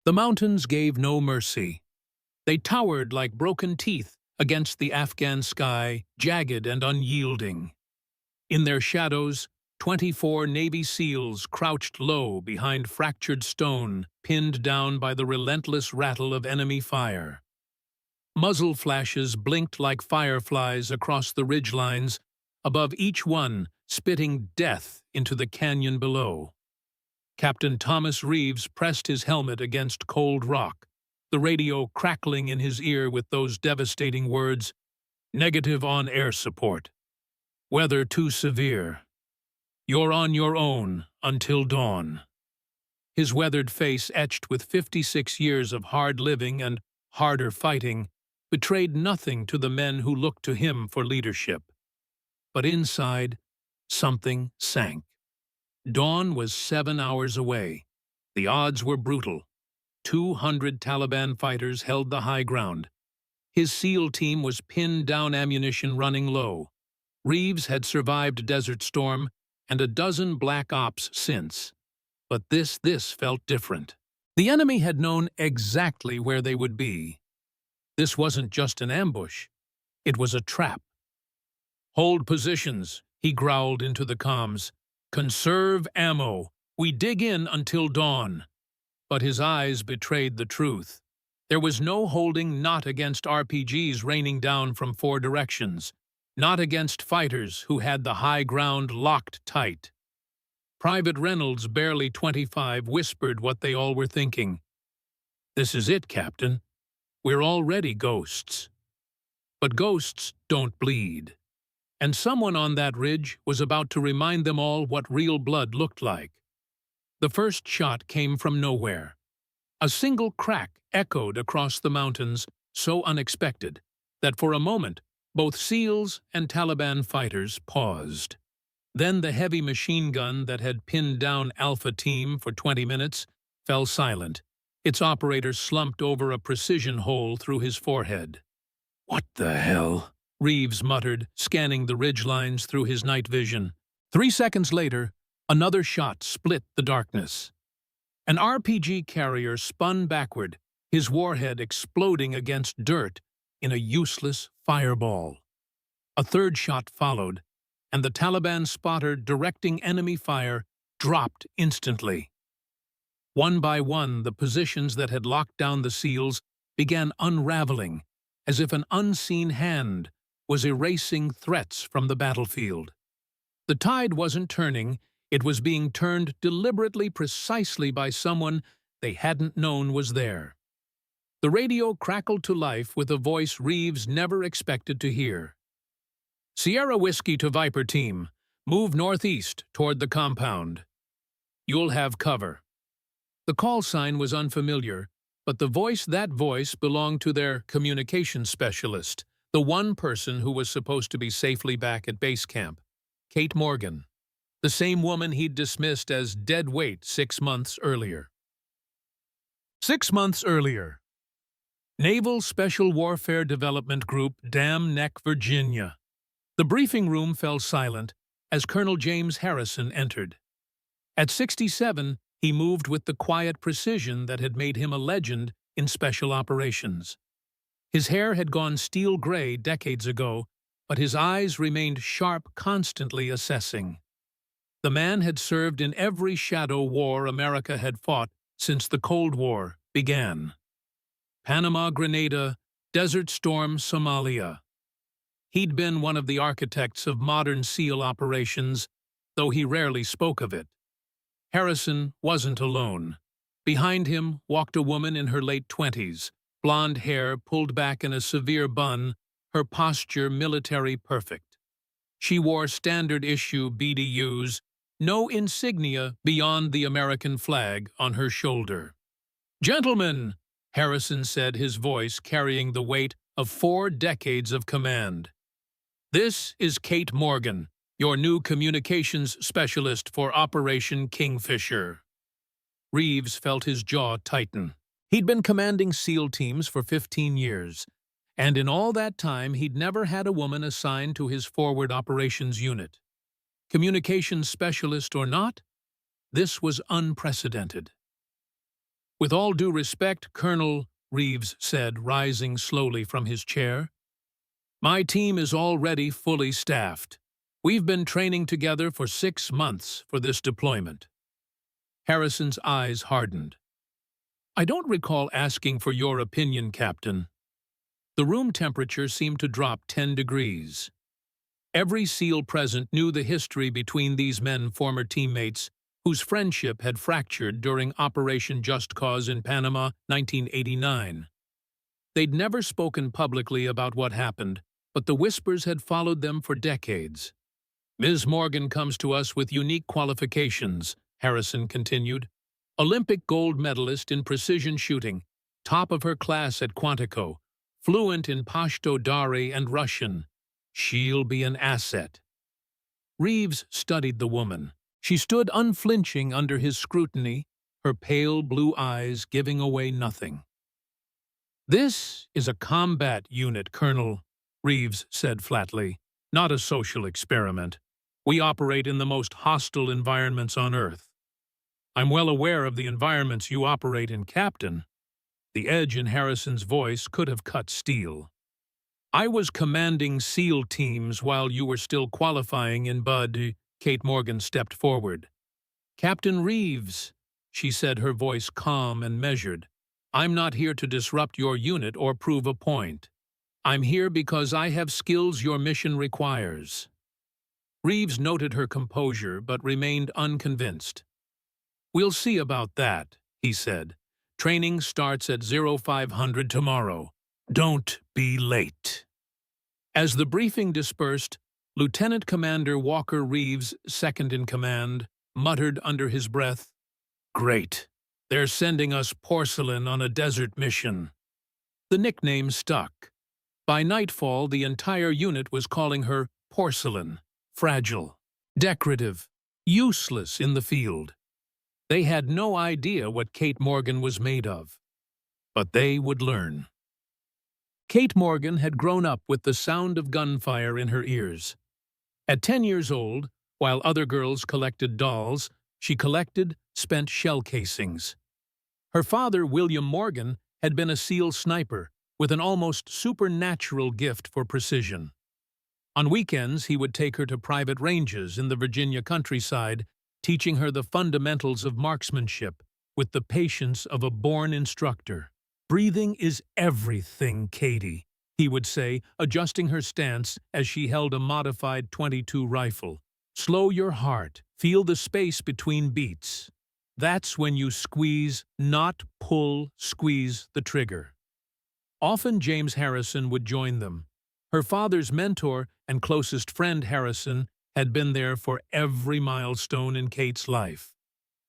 The mountains gave no mercy. They towered like broken teeth against the Afghan sky, jagged and unyielding. In their shadows, 24 Navy SEALs crouched low behind fractured stone, pinned down by the relentless rattle of enemy fire. Muzzle flashes blinked like fireflies across the ridgelines, above each one spitting death into the canyon below. Captain Thomas Reeves pressed his helmet against cold rock, the radio crackling in his ear with those devastating words, "Negative on air support. Weather too severe. You're on your own until dawn." His weathered face, etched with 56 years of hard living and harder fighting, betrayed nothing to the men who looked to him for leadership. But inside, something sank. Dawn was 7 hours away. The odds were brutal. 200 Taliban fighters held the high ground. His SEAL team was pinned down, ammunition running low. Reeves had survived Desert Storm and a dozen black ops since. But this felt different. The enemy had known exactly where they would be. This wasn't just an ambush. It was a trap. "Hold positions," he growled into the comms. "Conserve ammo. We dig in until dawn." But his eyes betrayed the truth. There was no holding, not against RPGs raining down from 4 directions, not against fighters who had the high ground locked tight. Private Reynolds, barely 25, whispered what they all were thinking. "This is it, Captain. We're already ghosts." But ghosts don't bleed. And someone on that ridge was about to remind them all what real blood looked like. The first shot came from nowhere. A single crack echoed across the mountains, so unexpected that for a moment both SEALs and Taliban fighters paused. Then the heavy machine gun that had pinned down Alpha Team for 20 minutes fell silent. Its operator slumped over a precision hole through his forehead. "What the hell?" Reeves muttered, scanning the ridgelines through his night vision. 3 seconds later, another shot split the darkness. An RPG carrier spun backward, his warhead exploding against dirt in a useless fireball. A third shot followed, and the Taliban spotter directing enemy fire dropped instantly. One by one, the positions that had locked down the SEALs began unraveling, as if an unseen hand was erasing threats from the battlefield. The tide wasn't turning, it was being turned deliberately, precisely by someone they hadn't known was there. The radio crackled to life with a voice Reeves never expected to hear. "Sierra Whiskey to Viper Team, move northeast toward the compound. You'll have cover." The call sign was unfamiliar, but that voice belonged to their communications specialist, the one person who was supposed to be safely back at base camp, Kate Morgan, the same woman he'd dismissed as dead weight 6 months earlier. 6 months earlier. Naval Special Warfare Development Group, Dam Neck, Virginia. The briefing room fell silent as Colonel James Harrison entered. At 67, he moved with the quiet precision that had made him a legend in special operations. His hair had gone steel gray decades ago, but his eyes remained sharp, constantly assessing. The man had served in every shadow war America had fought since the Cold War began. Panama, Grenada, Desert Storm, Somalia. He'd been one of the architects of modern SEAL operations, though he rarely spoke of it. Harrison wasn't alone. Behind him walked a woman in her late 20s, blonde hair pulled back in a severe bun, her posture military perfect. She wore standard-issue BDUs, no insignia beyond the American flag on her shoulder. "Gentlemen," Harrison said, his voice carrying the weight of 4 decades of command. "This is Kate Morgan, your new communications specialist for Operation Kingfisher." Reeves felt his jaw tighten. He'd been commanding SEAL teams for 15 years, and in all that time he'd never had a woman assigned to his forward operations unit. Communications specialist or not, this was unprecedented. With all due respect, Colonel, Reeves said, rising slowly from his chair, my team is already fully staffed. We've been training together for 6 months for this deployment. Harrison's eyes hardened. I don't recall asking for your opinion, Captain. The room temperature seemed to drop 10 degrees. Every SEAL present knew the history between these men, former teammates, whose friendship had fractured during Operation Just Cause in Panama, 1989. They'd never spoken publicly about what happened, but the whispers had followed them for decades. Ms. Morgan comes to us with unique qualifications, Harrison continued. Olympic gold medalist in precision shooting, top of her class at Quantico, fluent in Pashto Dari and Russian. She'll be an asset. Reeves studied the woman. She stood unflinching under his scrutiny, her pale blue eyes giving away nothing. This is a combat unit, Colonel, Reeves said flatly, not a social experiment. We operate in the most hostile environments on Earth. I'm well aware of the environments you operate in, Captain. The edge in Harrison's voice could have cut steel. I was commanding SEAL teams while you were still qualifying in Bud. Kate Morgan stepped forward. Captain Reeves, she said, her voice calm and measured, I'm not here to disrupt your unit or prove a point. I'm here because I have skills your mission requires. Reeves noted her composure but remained unconvinced. We'll see about that, he said. Training starts at 0500 tomorrow. Don't be late. As the briefing dispersed, Lieutenant Commander Walker Reeves, second in command, muttered under his breath, Great. They're sending us porcelain on a desert mission. The nickname stuck. By nightfall, the entire unit was calling her porcelain, fragile, decorative, useless in the field. They had no idea what Kate Morgan was made of. But they would learn. Kate Morgan had grown up with the sound of gunfire in her ears. At 10 years old, while other girls collected dolls, she collected spent shell casings. Her father, William Morgan, had been a SEAL sniper with an almost supernatural gift for precision. On weekends, he would take her to private ranges in the Virginia countryside, teaching her the fundamentals of marksmanship with the patience of a born instructor. Breathing is everything, Katie, he would say, adjusting her stance as she held a modified .22 rifle. Slow your heart. Feel the space between beats. That's when you squeeze, not pull, squeeze the trigger. Often James Harrison would join them. Her father's mentor and closest friend, Harrison, had been there for every milestone in Kate's life.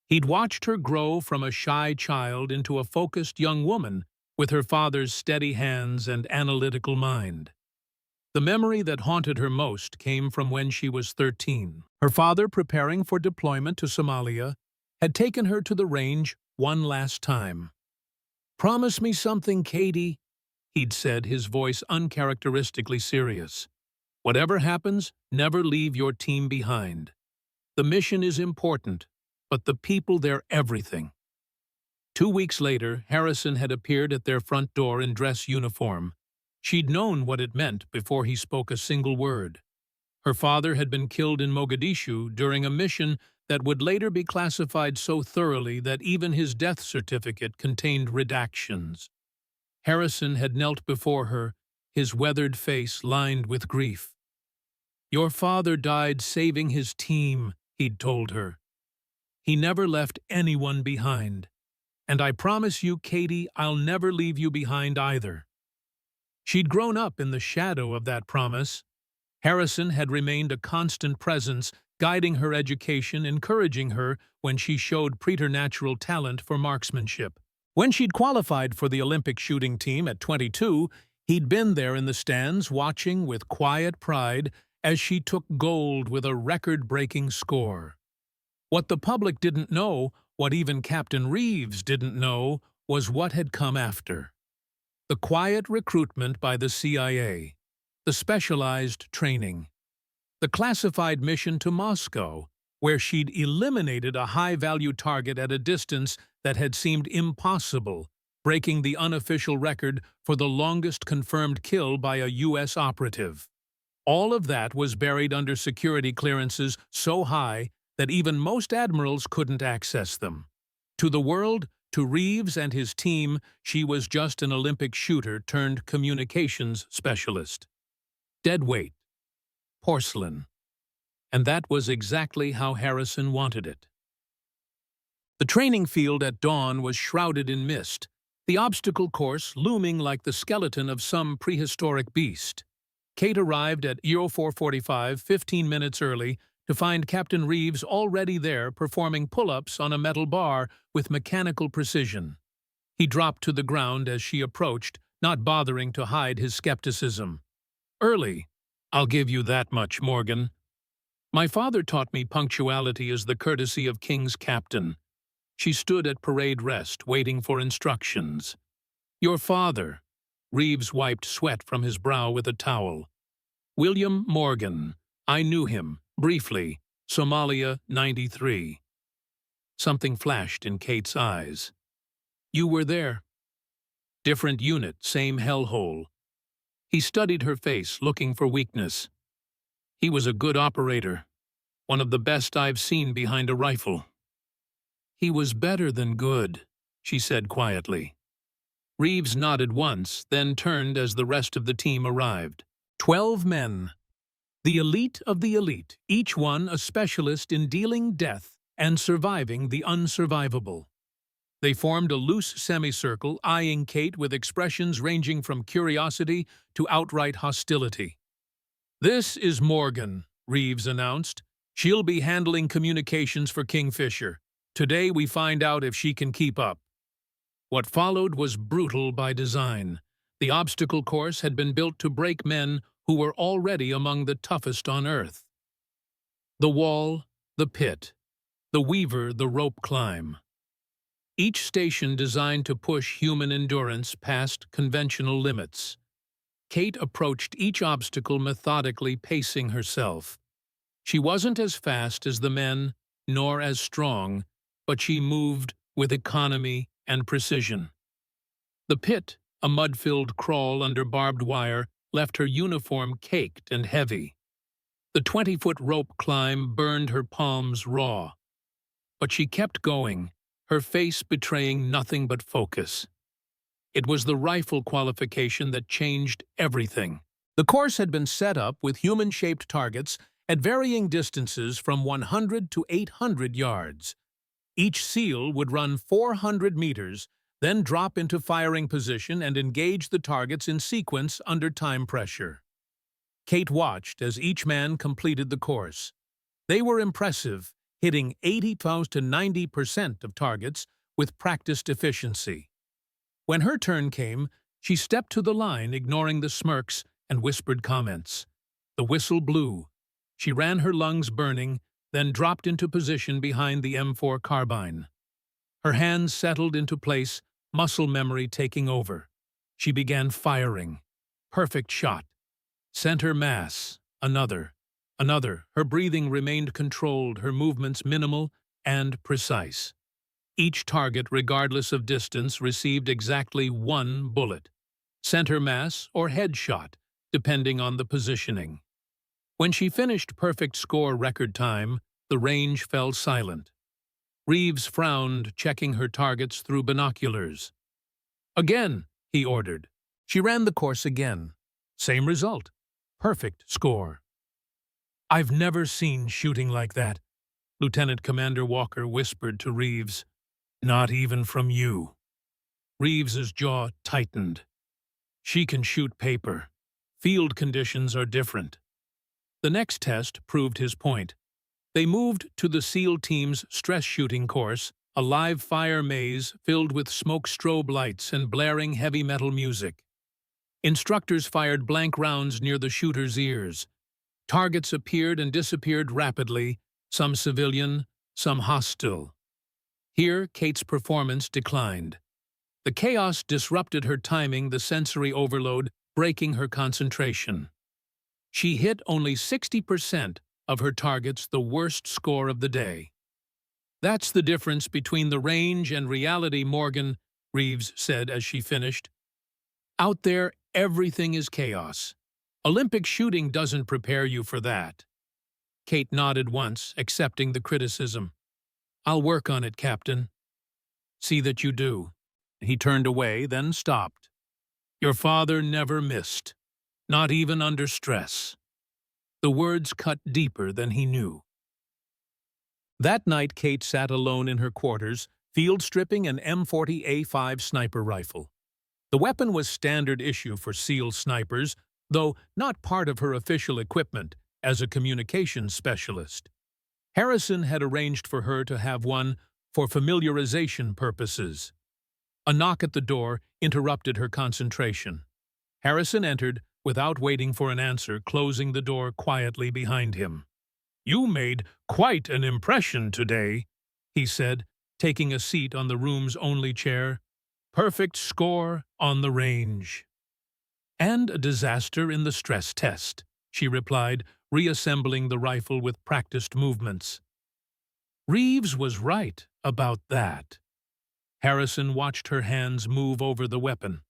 He'd watched her grow from a shy child into a focused young woman with her father's steady hands and analytical mind. The memory that haunted her most came from when she was 13. Her father, preparing for deployment to Somalia, had taken her to the range one last time. Promise me something, Katie, he'd said, his voice uncharacteristically serious. Whatever happens, never leave your team behind. The mission is important, but the people, they're everything. 2 weeks later, Harrison had appeared at their front door in dress uniform. She'd known what it meant before he spoke a single word. Her father had been killed in Mogadishu during a mission that would later be classified so thoroughly that even his death certificate contained redactions. Harrison had knelt before her, his weathered face lined with grief. Your father died saving his team, he'd told her. He never left anyone behind. And I promise you, Katie, I'll never leave you behind either. She'd grown up in the shadow of that promise. Harrison had remained a constant presence, guiding her education, encouraging her when she showed preternatural talent for marksmanship. When she'd qualified for the Olympic shooting team at 22, he'd been there in the stands watching with quiet pride as she took gold with a record-breaking score. What the public didn't know, what even Captain Reeves didn't know, was what had come after. The quiet recruitment by the CIA, the specialized training, the classified mission to Moscow, where she'd eliminated a high-value target at a distance that had seemed impossible, breaking the unofficial record for the longest confirmed kill by a U.S. operative. All of that was buried under security clearances so high that even most admirals couldn't access them. To the world, to Reeves and his team, she was just an Olympic shooter turned communications specialist. Deadweight. Porcelain. And that was exactly how Harrison wanted it. The training field at dawn was shrouded in mist, the obstacle course looming like the skeleton of some prehistoric beast. Kate arrived at 0445 15 minutes early to find Captain Reeves already there performing pull-ups on a metal bar with mechanical precision. He dropped to the ground as she approached, not bothering to hide his skepticism. "Early. I'll give you that much, Morgan. My father taught me punctuality is the courtesy of King's captain." She stood at parade rest, waiting for instructions. "Your father." Reeves wiped sweat from his brow with a towel. "William Morgan. I knew him, briefly. Somalia, 93. Something flashed in Kate's eyes. "You were there." "Different unit, same hellhole." He studied her face, looking for weakness. "He was a good operator. One of the best I've seen behind a rifle." "He was better than good," she said quietly. Reeves nodded once, then turned as the rest of the team arrived. 12 men. The elite of the elite, each one a specialist in dealing death and surviving the unsurvivable. They formed a loose semicircle, eyeing Kate with expressions ranging from curiosity to outright hostility. "This is Morgan," Reeves announced. "She'll be handling communications for Kingfisher. Today we find out if she can keep up." What followed was brutal by design. The obstacle course had been built to break men who were already among the toughest on Earth. The wall, the pit, the weaver, the rope climb. Each station designed to push human endurance past conventional limits. Kate approached each obstacle methodically, pacing herself. She wasn't as fast as the men, nor as strong, but she moved with economy and precision. The pit, a mud-filled crawl under barbed wire, left her uniform caked and heavy. The 20-foot rope climb burned her palms raw. But she kept going, her face betraying nothing but focus. It was the rifle qualification that changed everything. The course had been set up with human-shaped targets at varying distances from 100 to 800 yards. Each SEAL would run 400 meters, then drop into firing position and engage the targets in sequence under time pressure. Kate watched as each man completed the course. They were impressive, hitting 80 to 90% of targets with practiced efficiency. When her turn came, she stepped to the line, ignoring the smirks and whispered comments. The whistle blew. She ran her lungs burning, then dropped into position behind the M4 carbine. Her hands settled into place, muscle memory taking over. She began firing. Perfect shot. Center mass. Another. Her breathing remained controlled, her movements minimal and precise. Each target, regardless of distance, received exactly one bullet. Center mass or headshot, depending on the positioning. When she finished perfect score record time, the range fell silent. Reeves frowned, checking her targets through binoculars. "Again," he ordered. She ran the course again. Same result. Perfect score. "I've never seen shooting like that," Lieutenant Commander Walker whispered to Reeves. "Not even from you." Reeves's jaw tightened. She can shoot paper. Field conditions are different. The next test proved his point. They moved to the SEAL team's stress shooting course, a live fire maze filled with smoke strobe lights and blaring heavy metal music. Instructors fired blank rounds near the shooter's ears. Targets appeared and disappeared rapidly, some civilian, some hostile. Here, Kate's performance declined. The chaos disrupted her timing, the sensory overload breaking her concentration. She hit only 60% of her targets, the worst score of the day. That's the difference between the range and reality, Morgan, Reeves said as she finished. Out there, everything is chaos. Olympic shooting doesn't prepare you for that. Kate nodded once, accepting the criticism. I'll work on it, Captain. See that you do. He turned away, then stopped. Your father never missed, not even under stress. The words cut deeper than he knew. That night, Kate sat alone in her quarters, field stripping an M40A5 sniper rifle. The weapon was standard issue for SEAL snipers, though not part of her official equipment as a communications specialist. Harrison had arranged for her to have one for familiarization purposes. A knock at the door interrupted her concentration. Harrison entered without waiting for an answer, closing the door quietly behind him. You made quite an impression today, he said, taking a seat on the room's only chair. Perfect score on the range. And a disaster in the stress test, she replied, reassembling the rifle with practiced movements. Reeves was right about that. Harrison watched her hands move over the weapon.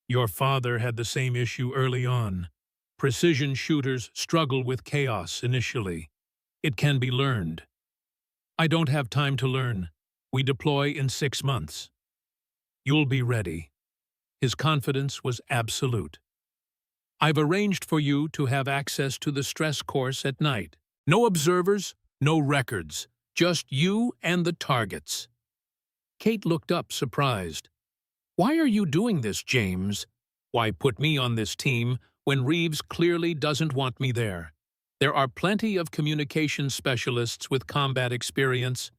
Your father had the same issue early on. Precision shooters struggle with chaos initially. It can be learned. I don't have time to learn. We deploy in 6 months. You'll be ready. His confidence was absolute. I've arranged for you to have access to the stress course at night. No observers, no records, just you and the targets. Kate looked up, surprised. Why are you doing this, James? Why put me on this team when Reeves clearly doesn't want me there? There are plenty of communication specialists with combat experience.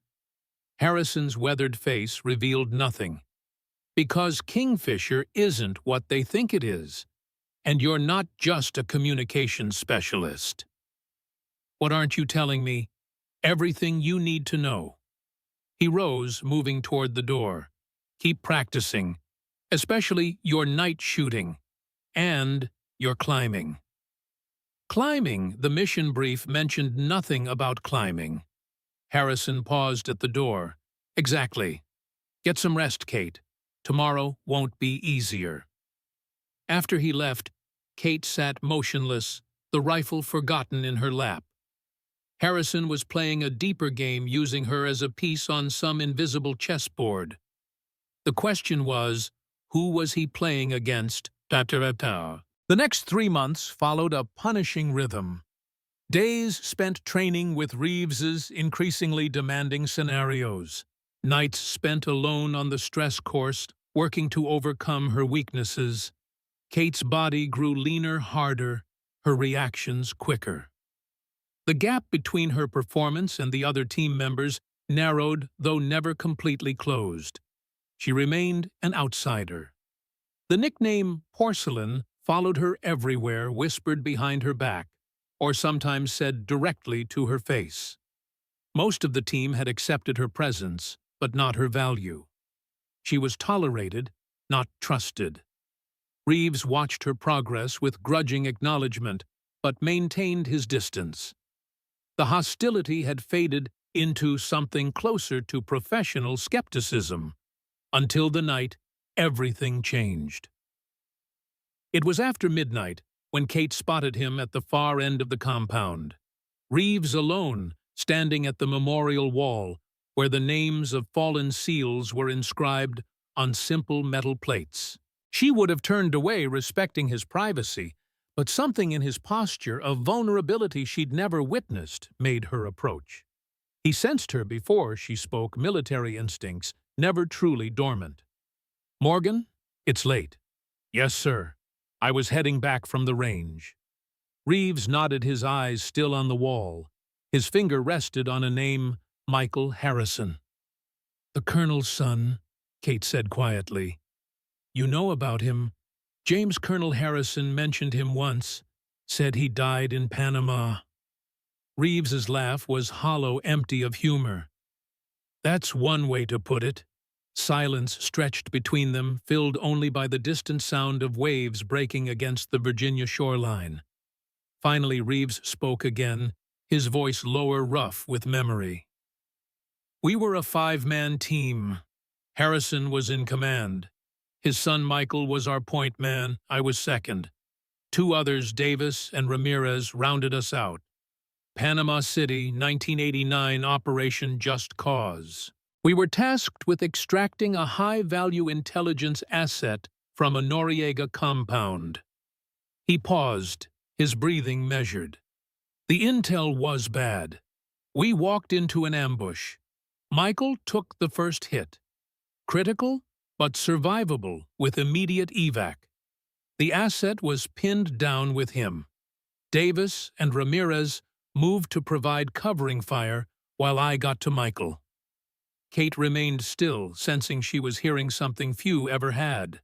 Harrison's weathered face revealed nothing. Because Kingfisher isn't what they think it is, and you're not just a communications specialist. What aren't you telling me? Everything you need to know. He rose, moving toward the door. Keep practicing, especially your night shooting, and your climbing. Climbing, the mission brief mentioned nothing about climbing. Harrison paused at the door. Exactly. Get some rest, Kate. Tomorrow won't be easier. After he left, Kate sat motionless, the rifle forgotten in her lap. Harrison was playing a deeper game, using her as a piece on some invisible chessboard. The question was, who was he playing against? The next 3 months followed a punishing rhythm. Days spent training with Reeves's increasingly demanding scenarios. Nights spent alone on the stress course, working to overcome her weaknesses. Kate's body grew leaner, harder, her reactions quicker. The gap between her performance and the other team members narrowed, though never completely closed. She remained an outsider. The nickname Porcelain followed her everywhere, whispered behind her back, or sometimes said directly to her face. Most of the team had accepted her presence, but not her value. She was tolerated, not trusted. Reeves watched her progress with grudging acknowledgement, but maintained his distance. The hostility had faded into something closer to professional skepticism. Until the night, everything changed. It was after midnight when Kate spotted him at the far end of the compound. Reeves alone, standing at the memorial wall, where the names of fallen SEALs were inscribed on simple metal plates. She would have turned away, respecting his privacy, but something in his posture, of vulnerability she'd never witnessed, made her approach. He sensed her before she spoke, military instincts, never truly dormant. Morgan, it's late. Yes, sir. I was heading back from the range. Reeves nodded, his eyes still on the wall. His finger rested on a name, Michael Harrison. The Colonel's son, Kate said quietly. You know about him. James Colonel Harrison mentioned him once, said he died in Panama. Reeves's laugh was hollow, empty of humor. That's one way to put it. Silence stretched between them, filled only by the distant sound of waves breaking against the Virginia shoreline. Finally, Reeves spoke again, his voice lower, rough with memory. We were a five-man team. Harrison was in command. His son Michael was our point man. I was second. Two others, Davis and Ramirez, rounded us out. Panama City, 1989, Operation Just Cause. We were tasked with extracting a high-value intelligence asset from a Noriega compound. He paused, his breathing measured. The intel was bad. We walked into an ambush. Michael took the first hit. Critical, but survivable with immediate evac. The asset was pinned down with him. Davis and Ramirez moved to provide covering fire while I got to Michael. Kate remained still, sensing she was hearing something few ever had.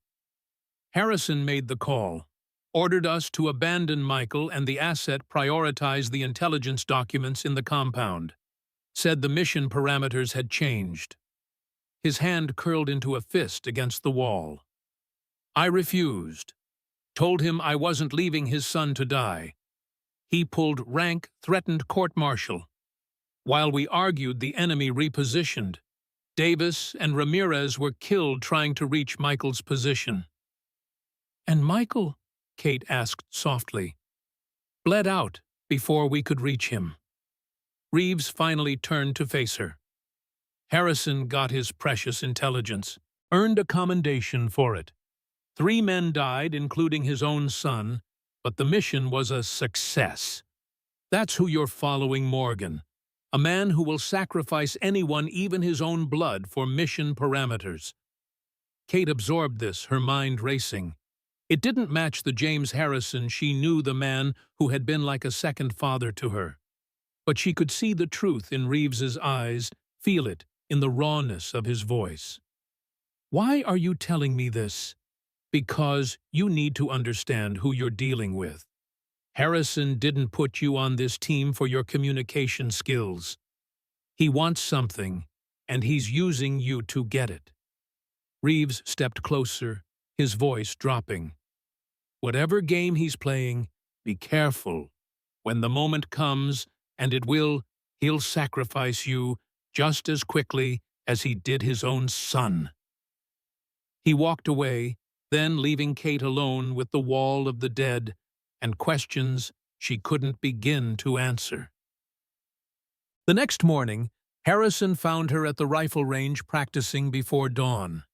Harrison made the call, ordered us to abandon Michael and the asset prioritize the intelligence documents in the compound. Said the mission parameters had changed. His hand curled into a fist against the wall. I refused. Told him I wasn't leaving his son to die. He pulled rank, threatened court-martial. While we argued, the enemy repositioned. Davis and Ramirez were killed trying to reach Michael's position. "And Michael?" Kate asked softly. "Bled out before we could reach him." Reeves finally turned to face her. Harrison got his precious intelligence, earned a commendation for it. 3 men died, including his own son, but the mission was a success. That's who you're following, Morgan. A man who will sacrifice anyone, even his own blood, for mission parameters. Kate absorbed this, her mind racing. It didn't match the James Harrison she knew, the man who had been like a second father to her. But she could see the truth in Reeves's eyes, feel it in the rawness of his voice. "Why are you telling me this?" "Because you need to understand who you're dealing with. Harrison didn't put you on this team for your communication skills. He wants something, and he's using you to get it." Reeves stepped closer, his voice dropping. "Whatever game he's playing, be careful. When the moment comes, and it will, he'll sacrifice you just as quickly as he did his own son." He walked away, then leaving Kate alone with the wall of the dead and questions she couldn't begin to answer. The next morning, Harrison found her at the rifle range practicing before dawn.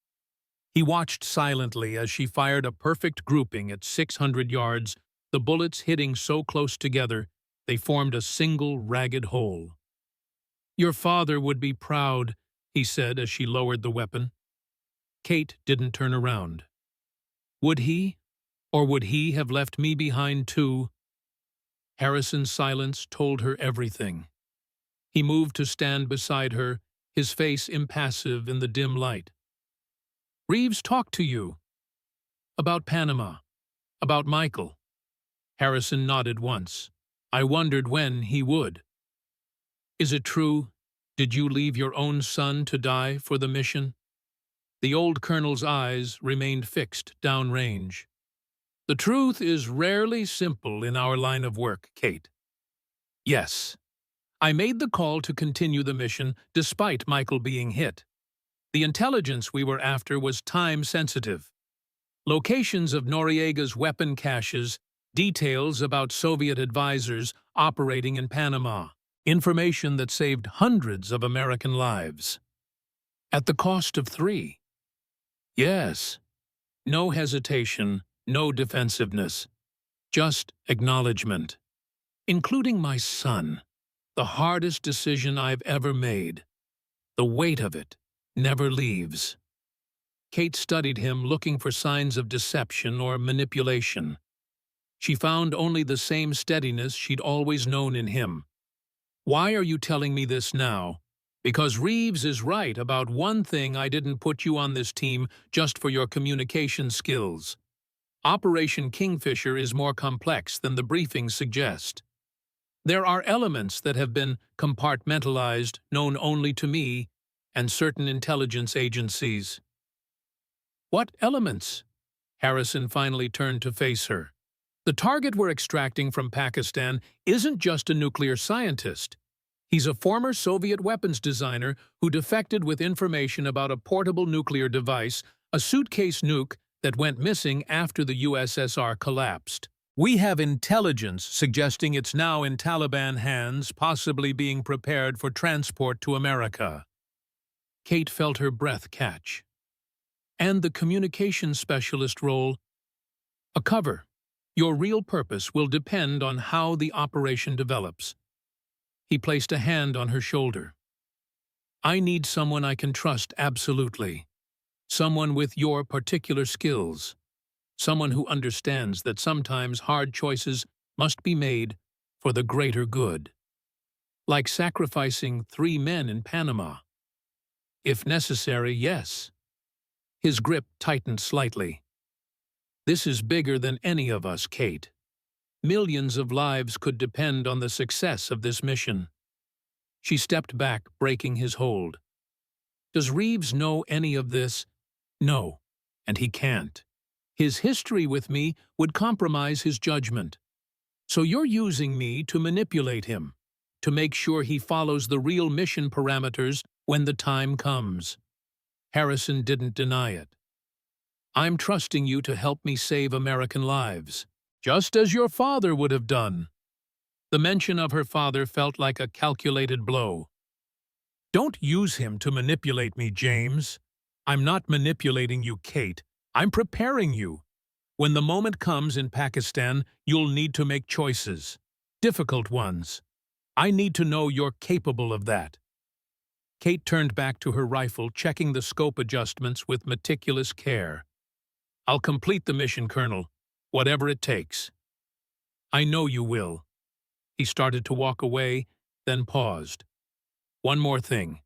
He watched silently as she fired a perfect grouping at 600 yards, the bullets hitting so close together they formed a single ragged hole. "Your father would be proud," he said as she lowered the weapon. Kate didn't turn around. Would he? Or would he have left me behind too? Harrison's silence told her everything. He moved to stand beside her, his face impassive in the dim light. "Reeves talked to you. About Panama. About Michael." Harrison nodded once. "I wondered when he would." "Is it true? Did you leave your own son to die for the mission?" The old colonel's eyes remained fixed downrange. "The truth is rarely simple in our line of work, Kate. Yes, I made the call to continue the mission despite Michael being hit. The intelligence we were after was time-sensitive. Locations of Noriega's weapon caches, details about Soviet advisors operating in Panama, information that saved hundreds of American lives. At the cost of 3. Yes, no hesitation, no defensiveness, just acknowledgement. Including my son, the hardest decision I've ever made. The weight of it never leaves." Kate studied him, looking for signs of deception or manipulation. She found only the same steadiness she'd always known in him. "Why are you telling me this now?" "Because Reeves is right about one thing. I didn't put you on this team just for your communication skills. Operation Kingfisher is more complex than the briefings suggest. There are elements that have been compartmentalized, known only to me and certain intelligence agencies." "What elements?" Harrison finally turned to face her. "The target we're extracting from Pakistan isn't just a nuclear scientist. He's a former Soviet weapons designer who defected with information about a portable nuclear device, a suitcase nuke that went missing after the USSR collapsed. We have intelligence suggesting it's now in Taliban hands, possibly being prepared for transport to America. Kate felt her breath catch. And the communications specialist role? A cover. Your real purpose will depend on how the operation develops. He placed a hand on her shoulder. I need someone I can trust absolutely. Someone with your particular skills. Someone who understands that sometimes hard choices must be made for the greater good. Like sacrificing 3 men in Panama. If necessary, yes. His grip tightened slightly. This is bigger than any of us, Kate. Millions of lives could depend on the success of this mission. She stepped back, breaking his hold. Does Reeves know any of this? No, and he can't. His history with me would compromise his judgment. So you're using me to manipulate him, to make sure he follows the real mission parameters when the time comes. Harrison didn't deny it. I'm trusting you to help me save American lives, just as your father would have done. The mention of her father felt like a calculated blow. Don't use him to manipulate me, James. I'm not manipulating you, Kate. I'm preparing you. When the moment comes in Pakistan, you'll need to make choices. Difficult ones. I need to know you're capable of that. Kate turned back to her rifle, checking the scope adjustments with meticulous care. I'll complete the mission, Colonel, whatever it takes. I know you will. He started to walk away, then paused. One more thing.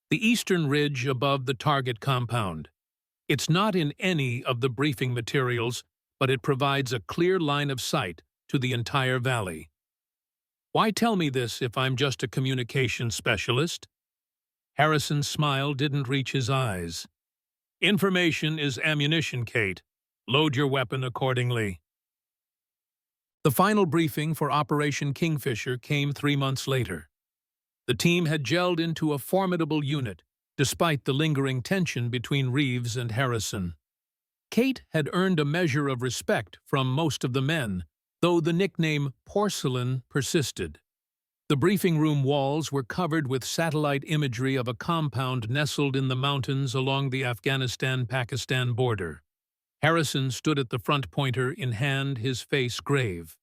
The eastern ridge above the target compound. It's not in any of the briefing materials, but it provides a clear line of sight to the entire valley. Why tell me this if I'm just a communications specialist? Harrison's smile didn't reach his eyes. Information is ammunition, Kate. Load your weapon accordingly. The final briefing for Operation Kingfisher came 3 months later. The team had gelled into a formidable unit, despite the lingering tension between Reeves and Harrison. Kate had earned a measure of respect from most of the men, though the nickname Porcelain persisted. The briefing room walls were covered with satellite imagery of a compound nestled in the mountains along the Afghanistan-Pakistan border. Harrison stood at the front, pointer in hand, his face grave.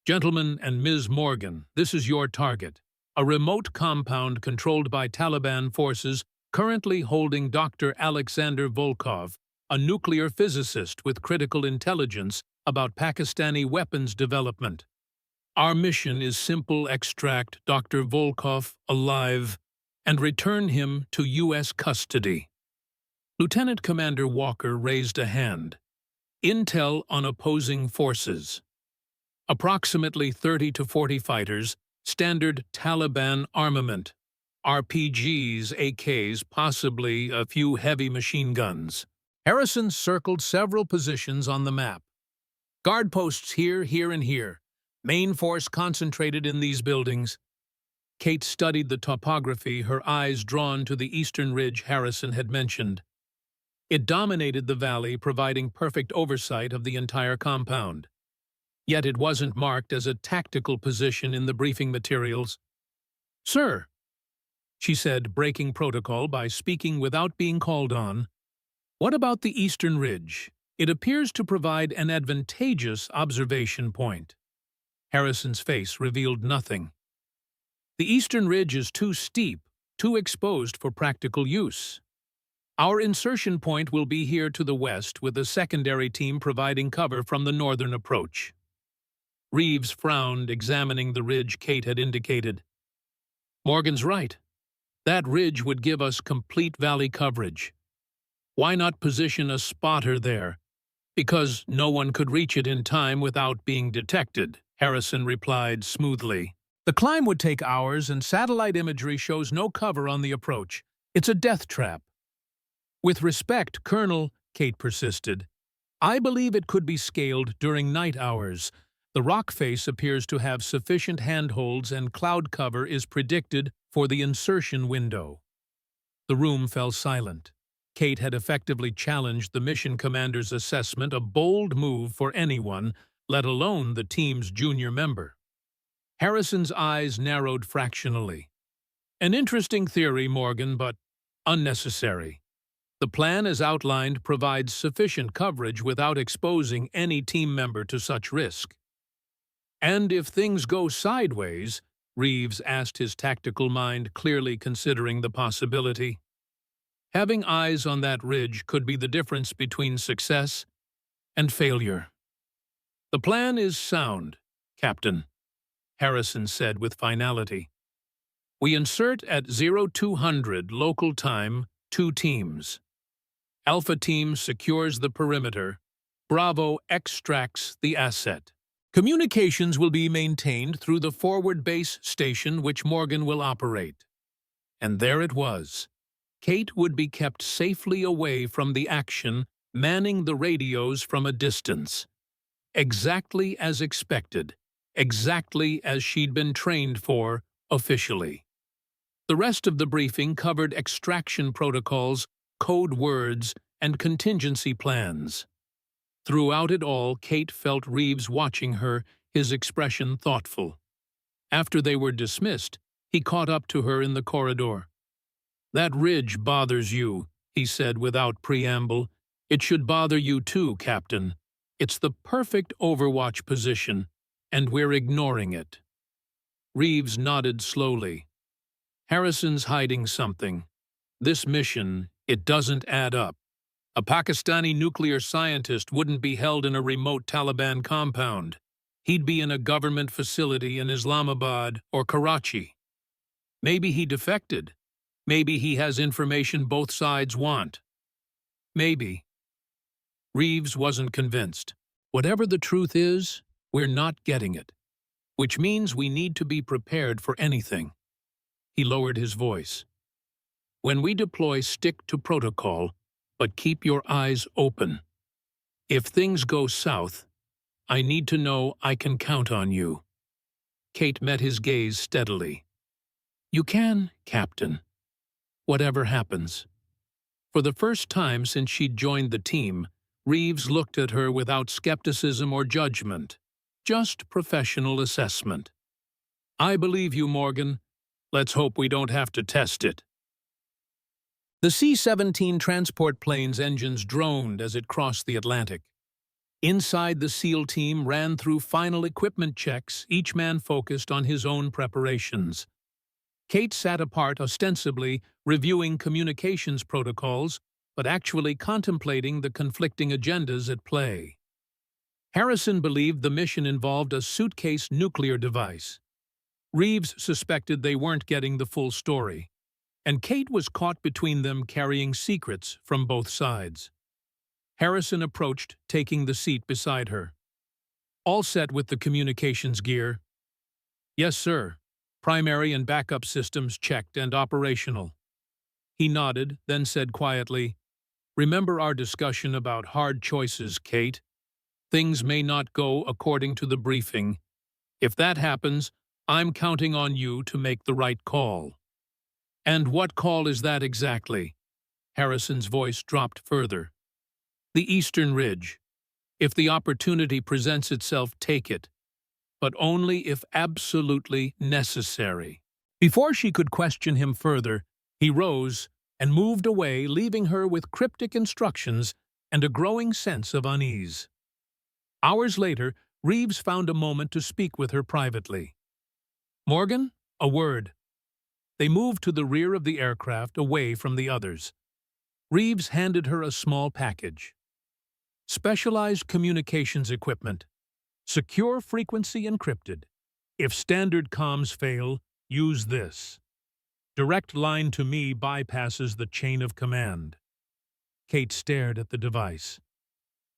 Gentlemen and Ms. Morgan, this is your target. A remote compound controlled by Taliban forces currently holding Dr. Alexander Volkov, a nuclear physicist with critical intelligence about Pakistani weapons development. Our mission is simple: extract Dr. Volkov alive and return him to U.S. custody. Lieutenant Commander Walker raised a hand. Intel on opposing forces. Approximately 30 to 40 fighters, standard Taliban armament, RPGs, AKs, possibly a few heavy machine guns. Harrison circled several positions on the map. Guard posts here, here, and here. Main force concentrated in these buildings. Kate studied the topography, her eyes drawn to the eastern ridge Harrison had mentioned. It dominated the valley, providing perfect oversight of the entire compound. Yet it wasn't marked as a tactical position in the briefing materials. "Sir," she said, breaking protocol by speaking without being called on, "what about the eastern ridge? It appears to provide an advantageous observation point." Harrison's face revealed nothing. "The eastern ridge is too steep, too exposed for practical use. Our insertion point will be here to the west, with a secondary team providing cover from the northern approach." Reeves frowned, examining the ridge Kate had indicated. "Morgan's right. That ridge would give us complete valley coverage. Why not position a spotter there? Because no one could reach it in time without being detected," Harrison replied smoothly. "The climb would take hours, and satellite imagery shows no cover on the approach. It's a death trap." "With respect, Colonel," Kate persisted, "I believe it could be scaled during night hours. The rock face appears to have sufficient handholds and cloud cover is predicted for the insertion window. The room fell silent. Kate had effectively challenged the mission commander's assessment, a bold move for anyone, let alone the team's junior member. Harrison's eyes narrowed fractionally. An interesting theory, Morgan, but unnecessary. The plan as outlined provides sufficient coverage without exposing any team member to such risk. And if things go sideways, Reeves asked, his tactical mind clearly considering the possibility. Having eyes on that ridge could be the difference between success and failure. The plan is sound, Captain, Harrison said with finality. We insert at 0200 local time 2 teams. Alpha team secures the perimeter. Bravo extracts the asset. Communications will be maintained through the forward base station which Morgan will operate. And there it was. Kate would be kept safely away from the action, manning the radios from a distance. Exactly as expected, exactly as she'd been trained for officially. The rest of the briefing covered extraction protocols, code words, and contingency plans. Throughout it all, Kate felt Reeves watching her, his expression thoughtful. After they were dismissed, he caught up to her in the corridor. That ridge bothers you, he said without preamble. It should bother you too, Captain. It's the perfect overwatch position, and we're ignoring it. Reeves nodded slowly. Harrison's hiding something. This mission, it doesn't add up. A Pakistani nuclear scientist wouldn't be held in a remote Taliban compound. He'd be in a government facility in Islamabad or Karachi. Maybe he defected. Maybe he has information both sides want. Maybe. Reeves wasn't convinced. Whatever the truth is, we're not getting it. Which means we need to be prepared for anything. He lowered his voice. When we deploy, stick to protocol, but keep your eyes open. If things go south, I need to know I can count on you. Kate met his gaze steadily. You can, Captain. Whatever happens. For the first time since she'd joined the team, Reeves looked at her without skepticism or judgment, just professional assessment. I believe you, Morgan. Let's hope we don't have to test it. The C-17 transport plane's engines droned as it crossed the Atlantic. Inside, the SEAL team ran through final equipment checks, each man focused on his own preparations. Kate sat apart, ostensibly reviewing communications protocols, but actually contemplating the conflicting agendas at play. Harrison believed the mission involved a suitcase nuclear device. Reeves suspected they weren't getting the full story, and Kate was caught between them, carrying secrets from both sides. Harrison approached, taking the seat beside her. All set with the communications gear? Yes, sir. Primary and backup systems checked and operational. He nodded, then said quietly, Remember our discussion about hard choices, Kate. Things may not go according to the briefing. If that happens, I'm counting on you to make the right call. And what call is that exactly? Harrison's voice dropped further. The Eastern Ridge. If the opportunity presents itself, take it. But only if absolutely necessary. Before she could question him further, he rose and moved away, leaving her with cryptic instructions and a growing sense of unease. Hours later, Reeves found a moment to speak with her privately. Morgan, a word. They moved to the rear of the aircraft, away from the others. Reeves handed her a small package. Specialized communications equipment. Secure frequency encrypted. If standard comms fail, use this. Direct line to me bypasses the chain of command. Kate stared at the device.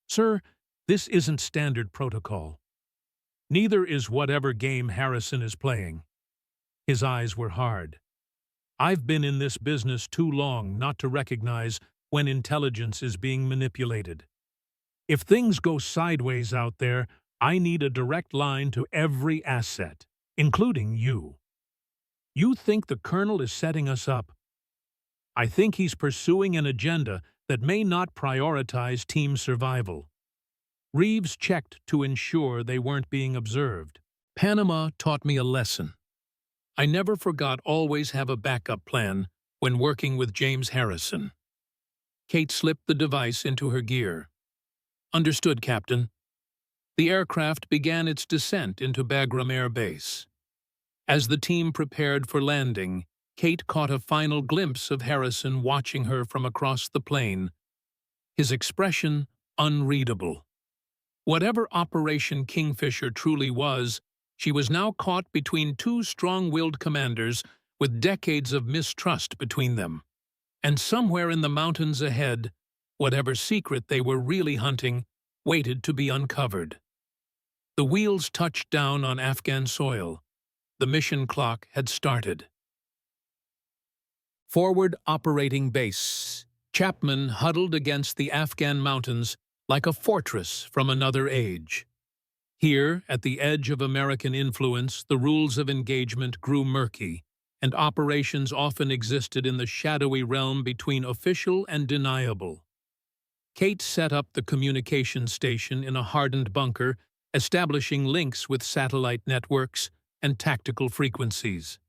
Sir, this isn't standard protocol. Neither is whatever game Harrison is playing. His eyes were hard. I've been in this business too long not to recognize when intelligence is being manipulated. If things go sideways out there, I need a direct line to every asset, including you. You think the Colonel is setting us up? I think he's pursuing an agenda that may not prioritize team survival. Reeves checked to ensure they weren't being observed. Panama taught me a lesson. I never forgot always have a backup plan when working with James Harrison. Kate slipped the device into her gear. Understood, Captain. The aircraft began its descent into Bagram Air Base. As the team prepared for landing, Kate caught a final glimpse of Harrison watching her from across the plane, his expression unreadable. Whatever Operation Kingfisher truly was, she was now caught between two strong-willed commanders with decades of mistrust between them. And somewhere in the mountains ahead, whatever secret they were really hunting waited to be uncovered. The wheels touched down on Afghan soil. The mission clock had started. Forward operating base. Chapman huddled against the Afghan mountains like a fortress from another age. Here, at the edge of American influence, the rules of engagement grew murky, and operations often existed in the shadowy realm between official and deniable. Kate set up the communication station in a hardened bunker, establishing links with satellite networks and tactical frequencies.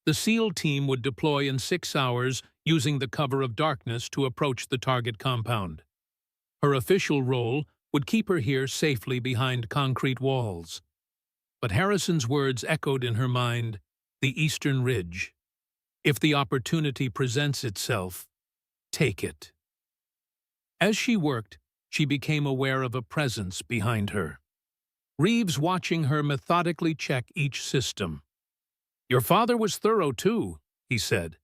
The SEAL team would deploy in 6 hours using the cover of darkness to approach the target compound. Her official role would keep her here safely behind concrete walls. But Harrison's words echoed in her mind, the Eastern Ridge. If the opportunity presents itself, take it. As she worked, she became aware of a presence behind her. Reeves watching her methodically check each system. Your father was thorough too, he said.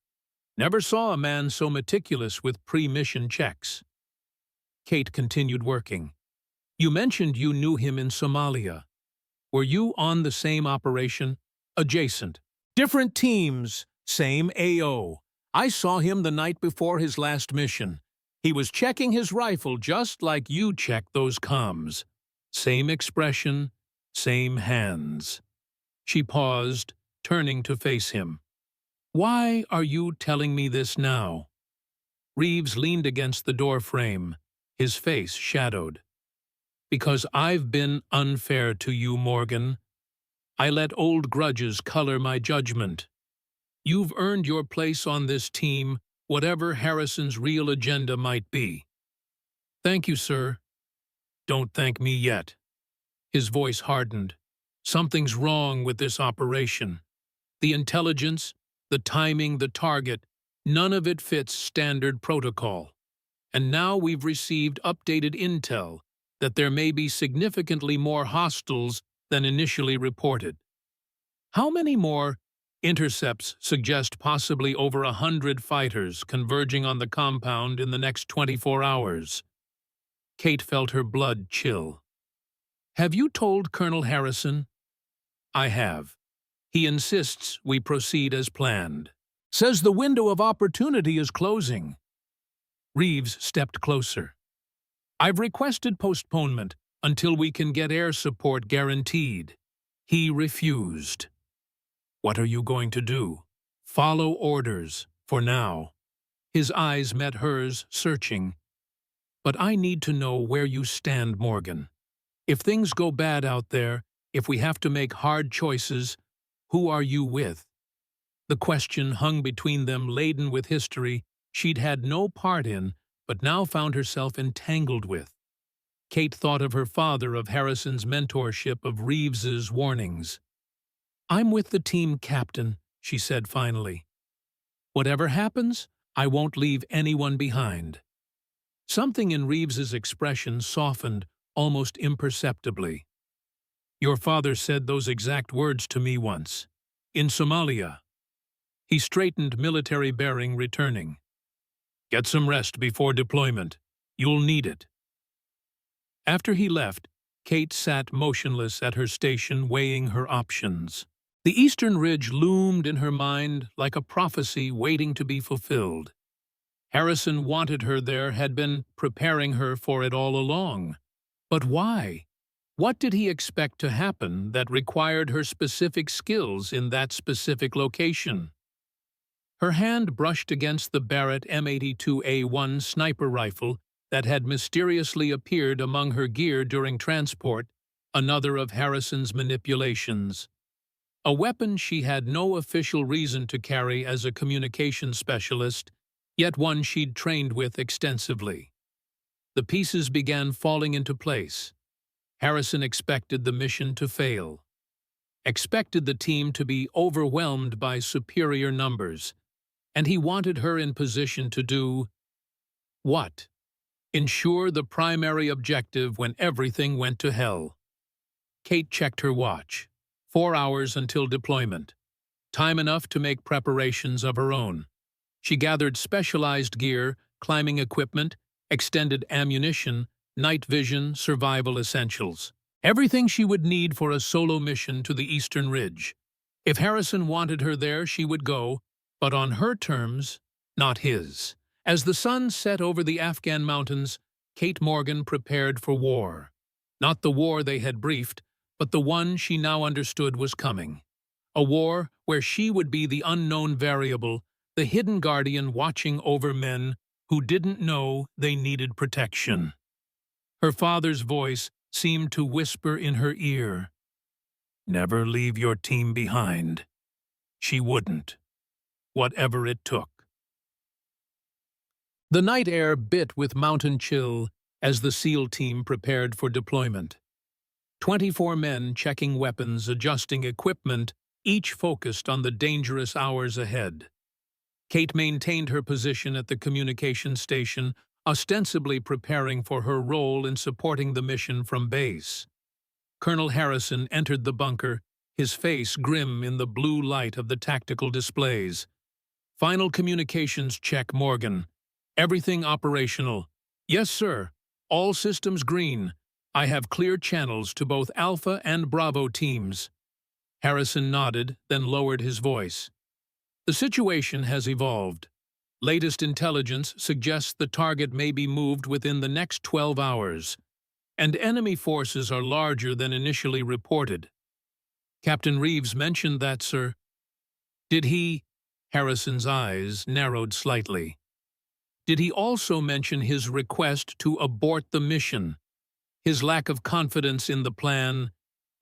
Never saw a man so meticulous with pre-mission checks. Kate continued working. You mentioned you knew him in Somalia. Were you on the same operation? Adjacent. Different teams, same AO. I saw him the night before his last mission. He was checking his rifle just like you check those comms. Same expression, same hands. She paused, turning to face him. Why are you telling me this now? Reeves leaned against the door frame, his face shadowed. Because I've been unfair to you, Morgan. I let old grudges color my judgment. You've earned your place on this team, whatever Harrison's real agenda might be. Thank you, sir. Don't thank me yet. His voice hardened. Something's wrong with this operation. The intelligence, the timing, the target, none of it fits standard protocol. And now we've received updated intel that there may be significantly more hostiles than initially reported. How many more? Intercepts suggest possibly over 100 fighters converging on the compound in the next 24 hours. Kate felt her blood chill. Have you told Colonel Harrison? I have. He insists we proceed as planned. Says the window of opportunity is closing. Reeves stepped closer. I've requested postponement until we can get air support guaranteed. He refused. What are you going to do? Follow orders, for now. His eyes met hers, searching. But I need to know where you stand, Morgan. If things go bad out there, if we have to make hard choices, who are you with? The question hung between them, laden with history she'd had no part in, but now found herself entangled with. Kate thought of her father, of Harrison's mentorship, of Reeves's warnings. I'm with the team, Captain, she said finally. Whatever happens, I won't leave anyone behind. Something in Reeves's expression softened almost imperceptibly. Your father said those exact words to me once. In Somalia. He straightened, military bearing returning. Get some rest before deployment. You'll need it. After he left, Kate sat motionless at her station, weighing her options. The Eastern Ridge loomed in her mind like a prophecy waiting to be fulfilled. Harrison wanted her there, had been preparing her for it all along. But why? What did he expect to happen that required her specific skills in that specific location? Her hand brushed against the Barrett M82A1 sniper rifle that had mysteriously appeared among her gear during transport, another of Harrison's manipulations. A weapon she had no official reason to carry as a communications specialist, yet one she'd trained with extensively. The pieces began falling into place. Harrison expected the mission to fail, expected the team to be overwhelmed by superior numbers, and he wanted her in position to do what? Ensure the primary objective when everything went to hell. Kate checked her watch. 4 hours until deployment. Time enough to make preparations of her own. She gathered specialized gear, climbing equipment, extended ammunition, night vision, survival essentials. Everything she would need for a solo mission to the Eastern Ridge. If Harrison wanted her there, she would go, but on her terms, not his. As the sun set over the Afghan mountains, Kate Morgan prepared for war. Not the war they had briefed, but the one she now understood was coming. A war where she would be the unknown variable, the hidden guardian watching over men who didn't know they needed protection. Her father's voice seemed to whisper in her ear, "Never leave your team behind." She wouldn't, whatever it took. The night air bit with mountain chill as the SEAL team prepared for deployment. 24 men checking weapons, adjusting equipment, each focused on the dangerous hours ahead. Kate maintained her position at the communications station, ostensibly preparing for her role in supporting the mission from base. Colonel Harrison entered the bunker, his face grim in the blue light of the tactical displays. "Final communications check, Morgan. Everything operational." "Yes, sir. All systems green. I have clear channels to both Alpha and Bravo teams." Harrison nodded, then lowered his voice. "The situation has evolved. Latest intelligence suggests the target may be moved within the next 12 hours, and enemy forces are larger than initially reported." "Captain Reeves mentioned that, sir." "Did he—" Harrison's eyes narrowed slightly. "Did he also mention his request to abort the mission? His lack of confidence in the plan?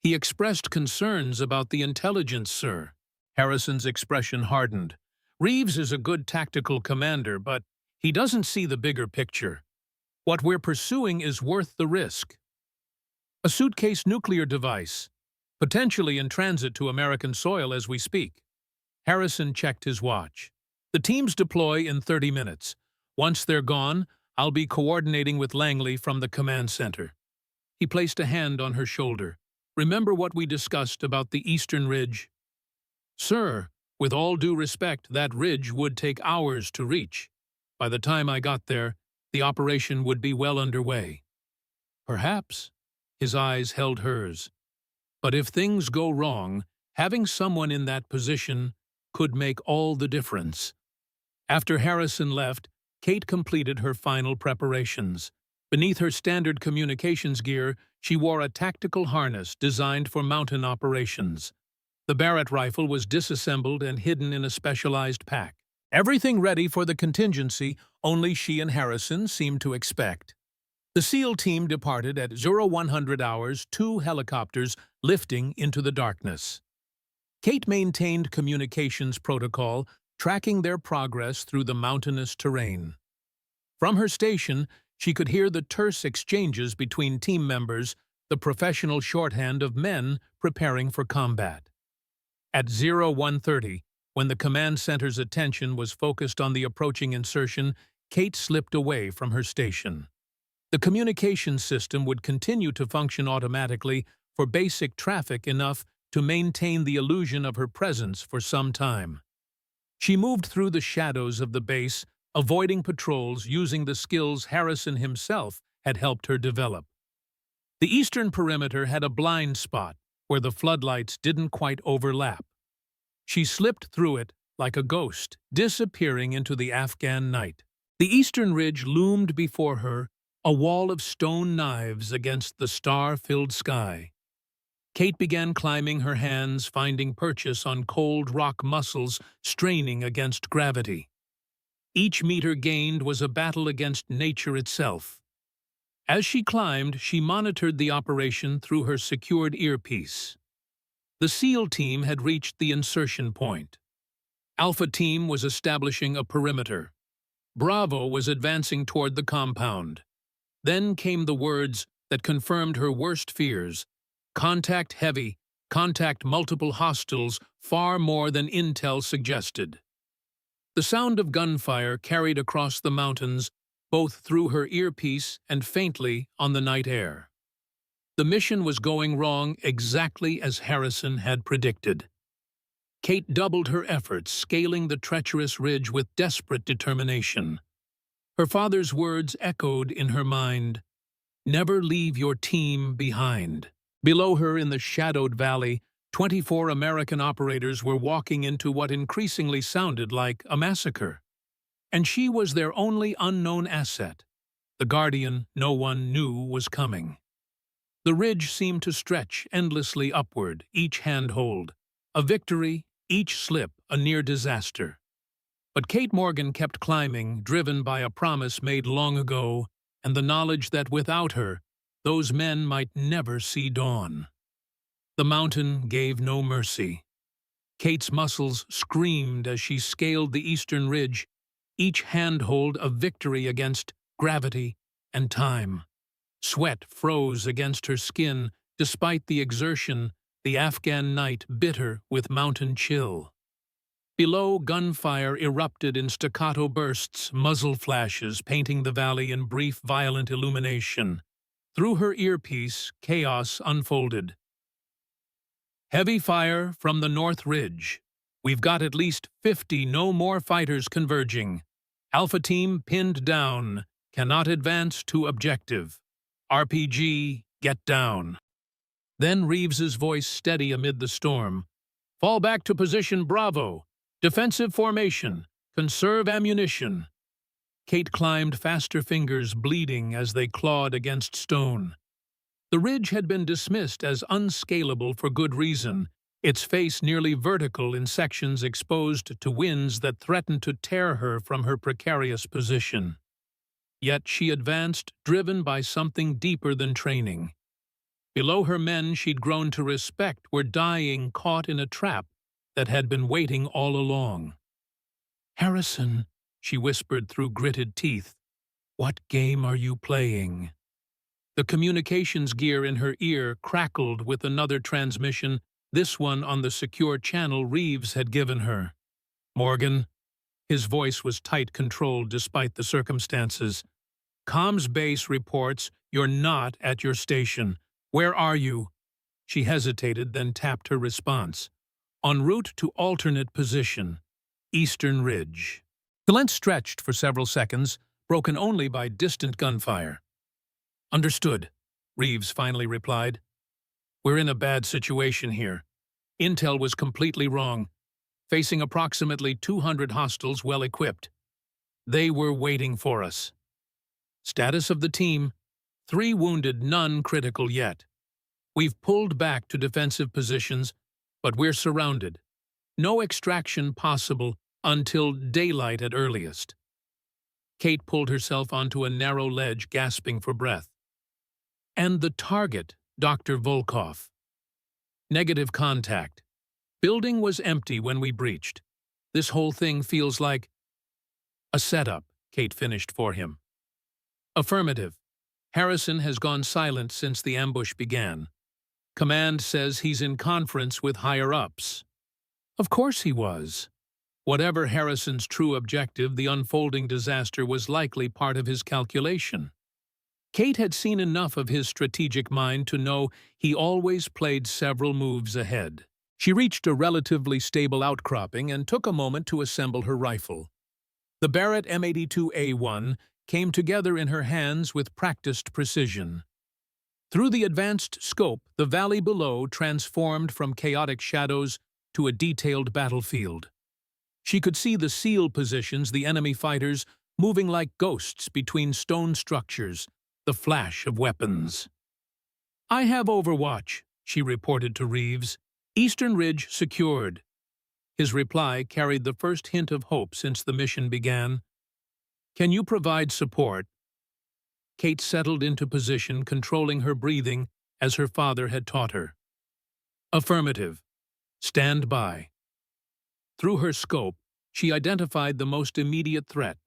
He expressed concerns about the intelligence, sir." Harrison's expression hardened. "Reeves is a good tactical commander, but he doesn't see the bigger picture. What we're pursuing is worth the risk. A suitcase nuclear device, potentially in transit to American soil as we speak." Harrison checked his watch. "The teams deploy in 30 minutes. Once they're gone, I'll be coordinating with Langley from the command center." He placed a hand on her shoulder. "Remember what we discussed about the Eastern Ridge?" "Sir, with all due respect, that ridge would take hours to reach. By the time I got there, the operation would be well underway." "Perhaps." His eyes held hers. "But if things go wrong, having someone in that position could make all the difference." After Harrison left, Kate completed her final preparations. Beneath her standard communications gear, she wore a tactical harness designed for mountain operations. The Barrett rifle was disassembled and hidden in a specialized pack. Everything ready for the contingency only she and Harrison seemed to expect. The SEAL team departed at 0100 hours, 2 helicopters lifting into the darkness. Kate maintained communications protocol, tracking their progress through the mountainous terrain. From her station, she could hear the terse exchanges between team members, the professional shorthand of men preparing for combat. At 0130, when the command center's attention was focused on the approaching insertion, Kate slipped away from her station. The communications system would continue to function automatically for basic traffic enough to maintain the illusion of her presence for some time. She moved through the shadows of the base, avoiding patrols using the skills Harrison himself had helped her develop. The eastern perimeter had a blind spot where the floodlights didn't quite overlap. She slipped through it like a ghost, disappearing into the Afghan night. The eastern ridge loomed before her, a wall of stone knives against the star-filled sky. Kate began climbing, her hands finding purchase on cold rock muscles straining against gravity. Each meter gained was a battle against nature itself. As she climbed, she monitored the operation through her secured earpiece. The SEAL team had reached the insertion point. Alpha Team was establishing a perimeter. Bravo was advancing toward the compound. Then came the words that confirmed her worst fears. Contact heavy, contact multiple hostiles, far more than intel suggested. The sound of gunfire carried across the mountains, both through her earpiece and faintly on the night air. The mission was going wrong exactly as Harrison had predicted. Kate doubled her efforts, scaling the treacherous ridge with desperate determination. Her father's words echoed in her mind, "Never leave your team behind." Below her in the shadowed valley, 24 American operators were walking into what increasingly sounded like a massacre. And she was their only unknown asset, the guardian no one knew was coming. The ridge seemed to stretch endlessly upward, each handhold, a victory, each slip a near disaster. But Kate Morgan kept climbing, driven by a promise made long ago and the knowledge that without her, those men might never see dawn. The mountain gave no mercy. Kate's muscles screamed as she scaled the eastern ridge, each handhold a victory against gravity and time. Sweat froze against her skin, despite the exertion, the Afghan night bitter with mountain chill. Below, gunfire erupted in staccato bursts, muzzle flashes painting the valley in brief, violent illumination. Through her earpiece, chaos unfolded. Heavy fire from the North Ridge. We've got at least 50 no more fighters converging. Alpha Team pinned down. Cannot advance to objective. RPG, get down. Then Reeves's voice steady amid the storm. Fall back to position Bravo. Defensive formation. Conserve ammunition. Kate climbed, faster fingers bleeding as they clawed against stone. The ridge had been dismissed as unscalable for good reason, its face nearly vertical in sections exposed to winds that threatened to tear her from her precarious position. Yet she advanced, driven by something deeper than training. Below her, men she'd grown to respect were dying, caught in a trap that had been waiting all along. "Harrison," she whispered through gritted teeth, "what game are you playing?" The communications gear in her ear crackled with another transmission, this one on the secure channel Reeves had given her. "Morgan." His voice was tight controlled despite the circumstances. "Comms base reports you're not at your station. Where are you?" She hesitated, then tapped her response. "En route to alternate position. Eastern Ridge." The lens stretched for several seconds, broken only by distant gunfire. "Understood," Reeves finally replied. "We're in a bad situation here. Intel was completely wrong, facing approximately 200 hostiles well-equipped. They were waiting for us. Status of the team: 3 wounded, none critical yet. We've pulled back to defensive positions, but we're surrounded. No extraction possible until daylight at earliest." Kate pulled herself onto a narrow ledge, gasping for breath. "And the target, Dr. Volkov." "Negative contact. Building was empty when we breached. This whole thing feels like a setup," Kate finished for him. "Affirmative. Harrison has gone silent since the ambush began. Command says he's in conference with higher-ups." Of course he was. Whatever Harrison's true objective, the unfolding disaster was likely part of his calculation. Kate had seen enough of his strategic mind to know he always played several moves ahead. She reached a relatively stable outcropping and took a moment to assemble her rifle. The Barrett M82A1 came together in her hands with practiced precision. Through the advanced scope, the valley below transformed from chaotic shadows to a detailed battlefield. She could see the SEAL positions, the enemy fighters, moving like ghosts between stone structures, the flash of weapons. "I have Overwatch," she reported to Reeves. "Eastern Ridge secured." His reply carried the first hint of hope since the mission began. "Can you provide support?" Kate settled into position, controlling her breathing as her father had taught her. "Affirmative. Stand by." Through her scope, she identified the most immediate threat,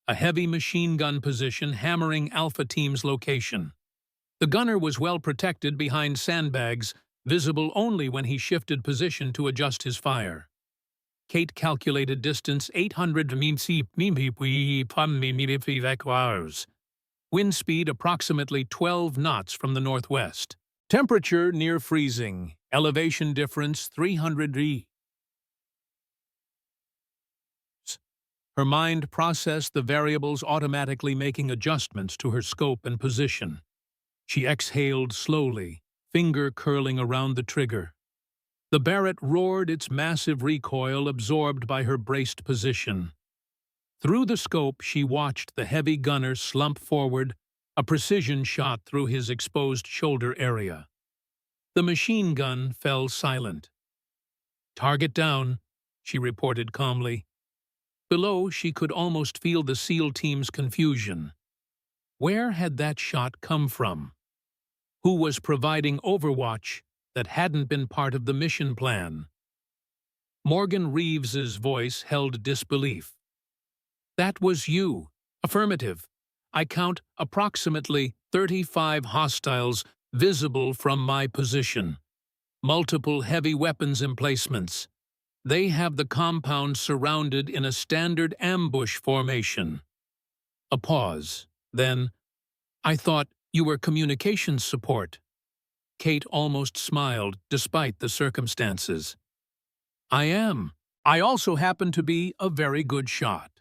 a heavy machine gun position hammering Alpha Team's location. The gunner was well protected behind sandbags, visible only when he shifted position to adjust his fire. Kate calculated distance 800 meters. Wind speed approximately 12 knots from the northwest. Temperature near freezing. Elevation difference 300 degrees. Her mind processed the variables, automatically making adjustments to her scope and position. She exhaled slowly, finger curling around the trigger. The Barrett roared, its massive recoil absorbed by her braced position. Through the scope, she watched the heavy gunner slump forward, a precision shot through his exposed shoulder area. The machine gun fell silent. "Target down," she reported calmly. Below, she could almost feel the SEAL team's confusion. Where had that shot come from? Who was providing overwatch that hadn't been part of the mission plan? Morgan Reeves's voice held disbelief. "That was you." "Affirmative. I count approximately 35 hostiles visible from my position. Multiple heavy weapons emplacements. They have the compound surrounded in a standard ambush formation." A pause. Then, "I thought you were communications support." Kate almost smiled, despite the circumstances. "I am. I also happen to be a very good shot."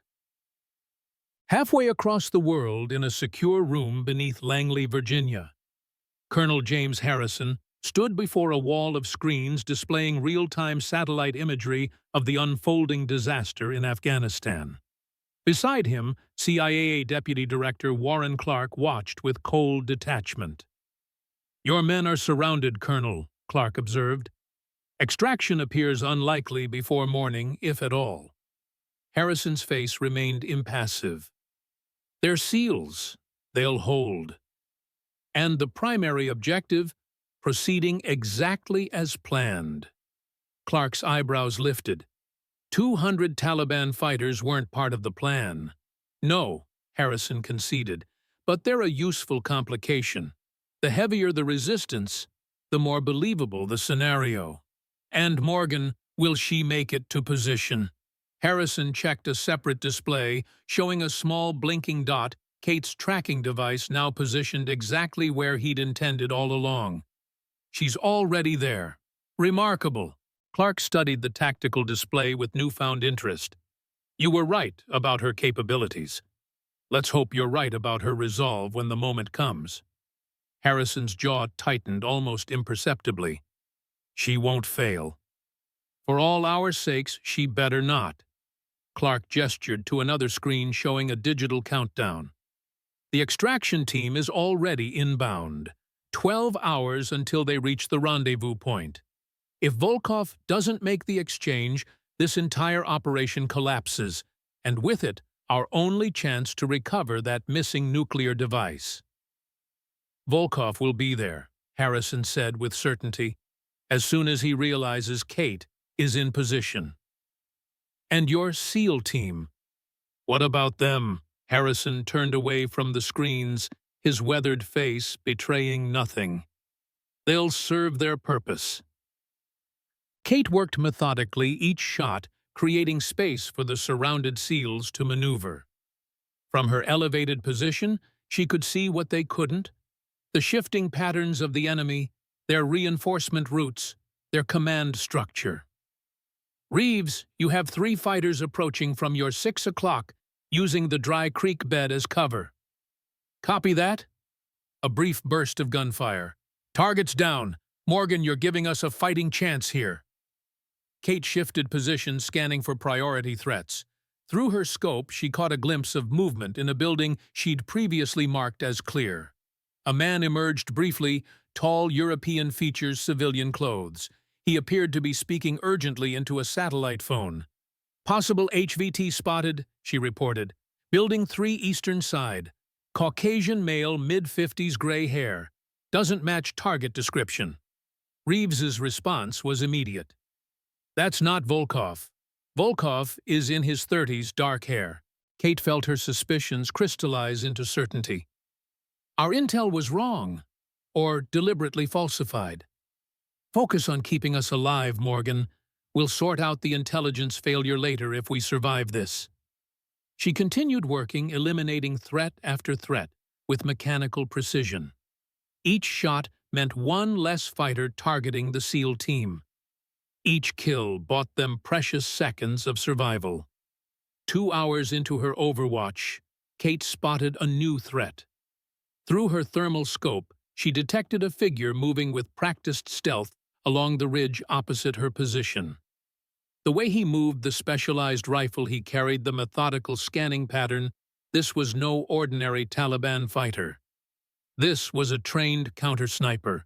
Halfway across the world, in a secure room beneath Langley, Virginia, Colonel James Harrison stood before a wall of screens displaying real-time satellite imagery of the unfolding disaster in Afghanistan. Beside him, CIA Deputy Director Warren Clark watched with cold detachment. "Your men are surrounded, Colonel," Clark observed. "Extraction appears unlikely before morning, if at all." Harrison's face remained impassive. "They're SEALs. They'll hold." "And the primary objective? Proceeding exactly as planned." Clark's eyebrows lifted. 200 Taliban fighters weren't part of the plan. "No," Harrison conceded, "but they're a useful complication. The heavier the resistance, the more believable the scenario." "And Morgan, will she make it to position?" Harrison checked a separate display, showing a small blinking dot, Kate's tracking device now positioned exactly where he'd intended all along. "She's already there." "Remarkable." Clark studied the tactical display with newfound interest. "You were right about her capabilities. Let's hope you're right about her resolve when the moment comes." Harrison's jaw tightened almost imperceptibly. "She won't fail." "For all our sakes, she better not." Clark gestured to another screen showing a digital countdown. "The extraction team is already inbound. 12 hours until they reach the rendezvous point. If Volkov doesn't make the exchange, this entire operation collapses, and with it, our only chance to recover that missing nuclear device." "Volkov will be there," Harrison said with certainty, "as soon as he realizes Kate is in position." "And your SEAL team? What about them?" Harrison turned away from the screens, his weathered face betraying nothing. "They'll serve their purpose." Kate worked methodically, each shot creating space for the surrounded SEALs to maneuver. From her elevated position, she could see what they couldn't: the shifting patterns of the enemy, their reinforcement routes, their command structure. "Reeves, you have 3 fighters approaching from your 6 o'clock, using the dry creek bed as cover." "Copy that." A brief burst of gunfire. "Targets down. Morgan, you're giving us a fighting chance here." Kate shifted position, scanning for priority threats. Through her scope, she caught a glimpse of movement in a building she'd previously marked as clear. A man emerged briefly, tall European features, civilian clothes. He appeared to be speaking urgently into a satellite phone. Possible HVT spotted, she reported. Building 3 eastern side. Caucasian male, mid-50s, gray hair. Doesn't match target description. Reeves's response was immediate. That's not Volkov. Volkov is in his 30s, dark hair. Kate felt her suspicions crystallize into certainty. Our intel was wrong, or deliberately falsified. Focus on keeping us alive, Morgan. We'll sort out the intelligence failure later if we survive this. She continued working, eliminating threat after threat, with mechanical precision. Each shot meant one less fighter targeting the SEAL team. Each kill bought them precious seconds of survival. 2 hours into her overwatch, Kate spotted a new threat. Through her thermal scope, she detected a figure moving with practiced stealth along the ridge opposite her position. The way he moved the specialized rifle he carried, the methodical scanning pattern, this was no ordinary Taliban fighter. This was a trained counter-sniper.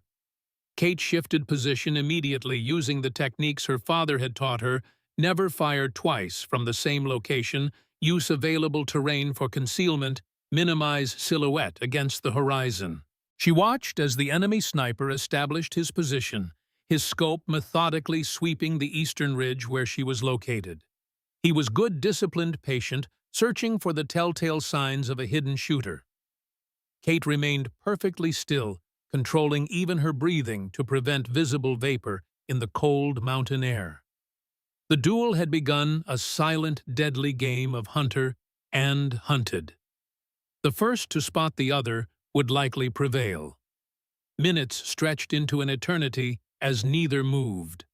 Kate shifted position immediately using the techniques her father had taught her: never fire twice from the same location, use available terrain for concealment, minimize silhouette against the horizon. She watched as the enemy sniper established his position, his scope methodically sweeping the eastern ridge where she was located. He was good, disciplined, patient, searching for the telltale signs of a hidden shooter. Kate remained perfectly still, controlling even her breathing to prevent visible vapor in the cold mountain air. The duel had begun, a silent, deadly game of hunter and hunted. The first to spot the other would likely prevail. Minutes stretched into an eternity as neither moved.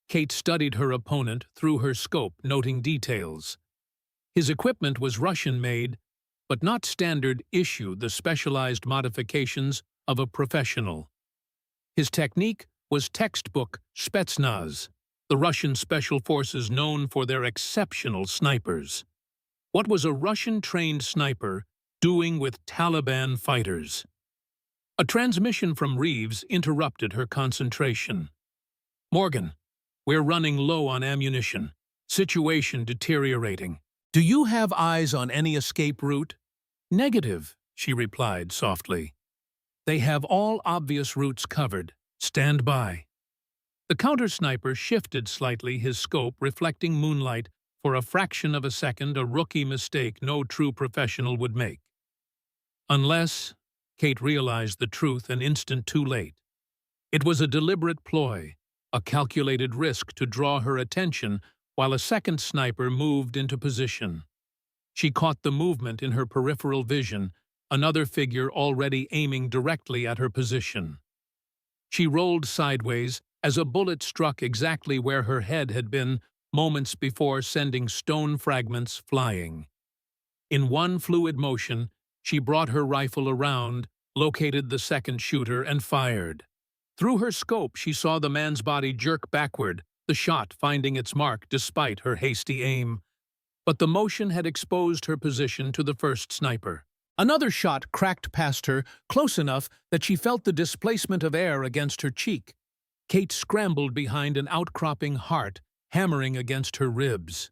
Kate studied her opponent through her scope, noting details. His equipment was Russian-made, but not standard issue, the specialized modifications of a professional. His technique was textbook Spetsnaz, the Russian special forces known for their exceptional snipers. What was a Russian-trained sniper doing with Taliban fighters? A transmission from Reeves interrupted her concentration. Morgan, we're running low on ammunition. Situation deteriorating. Do you have eyes on any escape route? Negative, she replied softly. They have all obvious routes covered. Stand by. The counter-sniper shifted slightly, his scope reflecting moonlight for a fraction of a second, a rookie mistake no true professional would make. Unless, Kate realized the truth an instant too late. It was a deliberate ploy, a calculated risk to draw her attention while a second sniper moved into position. She caught the movement in her peripheral vision, another figure already aiming directly at her position. She rolled sideways as a bullet struck exactly where her head had been moments before, sending stone fragments flying. In one fluid motion, she brought her rifle around, located the second shooter, and fired. Through her scope, she saw the man's body jerk backward, the shot finding its mark despite her hasty aim. But the motion had exposed her position to the first sniper. Another shot cracked past her, close enough that she felt the displacement of air against her cheek. Kate scrambled behind an outcropping heart, hammering against her ribs.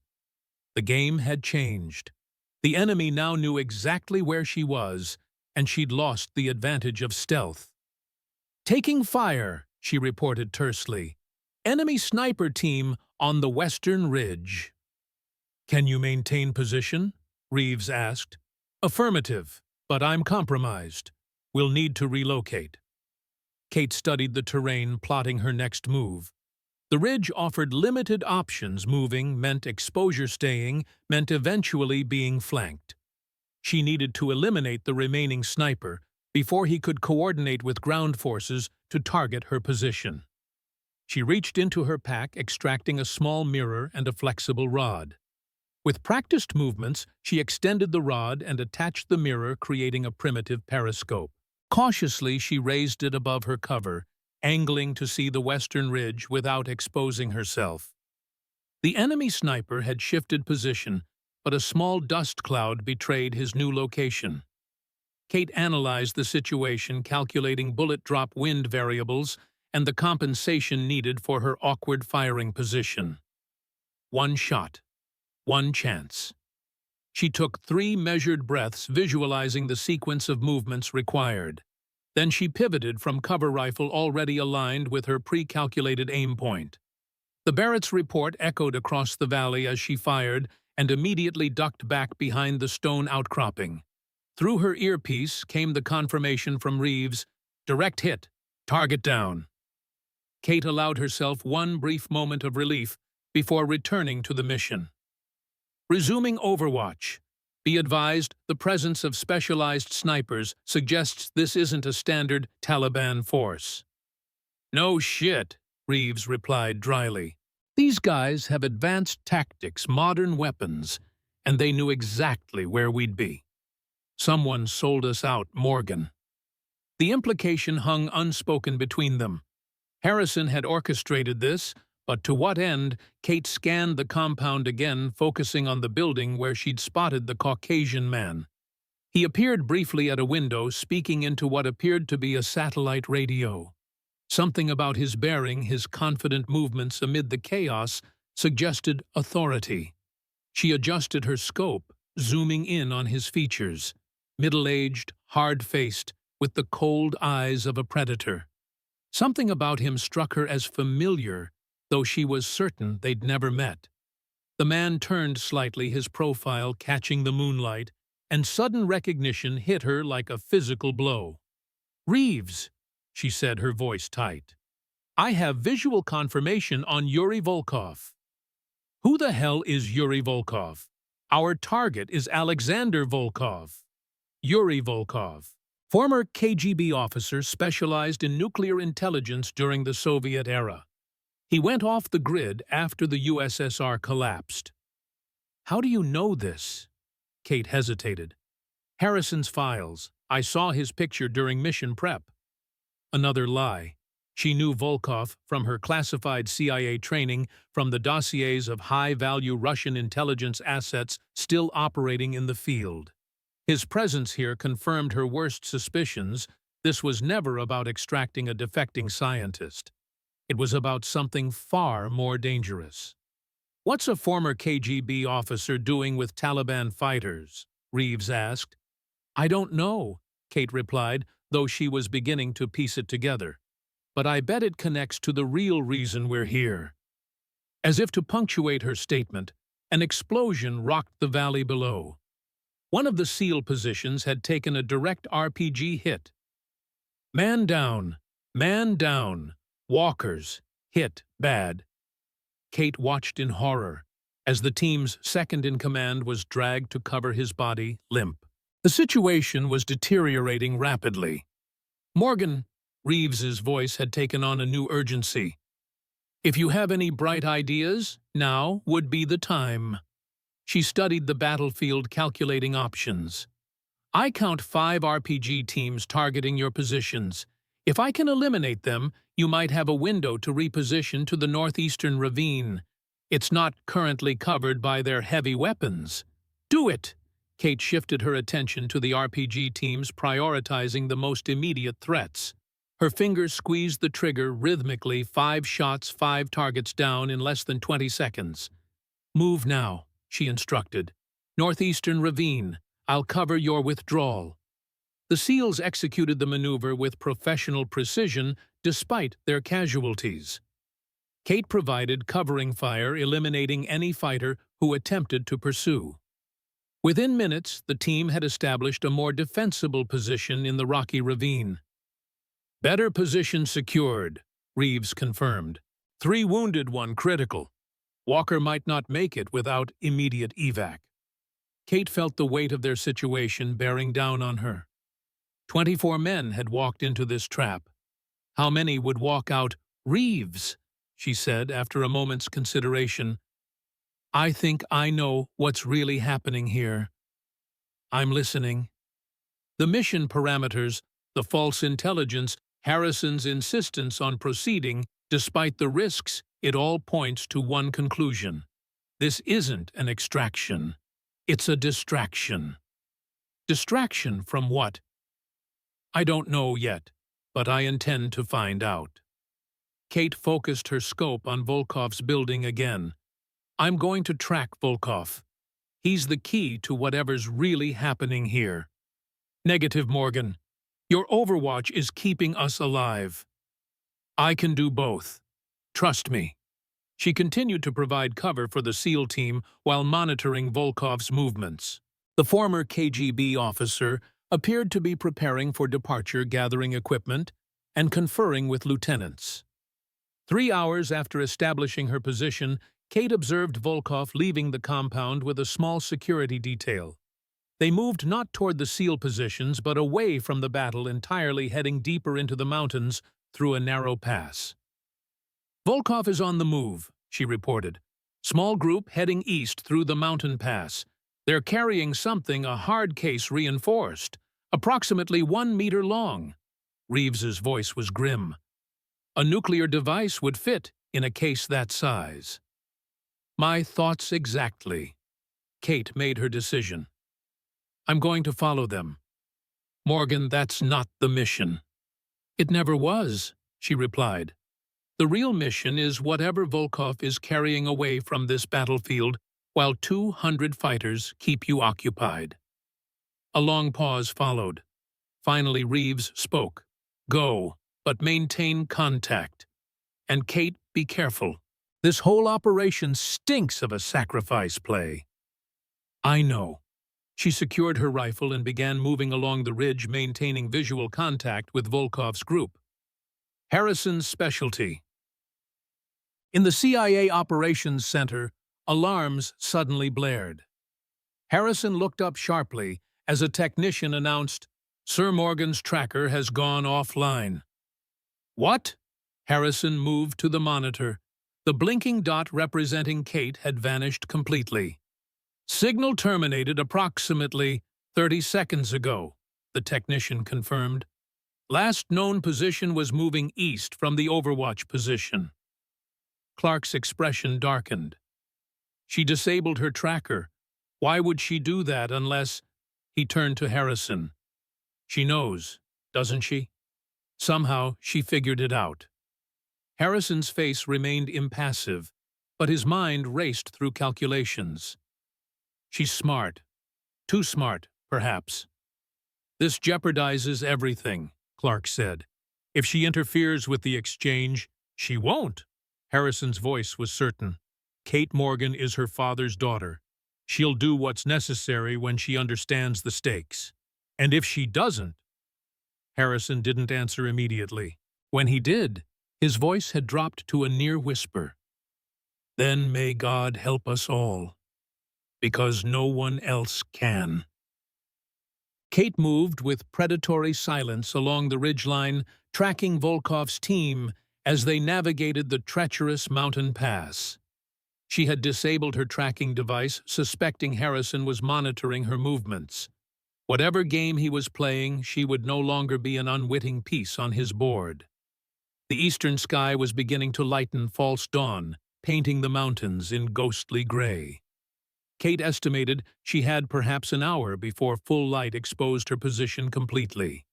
The game had changed. The enemy now knew exactly where she was, and she'd lost the advantage of stealth. Taking fire, she reported tersely. Enemy sniper team on the western ridge. Can you maintain position? Reeves asked. Affirmative, but I'm compromised. We'll need to relocate. Kate studied the terrain, plotting her next move. The ridge offered limited options. Moving meant exposure, staying meant eventually being flanked. She needed to eliminate the remaining sniper before he could coordinate with ground forces to target her position. She reached into her pack, extracting a small mirror and a flexible rod. With practiced movements, she extended the rod and attached the mirror, creating a primitive periscope. Cautiously, she raised it above her cover, angling to see the western ridge without exposing herself. The enemy sniper had shifted position, but a small dust cloud betrayed his new location. Kate analyzed the situation, calculating bullet drop wind variables and the compensation needed for her awkward firing position. One shot. One chance. She took 3 measured breaths, visualizing the sequence of movements required. Then she pivoted from cover rifle already aligned with her pre-calculated aim point. The Barrett's report echoed across the valley as she fired and immediately ducked back behind the stone outcropping. Through her earpiece came the confirmation from Reeves, "Direct hit. Target down." Kate allowed herself one brief moment of relief before returning to the mission. Resuming Overwatch. Be advised, the presence of specialized snipers suggests this isn't a standard Taliban force. "No shit," Reeves replied dryly. "These guys have advanced tactics, modern weapons, and they knew exactly where we'd be. Someone sold us out, Morgan." The implication hung unspoken between them. Harrison had orchestrated this, but to what end? Kate scanned the compound again, focusing on the building where she'd spotted the Caucasian man. He appeared briefly at a window, speaking into what appeared to be a satellite radio. Something about his bearing, his confident movements amid the chaos, suggested authority. She adjusted her scope, zooming in on his features. Middle-aged, hard-faced, with the cold eyes of a predator. Something about him struck her as familiar, though she was certain they'd never met. The man turned slightly, his profile catching the moonlight, and sudden recognition hit her like a physical blow. "Reeves," she said, her voice tight. "I have visual confirmation on Yuri Volkov." "Who the hell is Yuri Volkov?" "Our target is Alexander Volkov." Yuri Volkov, former KGB officer specialized in nuclear intelligence during the Soviet era. He went off the grid after the USSR collapsed. "How do you know this?" Kate hesitated. "Harrison's files. I saw his picture during mission prep." Another lie. She knew Volkov from her classified CIA training, from the dossiers of high-value Russian intelligence assets still operating in the field. His presence here confirmed her worst suspicions. This was never about extracting a defecting scientist. It was about something far more dangerous. "What's a former KGB officer doing with Taliban fighters?" Reeves asked. "I don't know," Kate replied, though she was beginning to piece it together. "But I bet it connects to the real reason we're here." As if to punctuate her statement, an explosion rocked the valley below. One of the SEAL positions had taken a direct RPG hit. "Man down! Man down! Walkers! Hit bad!" Kate watched in horror as the team's second-in-command was dragged to cover his body, limp. The situation was deteriorating rapidly. "Morgan," Reeves's voice had taken on a new urgency. "If you have any bright ideas, now would be the time." She studied the battlefield, calculating options. "I count 5 RPG teams targeting your positions. If I can eliminate them, you might have a window to reposition to the northeastern ravine. It's not currently covered by their heavy weapons." "Do it!" Kate shifted her attention to the RPG teams, prioritizing the most immediate threats. Her fingers squeezed the trigger rhythmically, 5 shots, 5 targets down in less than 20 seconds. "Move now," she instructed. "Northeastern ravine. I'll cover your withdrawal." The SEALs executed the maneuver with professional precision despite their casualties. Kate provided covering fire, eliminating any fighter who attempted to pursue. Within minutes, the team had established a more defensible position in the rocky ravine. "Better position secured," Reeves confirmed. 3 wounded, 1 critical. Walker might not make it without immediate evac. Kate felt the weight of their situation bearing down on her. 24 men had walked into this trap. How many would walk out? "Reeves," she said after a moment's consideration, "I think I know what's really happening here." "I'm listening." The mission parameters, the false intelligence, Harrison's insistence on proceeding, despite the risks, it all points to one conclusion. This isn't an extraction. It's a distraction. Distraction from what? I don't know yet, but I intend to find out. Kate focused her scope on Volkov's building again. I'm going to track Volkov. He's the key to whatever's really happening here. Negative, Morgan. Your overwatch is keeping us alive. I can do both. Trust me. She continued to provide cover for the SEAL team while monitoring Volkov's movements. The former KGB officer appeared to be preparing for departure, gathering equipment and conferring with lieutenants. 3 hours after establishing her position, Kate observed Volkov leaving the compound with a small security detail. They moved not toward the SEAL positions but away from the battle, entirely heading deeper into the mountains through a narrow pass. Volkov is on the move, she reported. Small group heading east through the mountain pass. They're carrying something, a hard case reinforced, approximately 1 meter long. Reeves's voice was grim. A nuclear device would fit in a case that size. My thoughts exactly. Kate made her decision. I'm going to follow them. Morgan, that's not the mission. It never was, she replied. The real mission is whatever Volkov is carrying away from this battlefield while 200 fighters keep you occupied. A long pause followed. Finally, Reeves spoke. Go, but maintain contact. And Kate, be careful. This whole operation stinks of a sacrifice play. I know. She secured her rifle and began moving along the ridge, maintaining visual contact with Volkov's group. Harrison's specialty. In the CIA Operations Center, alarms suddenly blared. Harrison looked up sharply as a technician announced, Sir Morgan's tracker has gone offline. What? Harrison moved to the monitor. The blinking dot representing Kate had vanished completely. Signal terminated approximately 30 seconds ago, the technician confirmed. Last known position was moving east from the overwatch position. Clark's expression darkened. She disabled her tracker. Why would she do that unless... He turned to Harrison. She knows, doesn't she? Somehow she figured it out. Harrison's face remained impassive, but his mind raced through calculations. She's smart. Too smart, perhaps. This jeopardizes everything, Clark said. If she interferes with the exchange, she won't. Harrison's voice was certain. Kate Morgan is her father's daughter. She'll do what's necessary when she understands the stakes. And if she doesn't... Harrison didn't answer immediately. When he did, his voice had dropped to a near whisper. Then may God help us all, because no one else can. Kate moved with predatory silence along the ridgeline, tracking Volkov's team as they navigated the treacherous mountain pass. She had disabled her tracking device, suspecting Harrison was monitoring her movements. Whatever game he was playing, she would no longer be an unwitting piece on his board. The eastern sky was beginning to lighten false dawn, painting the mountains in ghostly gray. Kate estimated she had perhaps an hour before full light exposed her position completely.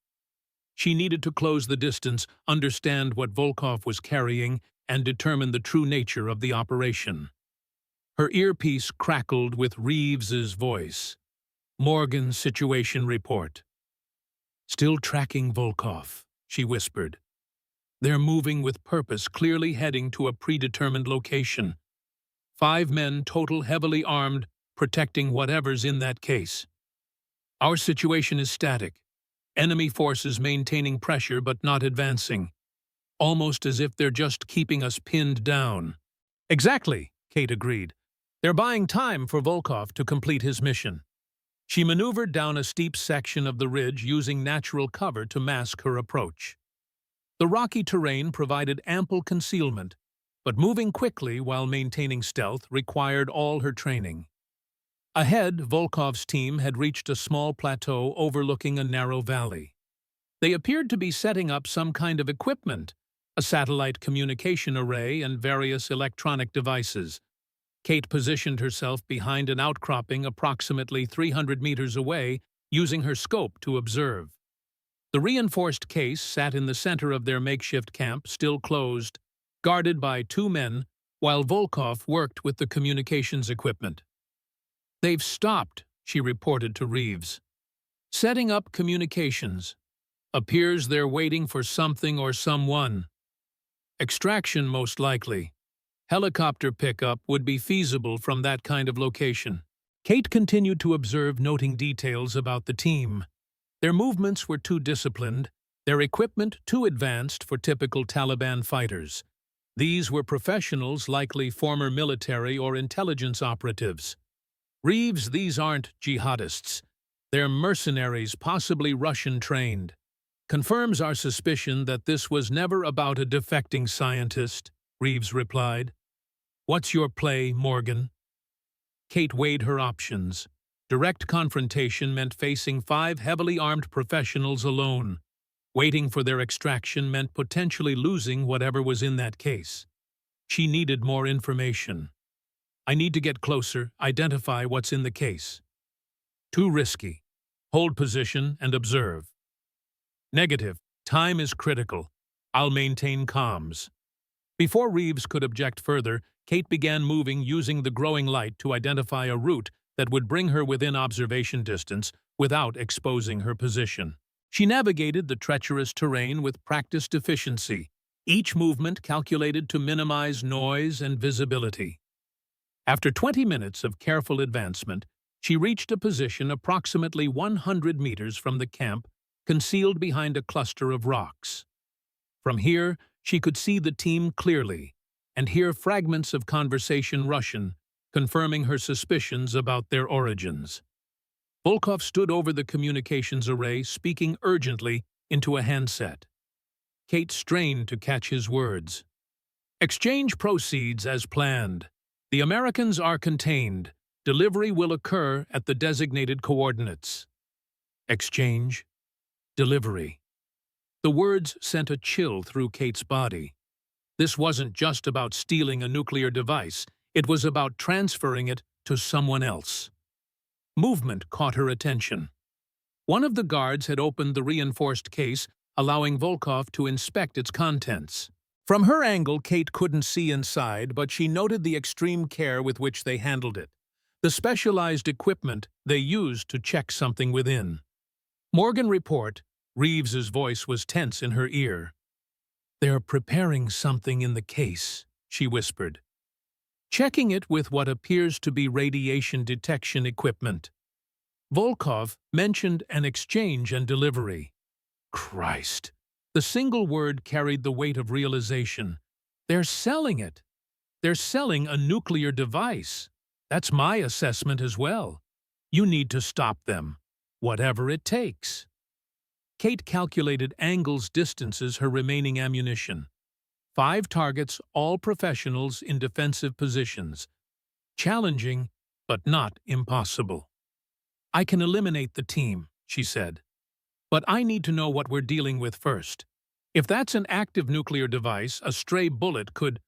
She needed to close the distance, understand what Volkov was carrying, and determine the true nature of the operation. Her earpiece crackled with Reeves's voice. Morgan's situation report. Still tracking Volkov, she whispered. They're moving with purpose, clearly heading to a predetermined location. 5 men total, heavily armed, protecting whatever's in that case. Our situation is static. Enemy forces maintaining pressure but not advancing. Almost as if they're just keeping us pinned down. Exactly, Kate agreed. They're buying time for Volkov to complete his mission. She maneuvered down a steep section of the ridge using natural cover to mask her approach. The rocky terrain provided ample concealment, but moving quickly while maintaining stealth required all her training. Ahead, Volkov's team had reached a small plateau overlooking a narrow valley. They appeared to be setting up some kind of equipment, a satellite communication array and various electronic devices. Kate positioned herself behind an outcropping approximately 300 meters away, using her scope to observe. The reinforced case sat in the center of their makeshift camp, still closed, guarded by 2 men, while Volkov worked with the communications equipment. "They've stopped," she reported to Reeves. "Setting up communications. Appears they're waiting for something or someone. Extraction, most likely. Helicopter pickup would be feasible from that kind of location." Kate continued to observe, noting details about the team. Their movements were too disciplined, their equipment too advanced for typical Taliban fighters. These were professionals, likely former military or intelligence operatives. "Reeves, these aren't jihadists. They're mercenaries, possibly Russian-trained. Confirms our suspicion that this was never about a defecting scientist," Reeves replied. "What's your play, Morgan?" Kate weighed her options. Direct confrontation meant facing 5 heavily armed professionals alone. Waiting for their extraction meant potentially losing whatever was in that case. She needed more information. "I need to get closer, identify what's in the case." "Too risky. Hold position and observe." "Negative. Time is critical. I'll maintain comms." Before Reeves could object further, Kate began moving, using the growing light to identify a route that would bring her within observation distance without exposing her position. She navigated the treacherous terrain with practiced efficiency, each movement calculated to minimize noise and visibility. After 20 minutes of careful advancement, she reached a position approximately 100 meters from the camp, concealed behind a cluster of rocks. From here, she could see the team clearly and hear fragments of conversation Russian, confirming her suspicions about their origins. Volkov stood over the communications array, speaking urgently into a handset. Kate strained to catch his words. "Exchange proceeds as planned. The Americans are contained. Delivery will occur at the designated coordinates." Exchange. Delivery. The words sent a chill through Kate's body. This wasn't just about stealing a nuclear device. It was about transferring it to someone else. Movement caught her attention. One of the guards had opened the reinforced case, allowing Volkov to inspect its contents. From her angle, Kate couldn't see inside, but she noted the extreme care with which they handled it, the specialized equipment they used to check something within. "Morgan, report." Reeves's voice was tense in her ear. "They're preparing something in the case," she whispered. "Checking it with what appears to be radiation detection equipment." Volkov mentioned an exchange and delivery. Christ! The single word carried the weight of realization. They're selling it. They're selling a nuclear device. That's my assessment as well. You need to stop them, whatever it takes. Kate calculated angles, distances, her remaining ammunition. 5 targets, all professionals in defensive positions. Challenging, but not impossible. "I can eliminate the team," she said. "But I need to know what we're dealing with first. If that's an active nuclear device, a stray bullet could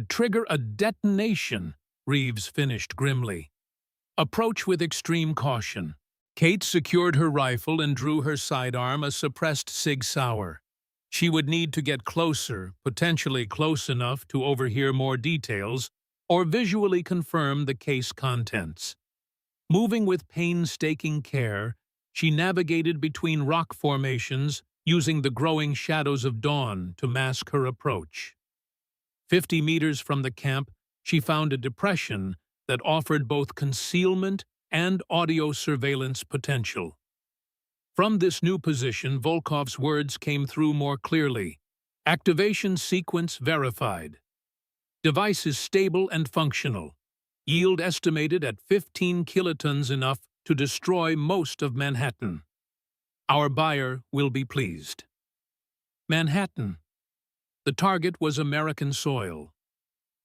trigger a detonation," Reeves finished grimly. "Approach with extreme caution." Kate secured her rifle and drew her sidearm, a suppressed Sig Sauer. She would need to get closer, potentially close enough to overhear more details or visually confirm the case contents. Moving with painstaking care, she navigated between rock formations, using the growing shadows of dawn to mask her approach. 50 meters from the camp, she found a depression that offered both concealment and audio surveillance potential. From this new position, Volkov's words came through more clearly. "Activation sequence verified. Device is stable and functional. Yield estimated at 15 kilotons, enough to destroy most of Manhattan. Our buyer will be pleased." Manhattan. The target was American soil.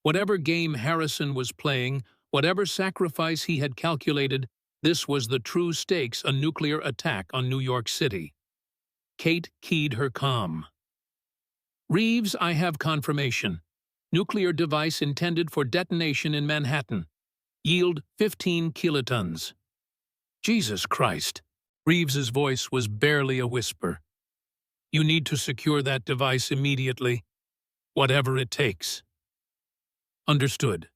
Whatever game Harrison was playing, whatever sacrifice he had calculated, this was the true stakes: a nuclear attack on New York City. Kate keyed her calm. "Reeves, I have confirmation. Nuclear device intended for detonation in Manhattan. Yield 15 kilotons." Jesus Christ! Reeves's voice was barely a whisper. You need to secure that device immediately, whatever it takes. Understood.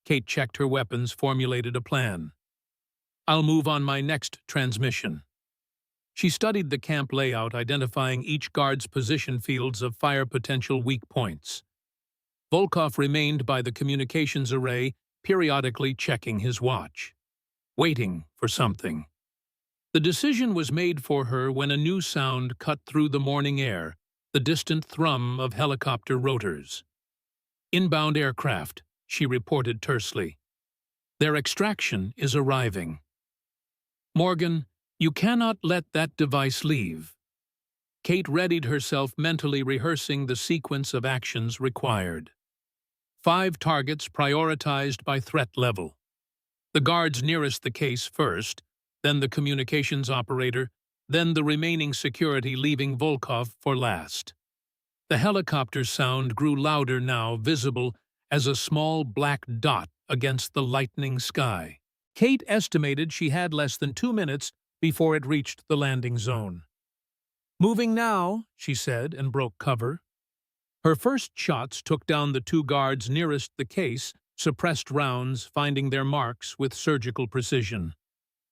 Kate checked her weapons, formulated a plan. I'll move on my next transmission. She studied the camp layout, identifying each guard's position fields of fire potential weak points. Volkov remained by the communications array, periodically checking his watch, waiting for something. The decision was made for her when a new sound cut through the morning air, the distant thrum of helicopter rotors. Inbound aircraft, she reported tersely. Their extraction is arriving. Morgan, you cannot let that device leave. Kate readied herself, mentally rehearsing the sequence of actions required. 5 targets prioritized by threat level. The guards nearest the case first, then the communications operator, then the remaining security, leaving Volkov for last. The helicopter sound grew louder now, visible as a small black dot against the lightening sky. Kate estimated she had less than 2 minutes before it reached the landing zone. Moving now, she said, and broke cover. Her first shots took down the 2 guards nearest the case, suppressed rounds finding their marks with surgical precision.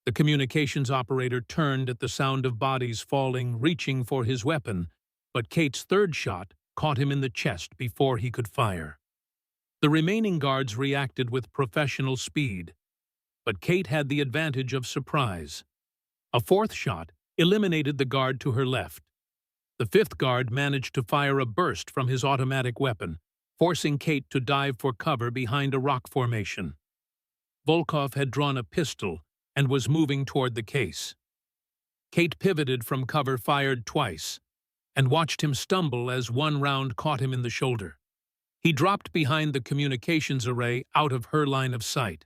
The communications operator turned at the sound of bodies falling, reaching for his weapon, but Kate's third shot caught him in the chest before he could fire. The remaining guards reacted with professional speed, but Kate had the advantage of surprise. A 4th shot eliminated the guard to her left. The 5th guard managed to fire a burst from his automatic weapon, forcing Kate to dive for cover behind a rock formation. Volkov had drawn a pistol and was moving toward the case. Kate pivoted from cover, fired twice, and watched him stumble as one round caught him in the shoulder. He dropped behind the communications array, out of her line of sight.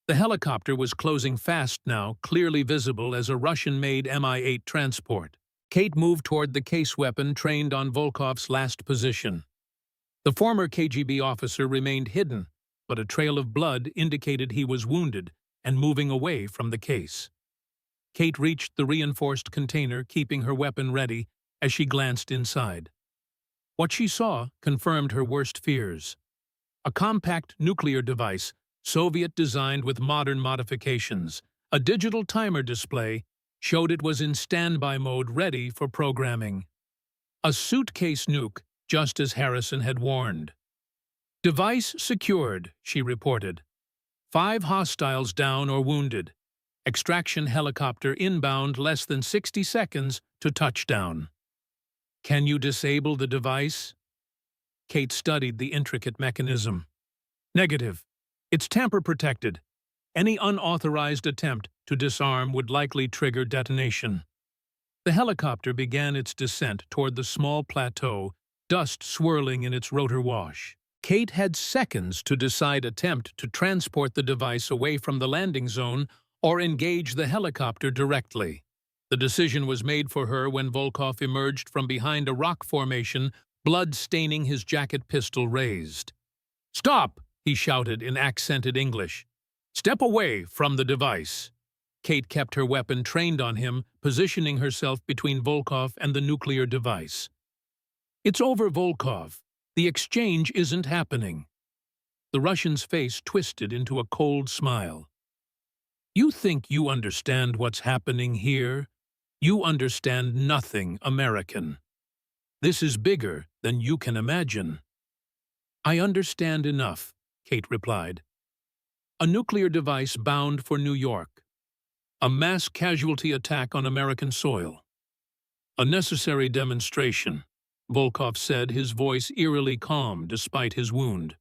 The helicopter was closing fast now, clearly visible as a Russian-made Mi-8 transport. Kate moved toward the case weapon, trained on Volkov's last position. The former KGB officer remained hidden, but a trail of blood indicated he was wounded and moving away from the case. Kate reached the reinforced container, keeping her weapon ready as she glanced inside. What she saw confirmed her worst fears. A compact nuclear device, Soviet-designed with modern modifications. A digital timer display showed it was in standby mode, ready for programming. A suitcase nuke, just as Harrison had warned. Device secured, she reported. 5 hostiles down or wounded. Extraction helicopter inbound less than 60 seconds to touchdown. Can you disable the device? Kate studied the intricate mechanism. Negative. It's tamper-protected. Any unauthorized attempt to disarm would likely trigger detonation. The helicopter began its descent toward the small plateau, dust swirling in its rotor wash. Kate had seconds to decide attempt to transport the device away from the landing zone or engage the helicopter directly. The decision was made for her when Volkov emerged from behind a rock formation, blood staining his jacket, pistol raised. "Stop!" he shouted in accented English. "Step away from the device." Kate kept her weapon trained on him, positioning herself between Volkov and the nuclear device. "It's over, Volkov. The exchange isn't happening." The Russian's face twisted into a cold smile. "You think you understand what's happening here? You understand nothing, American. This is bigger than you can imagine." "I understand enough," Kate replied. "A nuclear device bound for New York. A mass casualty attack on American soil. A necessary demonstration," Volkov said, his voice eerily calm despite his wound.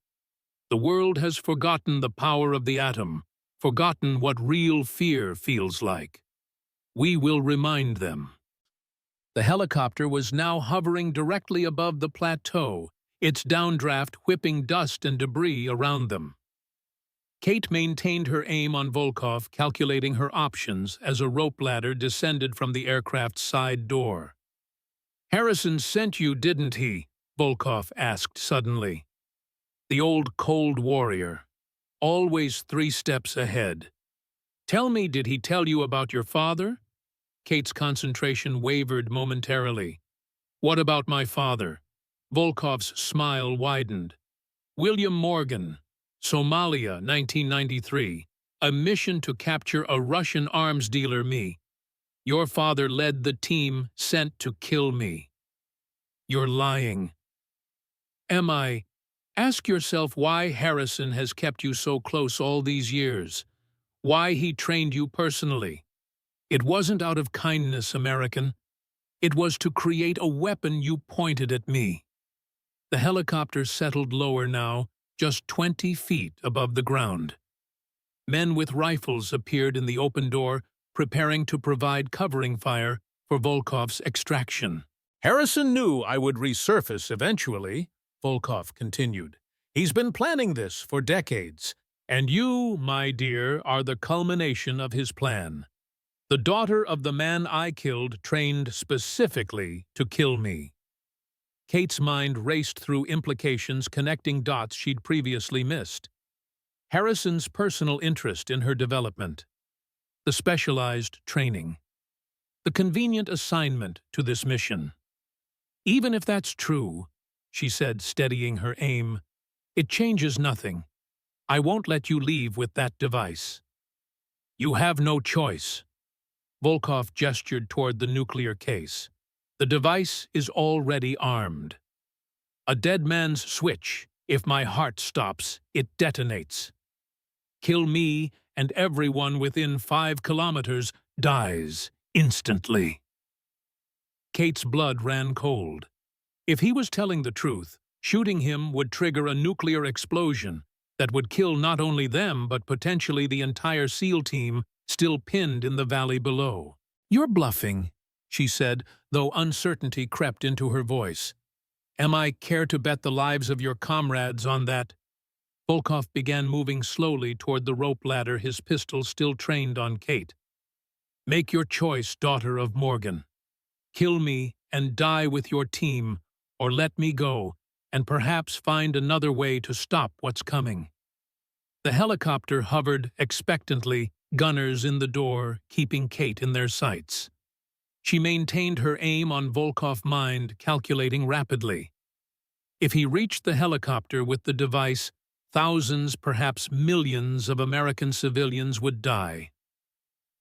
"The world has forgotten the power of the atom, forgotten what real fear feels like. We will remind them." The helicopter was now hovering directly above the plateau, its downdraft whipping dust and debris around them. Kate maintained her aim on Volkov, calculating her options as a rope ladder descended from the aircraft's side door. "Harrison sent you, didn't he?" Volkov asked suddenly. The old cold warrior, always 3 steps ahead. "Tell me, did he tell you about your father?" Kate's concentration wavered momentarily. What about my father? Volkov's smile widened. William Morgan, Somalia, 1993. A mission to capture a Russian arms dealer, me. Your father led the team sent to kill me. You're lying. Am I? Ask yourself why Harrison has kept you so close all these years. Why he trained you personally. It wasn't out of kindness, American. It was to create a weapon you pointed at me. The helicopter settled lower now, just 20 feet above the ground. Men with rifles appeared in the open door, preparing to provide covering fire for Volkov's extraction. Harrison knew I would resurface eventually, Volkov continued. He's been planning this for decades, and you, my dear, are the culmination of his plan. The daughter of the man I killed trained specifically to kill me. Kate's mind raced through implications connecting dots she'd previously missed. Harrison's personal interest in her development, the specialized training, the convenient assignment to this mission. Even if that's true, she said, steadying her aim, it changes nothing. I won't let you leave with that device. You have no choice. Volkov gestured toward the nuclear case. The device is already armed. A dead man's switch. If my heart stops, it detonates. Kill me, and everyone within 5 kilometers dies instantly. Kate's blood ran cold. If he was telling the truth, shooting him would trigger a nuclear explosion that would kill not only them but potentially the entire SEAL team still pinned in the valley below. You're bluffing, she said, though uncertainty crept into her voice. Am I care to bet the lives of your comrades on that? Volkov began moving slowly toward the rope ladder, his pistol still trained on Kate. Make your choice, daughter of Morgan. Kill me and die with your team, or let me go, and perhaps find another way to stop what's coming. The helicopter hovered expectantly, gunners in the door, keeping Kate in their sights. She maintained her aim on Volkov's mind, calculating rapidly. If he reached the helicopter with the device, thousands, perhaps millions of American civilians would die.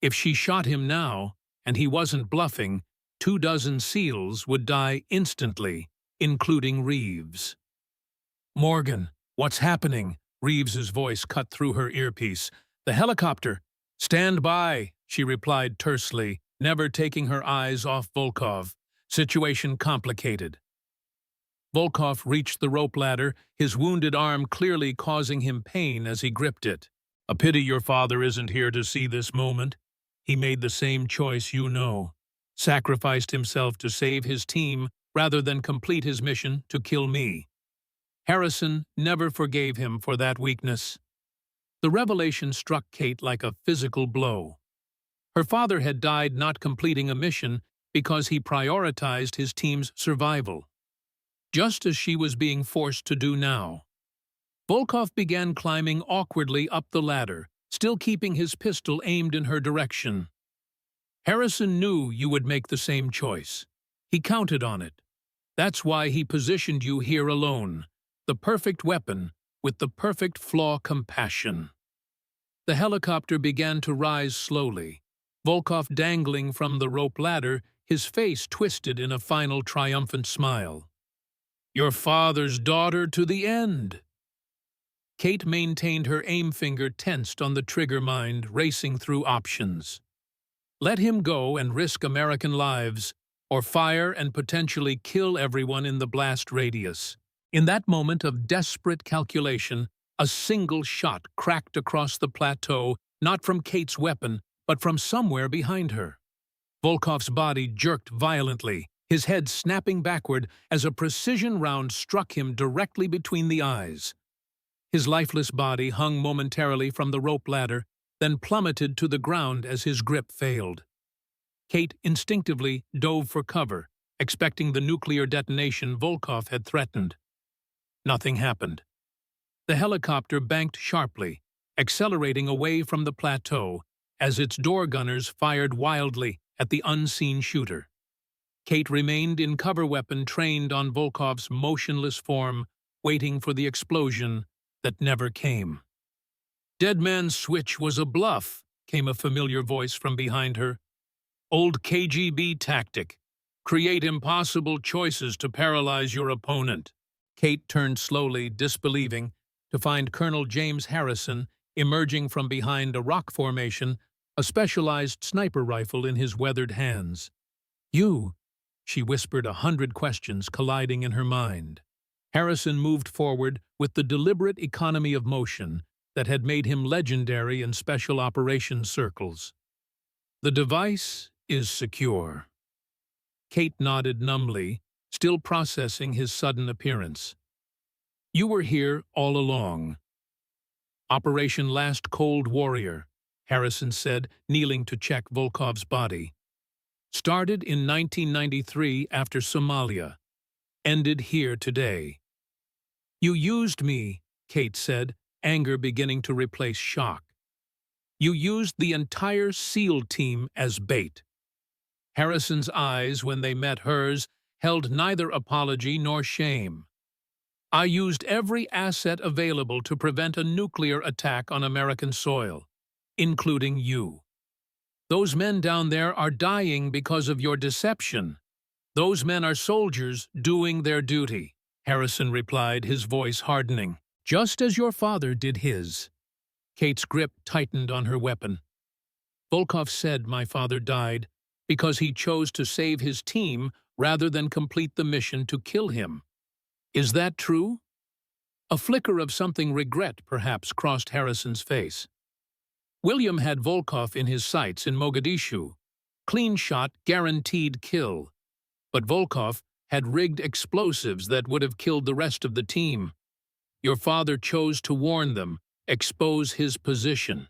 If she shot him now, and he wasn't bluffing, 24 SEALs would die instantly, including Reeves. Morgan, what's happening? Reeves's voice cut through her earpiece. The helicopter. Stand by, she replied tersely, never taking her eyes off Volkov. Situation complicated. Volkov reached the rope ladder, his wounded arm clearly causing him pain as he gripped it. A pity your father isn't here to see this moment. He made the same choice you know. Sacrificed himself to save his team rather than complete his mission to kill me. Harrison never forgave him for that weakness. The revelation struck Kate like a physical blow. Her father had died not completing a mission because he prioritized his team's survival, just as she was being forced to do now. Volkov began climbing awkwardly up the ladder, still keeping his pistol aimed in her direction. Harrison knew you would make the same choice. He counted on it. That's why he positioned you here alone, the perfect weapon with the perfect flaw: compassion. The helicopter began to rise slowly, Volkov dangling from the rope ladder, his face twisted in a final triumphant smile. Your father's daughter to the end. Kate maintained her aim finger tensed on the trigger, mind racing through options. Let him go and risk American lives, or fire and potentially kill everyone in the blast radius. In that moment of desperate calculation, a single shot cracked across the plateau, not from Kate's weapon, but from somewhere behind her. Volkov's body jerked violently, his head snapping backward as a precision round struck him directly between the eyes. His lifeless body hung momentarily from the rope ladder, then plummeted to the ground as his grip failed. Kate instinctively dove for cover, expecting the nuclear detonation Volkov had threatened. Nothing happened. The helicopter banked sharply, accelerating away from the plateau as its door gunners fired wildly at the unseen shooter. Kate remained in cover weapon trained on Volkov's motionless form, waiting for the explosion that never came. "Dead Man's Switch was a bluff," came a familiar voice from behind her. "Old KGB tactic. Create impossible choices to paralyze your opponent." Kate turned slowly, disbelieving, to find Colonel James Harrison emerging from behind a rock formation, a specialized sniper rifle in his weathered hands. "You," she whispered, 100 questions colliding in her mind. Harrison moved forward with the deliberate economy of motion that had made him legendary in special operations circles. "The device is secure." Kate nodded numbly, still processing his sudden appearance. "You were here all along." "Operation Last Cold Warrior," Harrison said, kneeling to check Volkov's body. "Started in 1993 after Somalia. Ended here today." "You used me," Kate said, anger beginning to replace shock. "You used the entire SEAL team as bait." Harrison's eyes, when they met hers, held neither apology nor shame. "I used every asset available to prevent a nuclear attack on American soil, including you. Those men down there are dying because of your deception. Those men are soldiers doing their duty," Harrison replied, his voice hardening. "Just as your father did his." Kate's grip tightened on her weapon. "Volkov said my father died because he chose to save his team rather than complete the mission to kill him. Is that true?" A flicker of something regret, perhaps, crossed Harrison's face. "William had Volkov in his sights in Mogadishu. Clean shot, guaranteed kill. But Volkov had rigged explosives that would have killed the rest of the team. Your father chose to warn them, expose his position.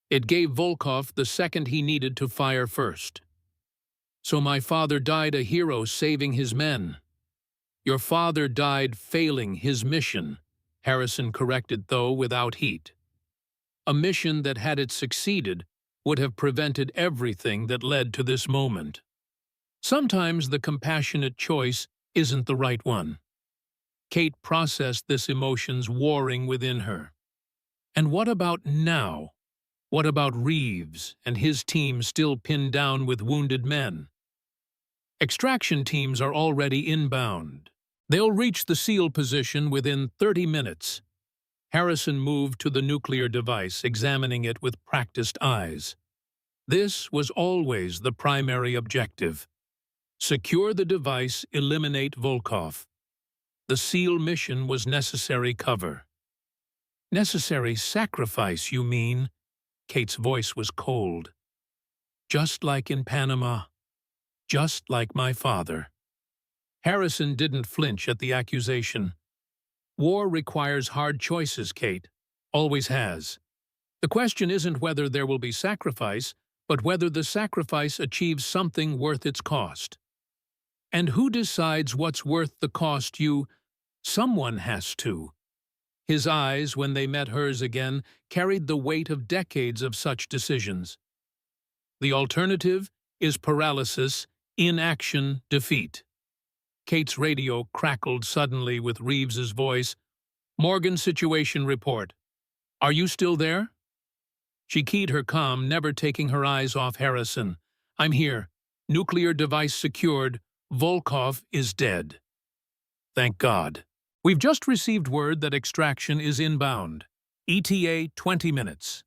It gave Volkov the second he needed to fire first. So my father died a hero saving his men." "Your father died failing his mission," Harrison corrected, though without heat. "A mission that, had it succeeded, would have prevented everything that led to this moment. Sometimes the compassionate choice isn't the right one." Kate processed this emotions warring within her. And what about now? What about Reeves and his team still pinned down with wounded men? "Extraction teams are already inbound. They'll reach the SEAL position within 30 minutes. Harrison moved to the nuclear device, examining it with practiced eyes. This was always the primary objective. Secure the device, eliminate Volkov. The SEAL mission was necessary cover. "Necessary sacrifice, you mean?" Kate's voice was cold. "Just like in Panama. Just like my father." Harrison didn't flinch at the accusation. "War requires hard choices, Kate. Always has. The question isn't whether there will be sacrifice, but whether the sacrifice achieves something worth its cost. And who decides what's worth the cost? Someone has to." His eyes, when they met hers again, carried the weight of decades of such decisions. "The alternative is paralysis, inaction, defeat." Kate's radio crackled suddenly with Reeves's voice. "Morgan, situation report. Are you still there?" She keyed her comm, never taking her eyes off Harrison. "I'm here. Nuclear device secured. Volkov is dead." "Thank God. We've just received word that extraction is inbound. ETA 20 minutes.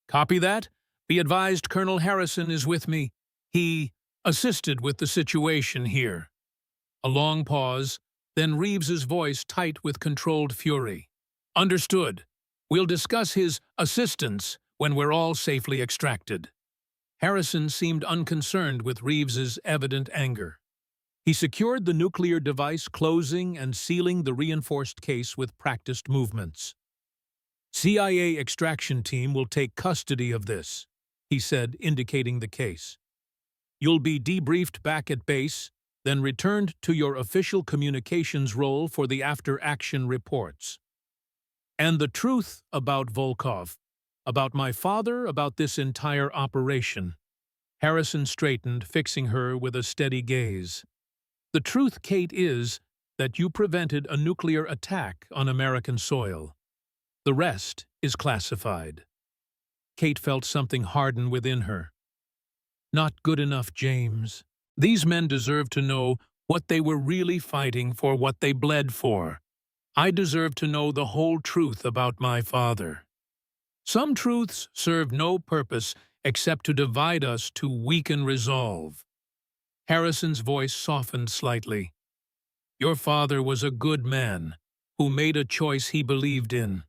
Copy that? Be advised Colonel Harrison is with me. He assisted with the situation here." A long pause, then Reeves's voice tight with controlled fury. "Understood. We'll discuss his assistance when we're all safely extracted." Harrison seemed unconcerned with Reeves's evident anger. He secured the nuclear device, closing and sealing the reinforced case with practiced movements. "CIA extraction team will take custody of this," he said, indicating the case. "You'll be debriefed back at base, then returned to your official communications role for the after-action reports. And the truth about Volkov, about my father, about this entire operation. Harrison straightened, fixing her with a steady gaze. "The truth, Kate, is that you prevented a nuclear attack on American soil. The rest is classified." Kate felt something harden within her. Not good enough, James. These men deserve to know what they were really fighting for, what they bled for. I deserve to know the whole truth about my father. Some truths serve no purpose except to divide us, to weaken resolve. Harrison's voice softened slightly. Your father was a good man who made a choice he believed in.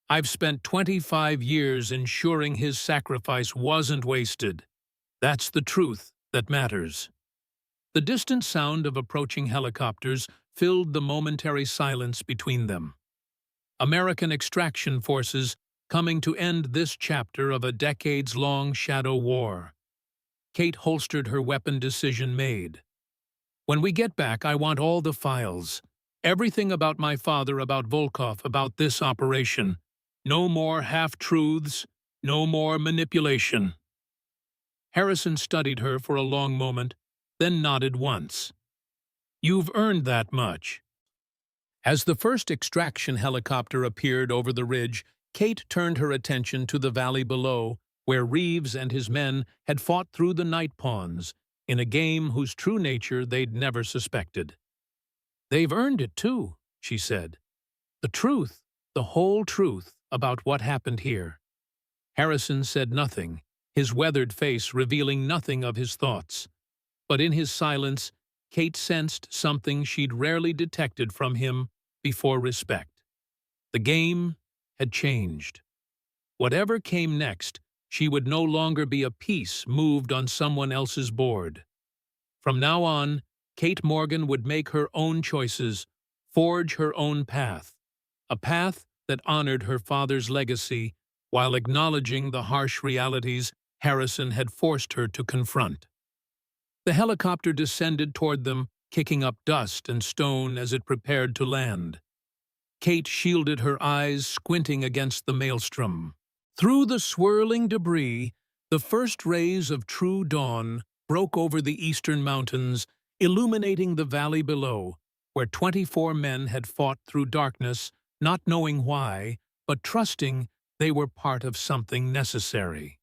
I've spent 25 years ensuring his sacrifice wasn't wasted. That's the truth that matters. The distant sound of approaching helicopters filled the momentary silence between them. American extraction forces coming to end this chapter of a decades-long shadow war. Kate holstered her weapon, decision made. When we get back, I want all the files. Everything about my father, about Volkov, about this operation. No more half-truths, no more manipulation. Harrison studied her for a long moment, then nodded once. You've earned that much. As the first extraction helicopter appeared over the ridge, Kate turned her attention to the valley below, where Reeves and his men had fought through the night pawns, in a game whose true nature they'd never suspected. They've earned it too, she said. The truth, the whole truth about what happened here. Harrison said nothing, his weathered face revealing nothing of his thoughts. But in his silence, Kate sensed something she'd rarely detected from him before: respect. The game had changed. Whatever came next, she would no longer be a piece moved on someone else's board. From now on, Kate Morgan would make her own choices, forge her own path, a path that honored her father's legacy while acknowledging the harsh realities Harrison had forced her to confront. The helicopter descended toward them, kicking up dust and stone as it prepared to land. Kate shielded her eyes, squinting against the maelstrom. Through the swirling debris, the first rays of true dawn broke over the eastern mountains, illuminating the valley below, where 24 men had fought through darkness, not knowing why, but trusting they were part of something necessary.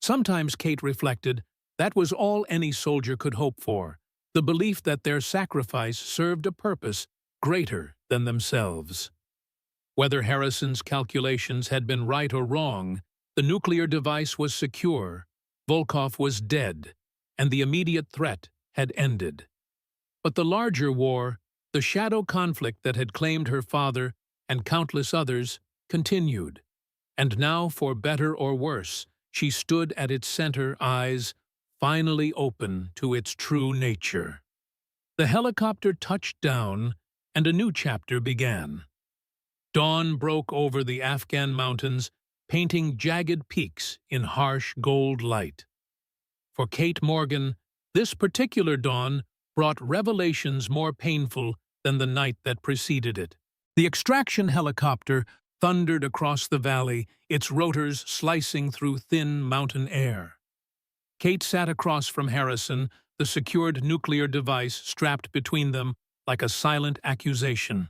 Sometimes, Kate reflected, that was all any soldier could hope for, the belief that their sacrifice served a purpose greater than themselves. Whether Harrison's calculations had been right or wrong, the nuclear device was secure, Volkov was dead, and the immediate threat had ended. But the larger war, the shadow conflict that had claimed her father and countless others, continued. And now, for better or worse, she stood at its center, eyes finally open to its true nature. The helicopter touched down, and a new chapter began. Dawn broke over the Afghan mountains, painting jagged peaks in harsh gold light. For Kate Morgan, this particular dawn brought revelations more painful than the night that preceded it. The extraction helicopter thundered across the valley, its rotors slicing through thin mountain air. Kate sat across from Harrison, the secured nuclear device strapped between them like a silent accusation.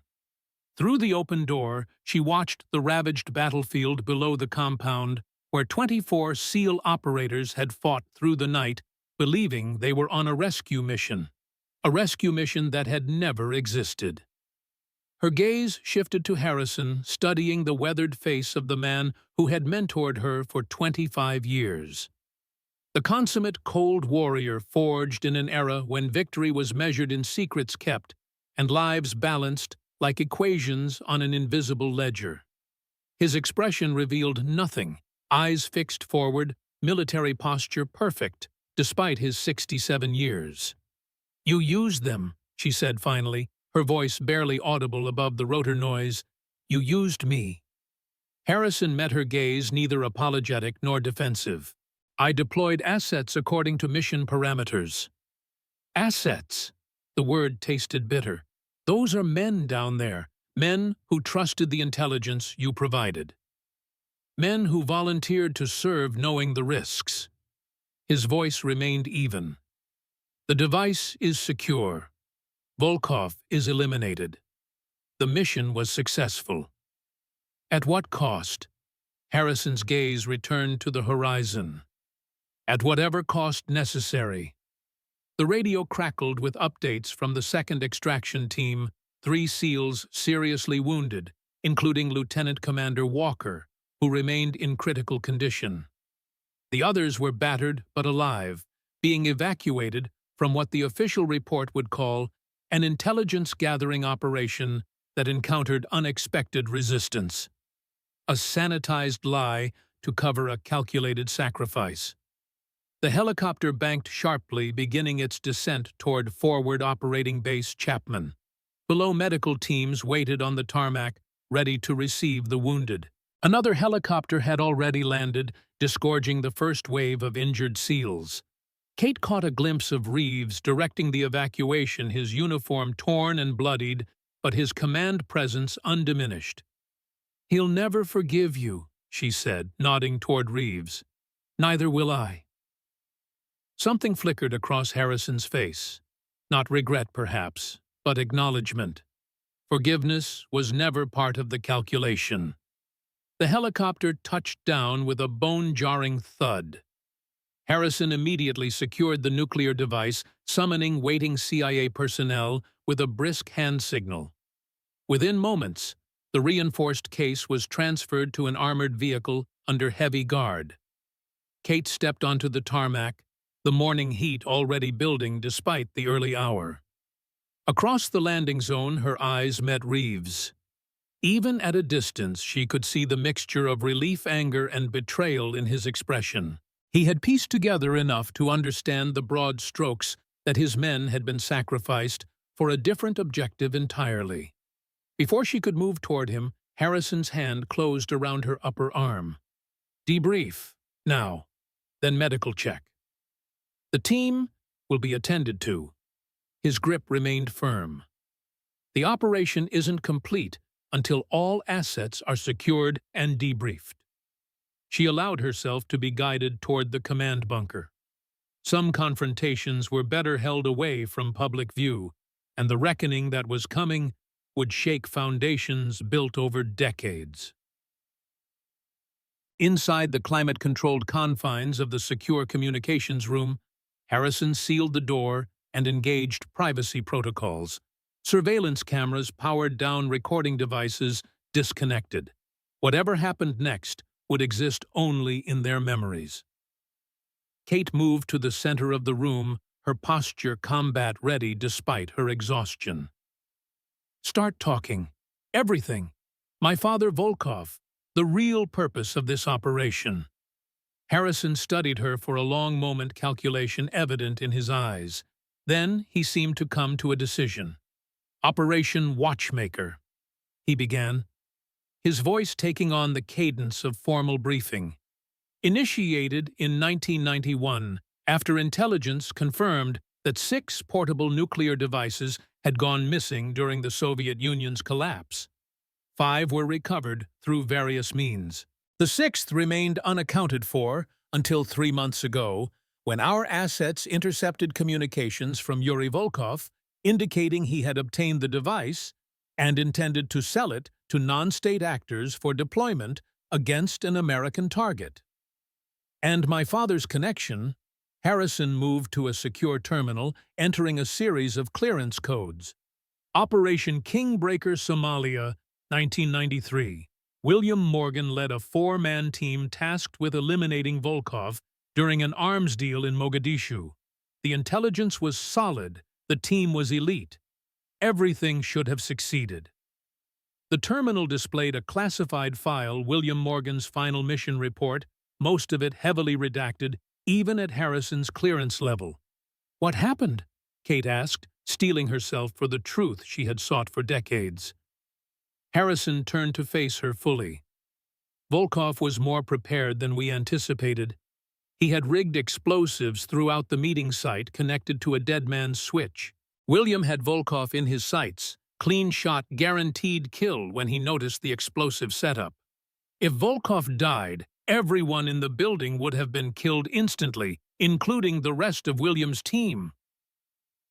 Through the open door, she watched the ravaged battlefield below the compound, where 24 SEAL operators had fought through the night, believing they were on a rescue mission that had never existed. Her gaze shifted to Harrison, studying the weathered face of the man who had mentored her for 25 years. The consummate cold warrior forged in an era when victory was measured in secrets kept and lives balanced like equations on an invisible ledger. His expression revealed nothing, eyes fixed forward, military posture perfect, despite his 67 years. You used them, she said finally, her voice barely audible above the rotor noise. You used me. Harrison met her gaze, neither apologetic nor defensive. I deployed assets according to mission parameters. Assets. The word tasted bitter. Those are men down there, men who trusted the intelligence you provided. Men who volunteered to serve knowing the risks. His voice remained even. The device is secure. Volkov is eliminated. The mission was successful. At what cost? Harrison's gaze returned to the horizon. At whatever cost necessary. The radio crackled with updates from the second extraction team, 3 SEALs seriously wounded, including Lieutenant Commander Walker, who remained in critical condition. The others were battered but alive, being evacuated from what the official report would call an intelligence-gathering operation that encountered unexpected resistance. A sanitized lie to cover a calculated sacrifice. The helicopter banked sharply, beginning its descent toward Forward Operating Base Chapman. Below, medical teams waited on the tarmac, ready to receive the wounded. Another helicopter had already landed, disgorging the first wave of injured SEALs. Kate caught a glimpse of Reeves directing the evacuation, his uniform torn and bloodied, but his command presence undiminished. "He'll never forgive you," she said, nodding toward Reeves. "Neither will I." Something flickered across Harrison's face. Not regret, perhaps, but acknowledgement. Forgiveness was never part of the calculation. The helicopter touched down with a bone-jarring thud. Harrison immediately secured the nuclear device, summoning waiting CIA personnel with a brisk hand signal. Within moments, the reinforced case was transferred to an armored vehicle under heavy guard. Kate stepped onto the tarmac, the morning heat already building despite the early hour. Across the landing zone, her eyes met Reeves'. Even at a distance, she could see the mixture of relief, anger, and betrayal in his expression. He had pieced together enough to understand the broad strokes that his men had been sacrificed for a different objective entirely. Before she could move toward him, Harrison's hand closed around her upper arm. "Debrief, now, then medical check. The team will be attended to." His grip remained firm. "The operation isn't complete until all assets are secured and debriefed." She allowed herself to be guided toward the command bunker. Some confrontations were better held away from public view, and the reckoning that was coming would shake foundations built over decades. Inside the climate-controlled confines of the secure communications room, Harrison sealed the door and engaged privacy protocols. Surveillance cameras powered down, recording devices disconnected. Whatever happened next would exist only in their memories. Kate moved to the center of the room, her posture combat-ready despite her exhaustion. "Start talking. Everything. My father Volkov. The real purpose of this operation." Harrison studied her for a long moment, calculation evident in his eyes. Then he seemed to come to a decision. "Operation Watchmaker," he began, his voice taking on the cadence of formal briefing. "Initiated in 1991, after intelligence confirmed that 6 portable nuclear devices had gone missing during the Soviet Union's collapse. 5 were recovered through various means. The 6th remained unaccounted for until 3 months ago, when our assets intercepted communications from Yuri Volkov indicating he had obtained the device and intended to sell it to non-state actors for deployment against an American target. And my father's connection." Harrison moved to a secure terminal, entering a series of clearance codes. "Operation Kingbreaker Somalia, 1993. William Morgan led a 4-man team tasked with eliminating Volkov during an arms deal in Mogadishu. The intelligence was solid, the team was elite. Everything should have succeeded." The terminal displayed a classified file, William Morgan's final mission report, most of it heavily redacted, even at Harrison's clearance level. "What happened?" Kate asked, steeling herself for the truth she had sought for decades. Harrison turned to face her fully. "Volkov was more prepared than we anticipated. He had rigged explosives throughout the meeting site connected to a dead man's switch. William had Volkov in his sights, clean shot, guaranteed kill when he noticed the explosive setup. If Volkov died, everyone in the building would have been killed instantly, including the rest of William's team.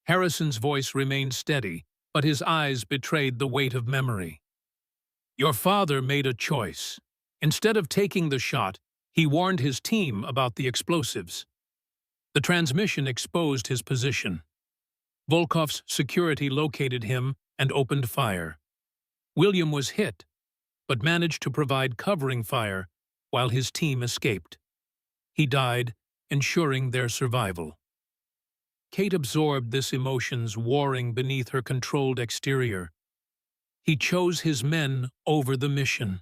Harrison's voice remained steady, but his eyes betrayed the weight of memory. Your father made a choice. Instead of taking the shot, he warned his team about the explosives. The transmission exposed his position. Volkov's security located him and opened fire. William was hit, but managed to provide covering fire while his team escaped. He died, ensuring their survival. Kate absorbed this emotions warring beneath her controlled exterior. He chose his men over the mission.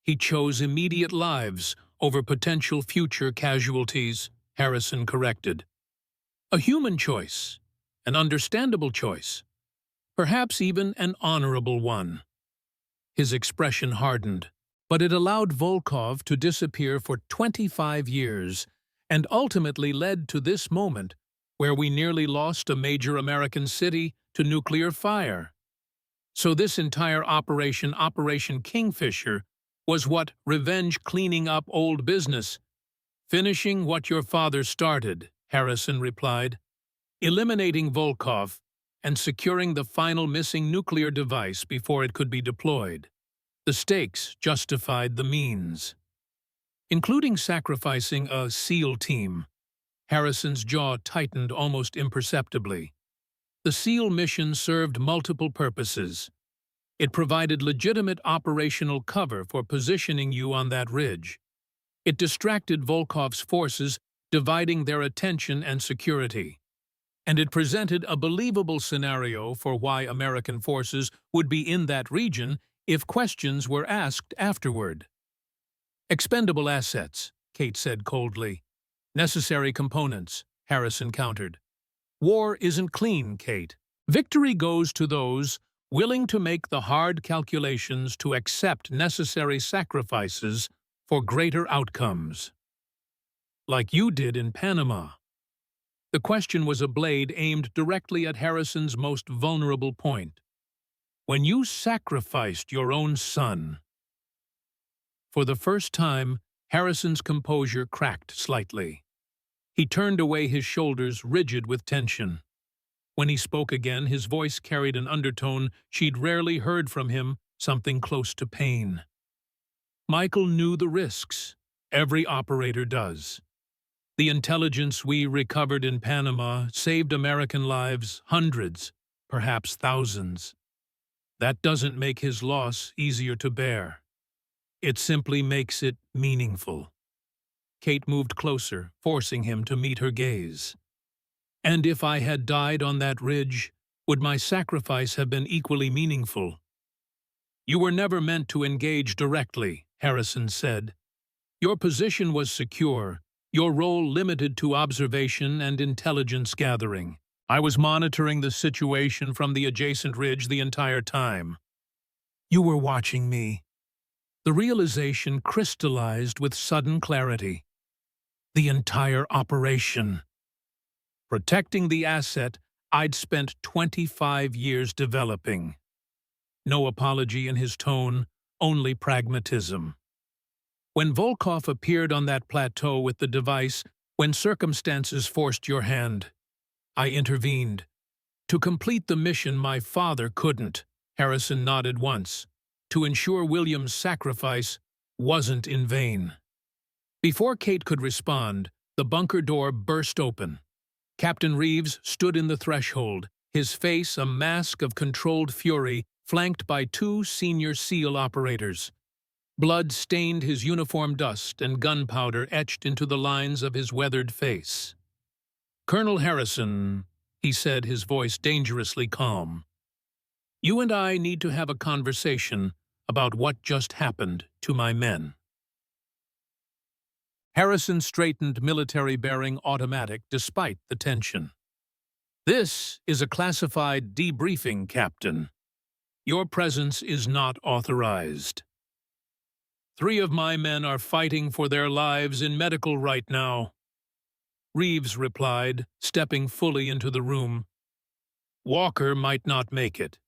He chose immediate lives over potential future casualties, Harrison corrected. A human choice, an understandable choice, perhaps even an honorable one. His expression hardened, but it allowed Volkov to disappear for 25 years and ultimately led to this moment where we nearly lost a major American city to nuclear fire. So this entire operation, Operation Kingfisher, was what revenge cleaning up old business. Finishing what your father started, Harrison replied. Eliminating Volkov and securing the final missing nuclear device before it could be deployed. The stakes justified the means. Including sacrificing a SEAL team. Harrison's jaw tightened almost imperceptibly. The SEAL mission served multiple purposes. It provided legitimate operational cover for positioning you on that ridge. It distracted Volkov's forces, dividing their attention and security. And it presented a believable scenario for why American forces would be in that region if questions were asked afterward. Expendable assets, Kate said coldly. Necessary components, Harrison countered. War isn't clean, Kate. Victory goes to those willing to make the hard calculations to accept necessary sacrifices for greater outcomes. Like you did in Panama. The question was a blade aimed directly at Harrison's most vulnerable point. When you sacrificed your own son. For the first time, Harrison's composure cracked slightly. He turned away, his shoulders rigid with tension. When he spoke again, his voice carried an undertone she'd rarely heard from him, something close to pain. Michael knew the risks. Every operator does. The intelligence we recovered in Panama saved American lives, hundreds, perhaps thousands. That doesn't make his loss easier to bear. It simply makes it meaningful. Kate moved closer, forcing him to meet her gaze. And if I had died on that ridge, would my sacrifice have been equally meaningful? You were never meant to engage directly, Harrison said. Your position was secure, your role limited to observation and intelligence gathering. I was monitoring the situation from the adjacent ridge the entire time. You were watching me. The realization crystallized with sudden clarity. The entire operation. Protecting the asset I'd spent 25 years developing. No apology in his tone, only pragmatism. When Volkov appeared on that plateau with the device, when circumstances forced your hand, I intervened. To complete the mission my father couldn't, Harrison nodded once, to ensure William's sacrifice wasn't in vain. Before Kate could respond, the bunker door burst open. Captain Reeves stood in the threshold, his face a mask of controlled fury, flanked by two senior SEAL operators. Blood stained his uniform, dust and gunpowder etched into the lines of his weathered face. Colonel Harrison, he said, his voice dangerously calm. You and I need to have a conversation about what just happened to my men. Harrison straightened military-bearing automatic despite the tension. This is a classified debriefing, Captain. Your presence is not authorized. 3 of my men are fighting for their lives in medical right now. Reeves replied, stepping fully into the room. Walker might not make it.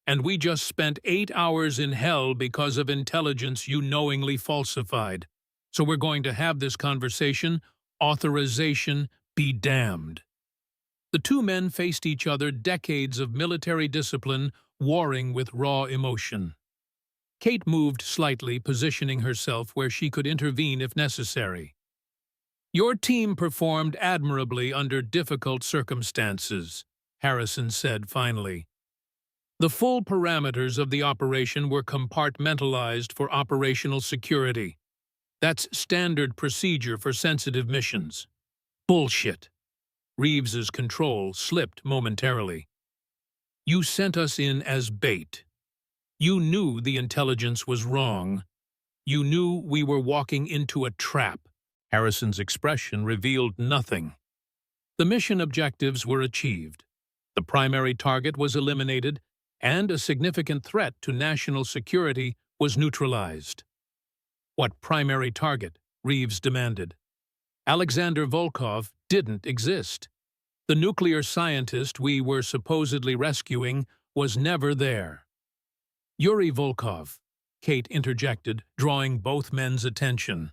And we just spent 8 hours in hell because of intelligence you knowingly falsified. So we're going to have this conversation Authorization be damned. The two men faced each other, decades of military discipline warring with raw emotion. Kate moved slightly, positioning herself where she could intervene if necessary. "Your team performed admirably under difficult circumstances," Harrison said finally. "The full parameters of the operation were compartmentalized for operational security. That's standard procedure for sensitive missions." "Bullshit." Reeves's control slipped momentarily. "You sent us in as bait. You knew the intelligence was wrong. You knew we were walking into a trap." Harrison's expression revealed nothing. The mission objectives were achieved. The primary target was eliminated, and a significant threat to national security was neutralized. "What primary target?" Reeves demanded. "Alexander Volkov didn't exist. The nuclear scientist we were supposedly rescuing was never there." "Yuri Volkov," Kate interjected, drawing both men's attention.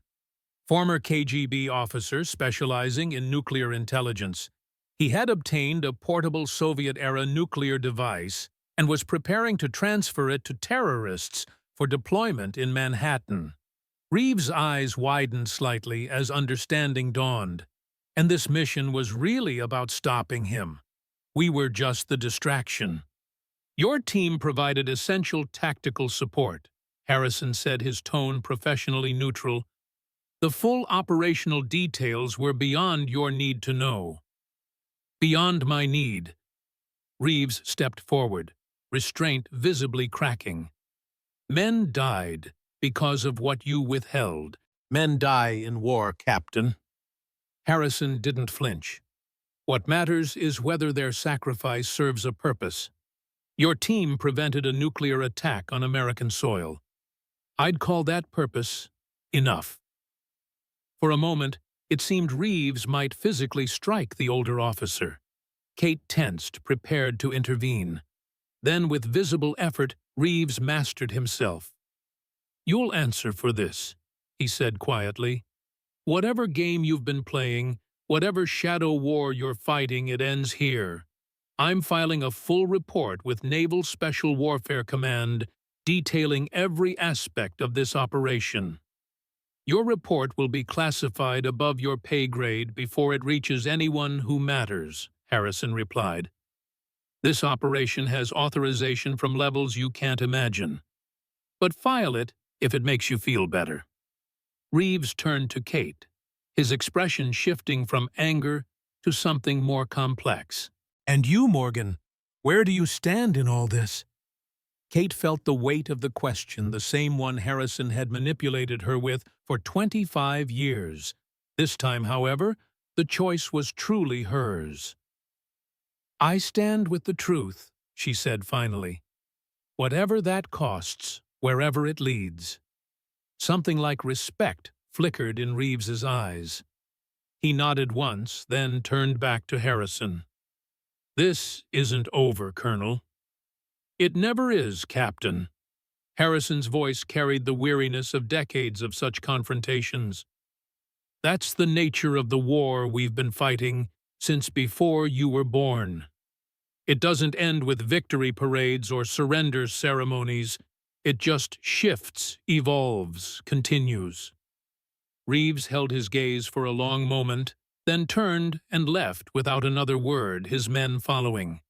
"Former KGB officer specializing in nuclear intelligence. He had obtained a portable Soviet-era nuclear device and was preparing to transfer it to terrorists for deployment in Manhattan." Reeves' eyes widened slightly as understanding dawned. "And this mission was really about stopping him. We were just the distraction." "Your team provided essential tactical support," Harrison said, his tone professionally neutral. "The full operational details were beyond your need to know." "Beyond my need." Reeves stepped forward, restraint visibly cracking. "Men died because of what you withheld. Men die in war, Captain." Harrison didn't flinch. "What matters is whether their sacrifice serves a purpose. Your team prevented a nuclear attack on American soil. I'd call that purpose enough." For a moment, it seemed Reeves might physically strike the older officer. Kate tensed, prepared to intervene. Then, with visible effort, Reeves mastered himself. "You'll answer for this," he said quietly. "Whatever game you've been playing, whatever shadow war you're fighting, it ends here. I'm filing a full report with Naval Special Warfare Command detailing every aspect of this operation. Your report will be classified above your pay grade before it reaches anyone who matters," Harrison replied. "This operation has authorization from levels you can't imagine. But file it if it makes you feel better." Reeves turned to Kate, his expression shifting from anger to something more complex. "And you, Morgan, where do you stand in all this?" Kate felt the weight of the question, the same one Harrison had manipulated her with for 25 years. This time, however, the choice was truly hers. "I stand with the truth," she said finally. "Whatever that costs, wherever it leads." Something like respect flickered in Reeves's eyes. He nodded once, then turned back to Harrison. "This isn't over, Colonel." "It never is, Captain." Harrison's voice carried the weariness of decades of such confrontations. "That's the nature of the war we've been fighting since before you were born. It doesn't end with victory parades or surrender ceremonies. It just shifts, evolves, continues." Reeves held his gaze for a long moment, then turned and left without another word, his men following.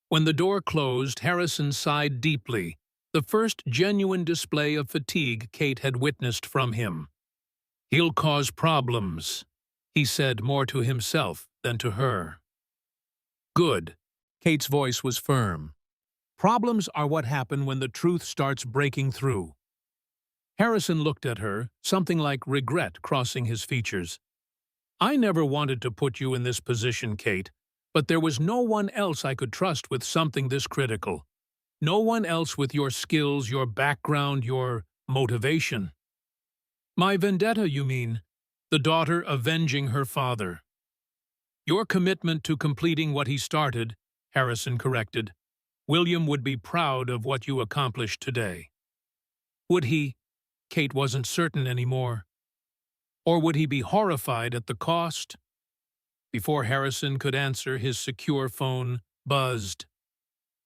When the door closed, Harrison sighed deeply, the first genuine display of fatigue Kate had witnessed from him. "He'll cause problems," he said, more to himself than to her. "Good." Kate's voice was firm. "Problems are what happen when the truth starts breaking through." Harrison looked at her, something like regret crossing his features. "I never wanted to put you in this position, Kate, but there was no one else I could trust with something this critical. No one else with your skills, your background, your motivation." "My vendetta, you mean? The daughter avenging her father." "Your commitment to completing what he started," Harrison corrected. "William would be proud of what you accomplished today." "Would he?" Kate wasn't certain anymore. Or would he be horrified at the cost? Before Harrison could answer, his secure phone buzzed.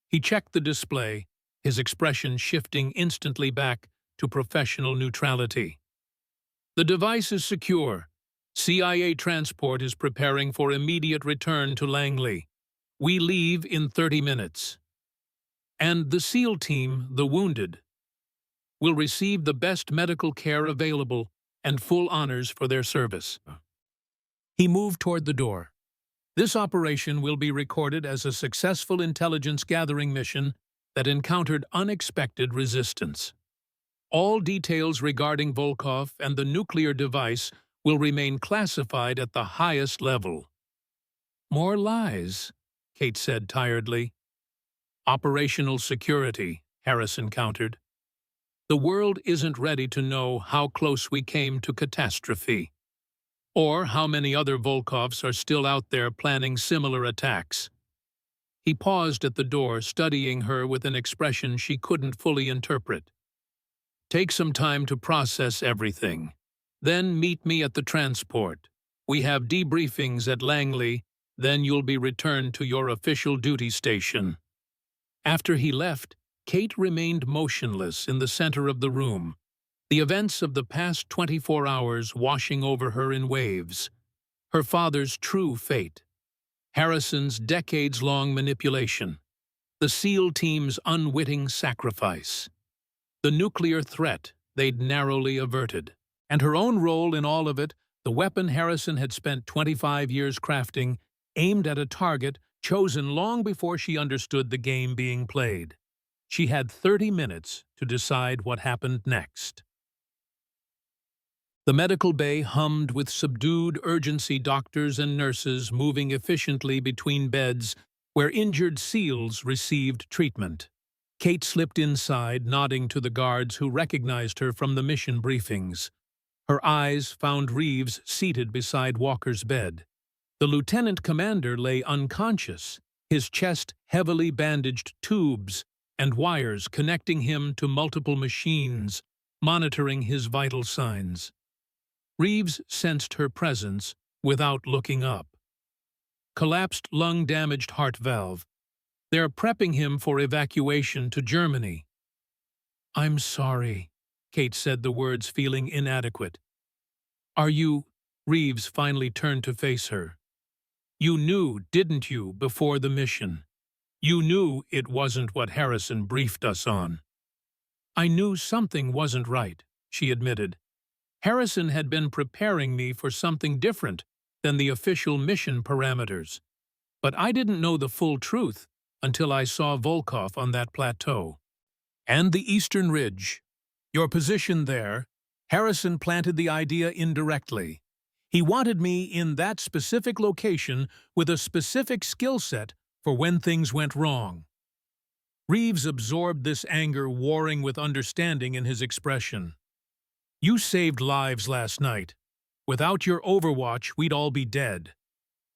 He checked the display, his expression shifting instantly back to professional neutrality. The device is secure. CIA transport is preparing for immediate return to Langley. We leave in 30 minutes. And the SEAL team, the wounded, will receive the best medical care available and full honors for their service. He moved toward the door. This operation will be recorded as a successful intelligence gathering mission that encountered unexpected resistance. All details regarding Volkov and the nuclear device will remain classified at the highest level. More lies, Kate said tiredly. Operational security, Harrison countered. The world isn't ready to know how close we came to catastrophe, or how many other Volkovs are still out there planning similar attacks. He paused at the door, studying her with an expression she couldn't fully interpret. Take some time to process everything. Then meet me at the transport. We have debriefings at Langley, then you'll be returned to your official duty station. After he left, Kate remained motionless in the center of the room, the events of the past 24 hours washing over her in waves. Her father's true fate, Harrison's decades-long manipulation, the SEAL team's unwitting sacrifice, the nuclear threat they'd narrowly averted, and her own role in all of it, the weapon Harrison had spent 25 years crafting, aimed at a target chosen long before she understood the game being played. She had 30 minutes to decide what happened next. The medical bay hummed with subdued urgency, doctors and nurses moving efficiently between beds where injured SEALs received treatment. Kate slipped inside, nodding to the guards who recognized her from the mission briefings. Her eyes found Reeves seated beside Walker's bed. The lieutenant commander lay unconscious, his chest heavily bandaged, tubes and wires connecting him to multiple machines, monitoring his vital signs. Reeves sensed her presence without looking up. Collapsed lung-damaged heart valve. They're prepping him for evacuation to Germany. I'm sorry, Kate said the words, feeling inadequate. Are you? Reeves finally turned to face her. You knew, didn't you, before the mission? You knew it wasn't what Harrison briefed us on. I knew something wasn't right, she admitted. Harrison had been preparing me for something different than the official mission parameters. But I didn't know the full truth until I saw Volkov on that plateau. And the Eastern Ridge. Your position there, Harrison planted the idea indirectly. He wanted me in that specific location with a specific skill set for when things went wrong. Reeves absorbed this anger, warring with understanding in his expression. You saved lives last night. Without your overwatch, we'd all be dead.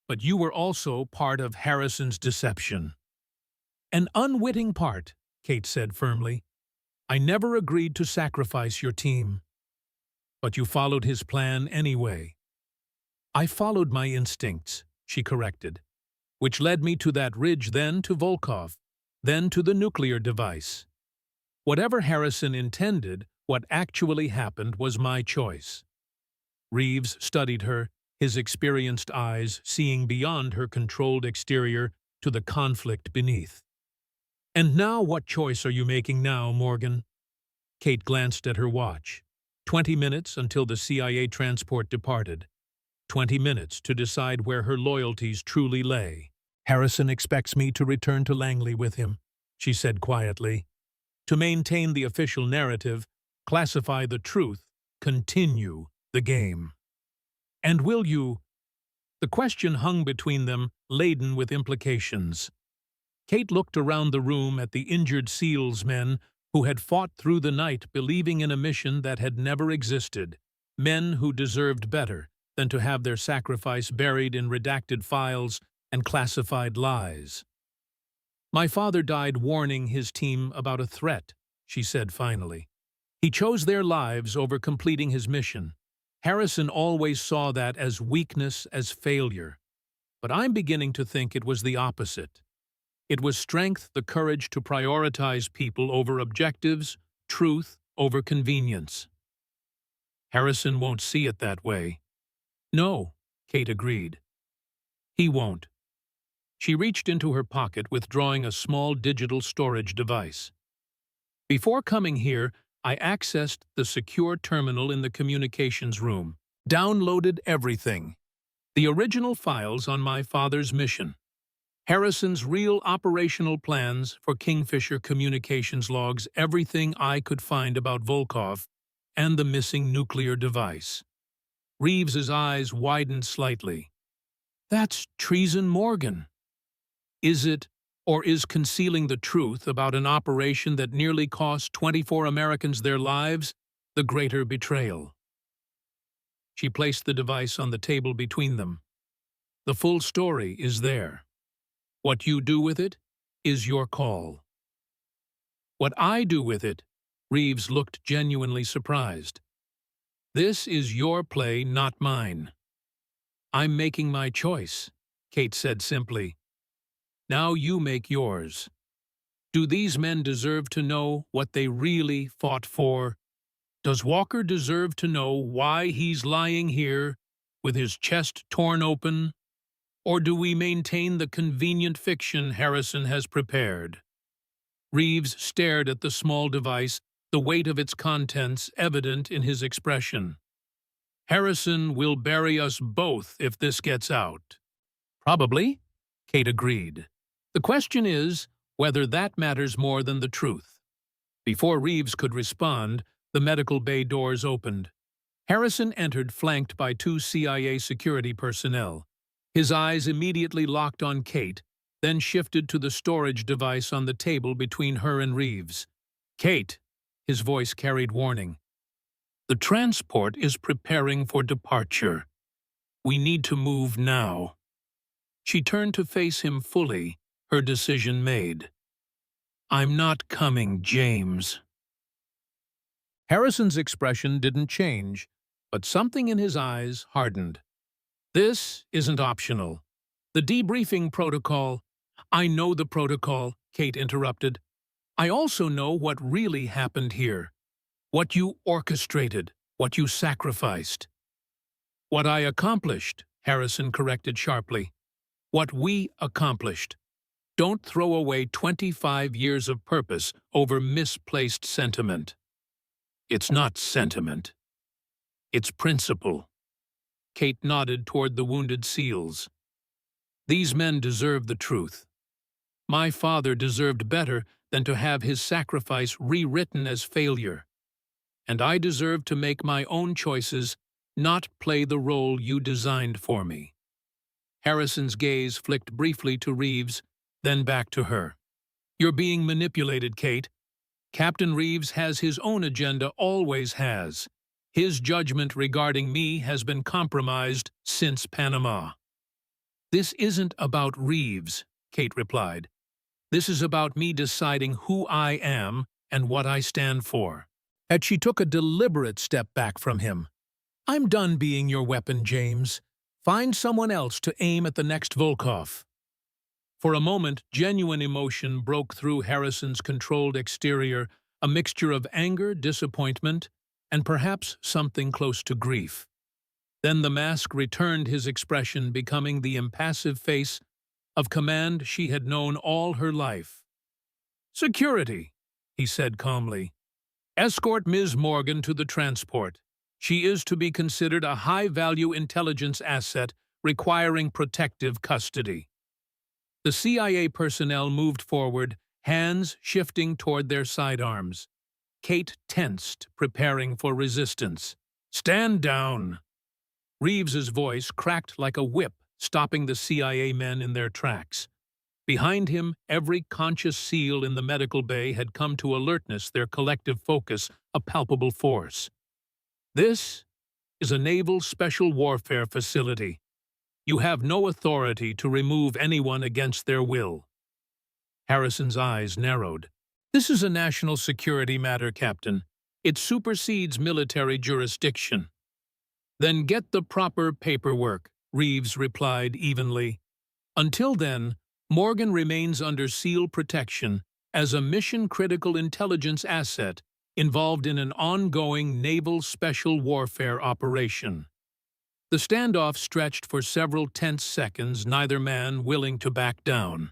But you were also part of Harrison's deception. An unwitting part, Kate said firmly. I never agreed to sacrifice your team. But you followed his plan anyway. I followed my instincts, she corrected, which led me to that ridge, then to Volkov, then to the nuclear device. Whatever Harrison intended, what actually happened was my choice. Reeves studied her, his experienced eyes seeing beyond her controlled exterior to the conflict beneath. And now what choice are you making now, Morgan? Kate glanced at her watch. 20 minutes until the CIA transport departed. 20 minutes to decide where her loyalties truly lay. Harrison expects me to return to Langley with him, she said quietly. To maintain the official narrative, classify the truth, continue the game. And will you? The question hung between them, laden with implications. Kate looked around the room at the injured SEALs men who had fought through the night believing in a mission that had never existed, men who deserved better than to have their sacrifice buried in redacted files and classified lies. My father died warning his team about a threat, she said finally. He chose their lives over completing his mission. Harrison always saw that as weakness, as failure. But I'm beginning to think it was the opposite. It was strength, the courage to prioritize people over objectives, truth over convenience. Harrison won't see it that way. No, Kate agreed. He won't. She reached into her pocket, withdrawing a small digital storage device. Before coming here, I accessed the secure terminal in the communications room, downloaded everything. The original files on my father's mission, Harrison's real operational plans for Kingfisher communications logs, everything I could find about Volkov and the missing nuclear device. Reeves's eyes widened slightly. That's treason, Morgan. Is it, or is concealing the truth about an operation that nearly cost 24 Americans their lives the greater betrayal? She placed the device on the table between them. The full story is there. What you do with it is your call. What I do with it, Reeves looked genuinely surprised. This is your play, not mine. I'm making my choice, Kate said simply. Now you make yours. Do these men deserve to know what they really fought for? Does Walker deserve to know why he's lying here with his chest torn open? Or do we maintain the convenient fiction Harrison has prepared? Reeves stared at the small device, the weight of its contents evident in his expression. Harrison will bury us both if this gets out. Probably, Kate agreed. The question is whether that matters more than the truth. Before Reeves could respond, the medical bay doors opened. Harrison entered, flanked by 2 CIA security personnel. His eyes immediately locked on Kate, then shifted to the storage device on the table between her and Reeves. Kate, his voice carried warning. The transport is preparing for departure. We need to move now. She turned to face him fully, her decision made. I'm not coming, James. Harrison's expression didn't change, but something in his eyes hardened. This isn't optional. The debriefing protocol. I know the protocol, Kate interrupted. I also know what really happened here. What you orchestrated, what you sacrificed. What I accomplished, Harrison corrected sharply. What we accomplished. Don't throw away 25 years of purpose over misplaced sentiment. It's not sentiment. It's principle. Kate nodded toward the wounded SEALs. These men deserve the truth. My father deserved better than to have his sacrifice rewritten as failure. And I deserve to make my own choices, not play the role you designed for me. Harrison's gaze flicked briefly to Reeves, then back to her. You're being manipulated, Kate. Captain Reeves has his own agenda, always has. His judgment regarding me has been compromised since Panama. This isn't about Reeves, Kate replied. This is about me deciding who I am and what I stand for. And she took a deliberate step back from him. I'm done being your weapon, James. Find someone else to aim at the next Volkov. For a moment, genuine emotion broke through Harrison's controlled exterior, a mixture of anger, disappointment, and perhaps something close to grief. Then the mask returned, his expression becoming the impassive face of command she had known all her life. Security, he said calmly. Escort Ms. Morgan to the transport. She is to be considered a high-value intelligence asset requiring protective custody. The CIA personnel moved forward, hands shifting toward their sidearms. Kate tensed, preparing for resistance. Stand down! Reeves's voice cracked like a whip, stopping the CIA men in their tracks. Behind him, every conscious SEAL in the medical bay had come to alertness, their collective focus a palpable force. This is a naval special warfare facility. You have no authority to remove anyone against their will. Harrison's eyes narrowed. This is a national security matter, Captain. It supersedes military jurisdiction. Then get the proper paperwork, Reeves replied evenly. Until then, Morgan remains under SEAL protection as a mission-critical intelligence asset involved in an ongoing naval special warfare operation. The standoff stretched for several tense seconds, neither man willing to back down.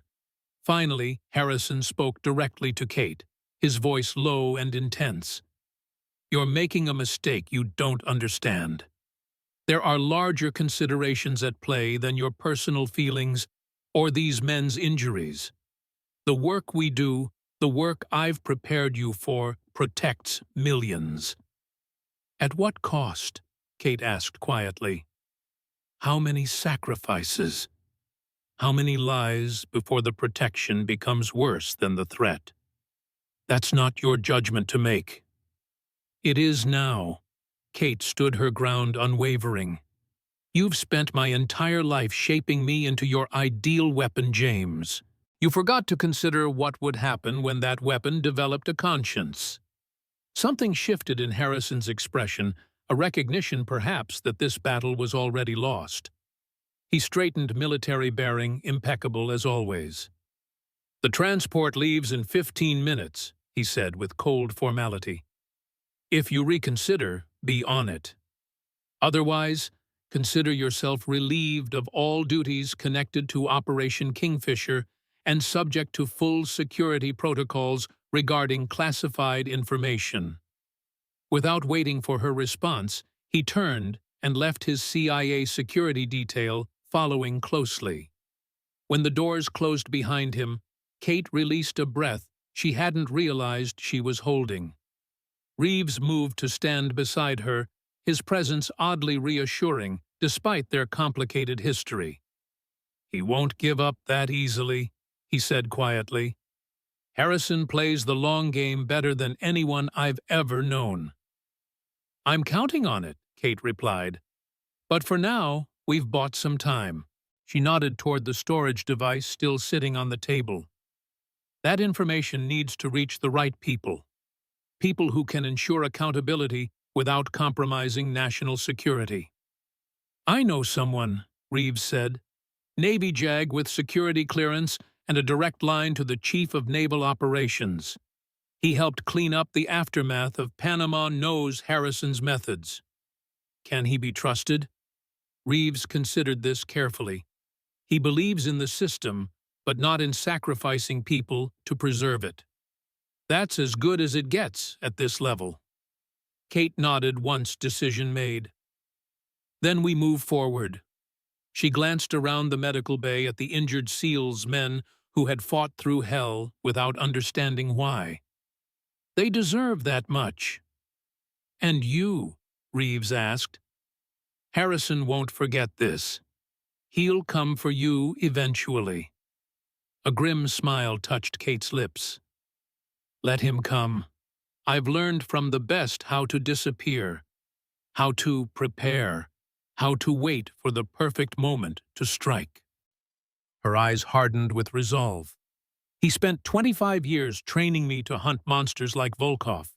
Finally, Harrison spoke directly to Kate, his voice low and intense. "You're making a mistake you don't understand. There are larger considerations at play than your personal feelings or these men's injuries. The work we do, the work I've prepared you for, protects millions." "At what cost?" Kate asked quietly. "How many sacrifices? How many lies before the protection becomes worse than the threat? That's not your judgment to make." "It is now." Kate stood her ground unwavering. "You've spent my entire life shaping me into your ideal weapon, James. You forgot to consider what would happen when that weapon developed a conscience." Something shifted in Harrison's expression, a recognition perhaps that this battle was already lost. He straightened military bearing, impeccable as always. "The transport leaves in 15 minutes, he said with cold formality. "If you reconsider, be on it. Otherwise, consider yourself relieved of all duties connected to Operation Kingfisher and subject to full security protocols regarding classified information." Without waiting for her response, he turned and left his CIA security detail following closely. When the doors closed behind him, Kate released a breath she hadn't realized she was holding. Reeves moved to stand beside her, his presence oddly reassuring despite their complicated history. "He won't give up that easily," he said quietly. "Harrison plays the long game better than anyone I've ever known." "I'm counting on it," Kate replied. "But for now, we've bought some time." She nodded toward the storage device still sitting on the table. "That information needs to reach the right people. People who can ensure accountability without compromising national security." "I know someone," Reeves said. "Navy JAG with security clearance and a direct line to the Chief of Naval Operations. He helped clean up the aftermath of Panama, knows Harrison's methods." "Can he be trusted?" Reeves considered this carefully. "He believes in the system, but not in sacrificing people to preserve it. That's as good as it gets at this level." Kate nodded once decision made. "Then we move forward." She glanced around the medical bay at the injured SEALs men who had fought through hell without understanding why. "They deserve that much." "And you?" Reeves asked. "Harrison won't forget this. He'll come for you eventually." A grim smile touched Kate's lips. "Let him come. I've learned from the best how to disappear, how to prepare, how to wait for the perfect moment to strike." Her eyes hardened with resolve. "He spent 25 years training me to hunt monsters like Volkov.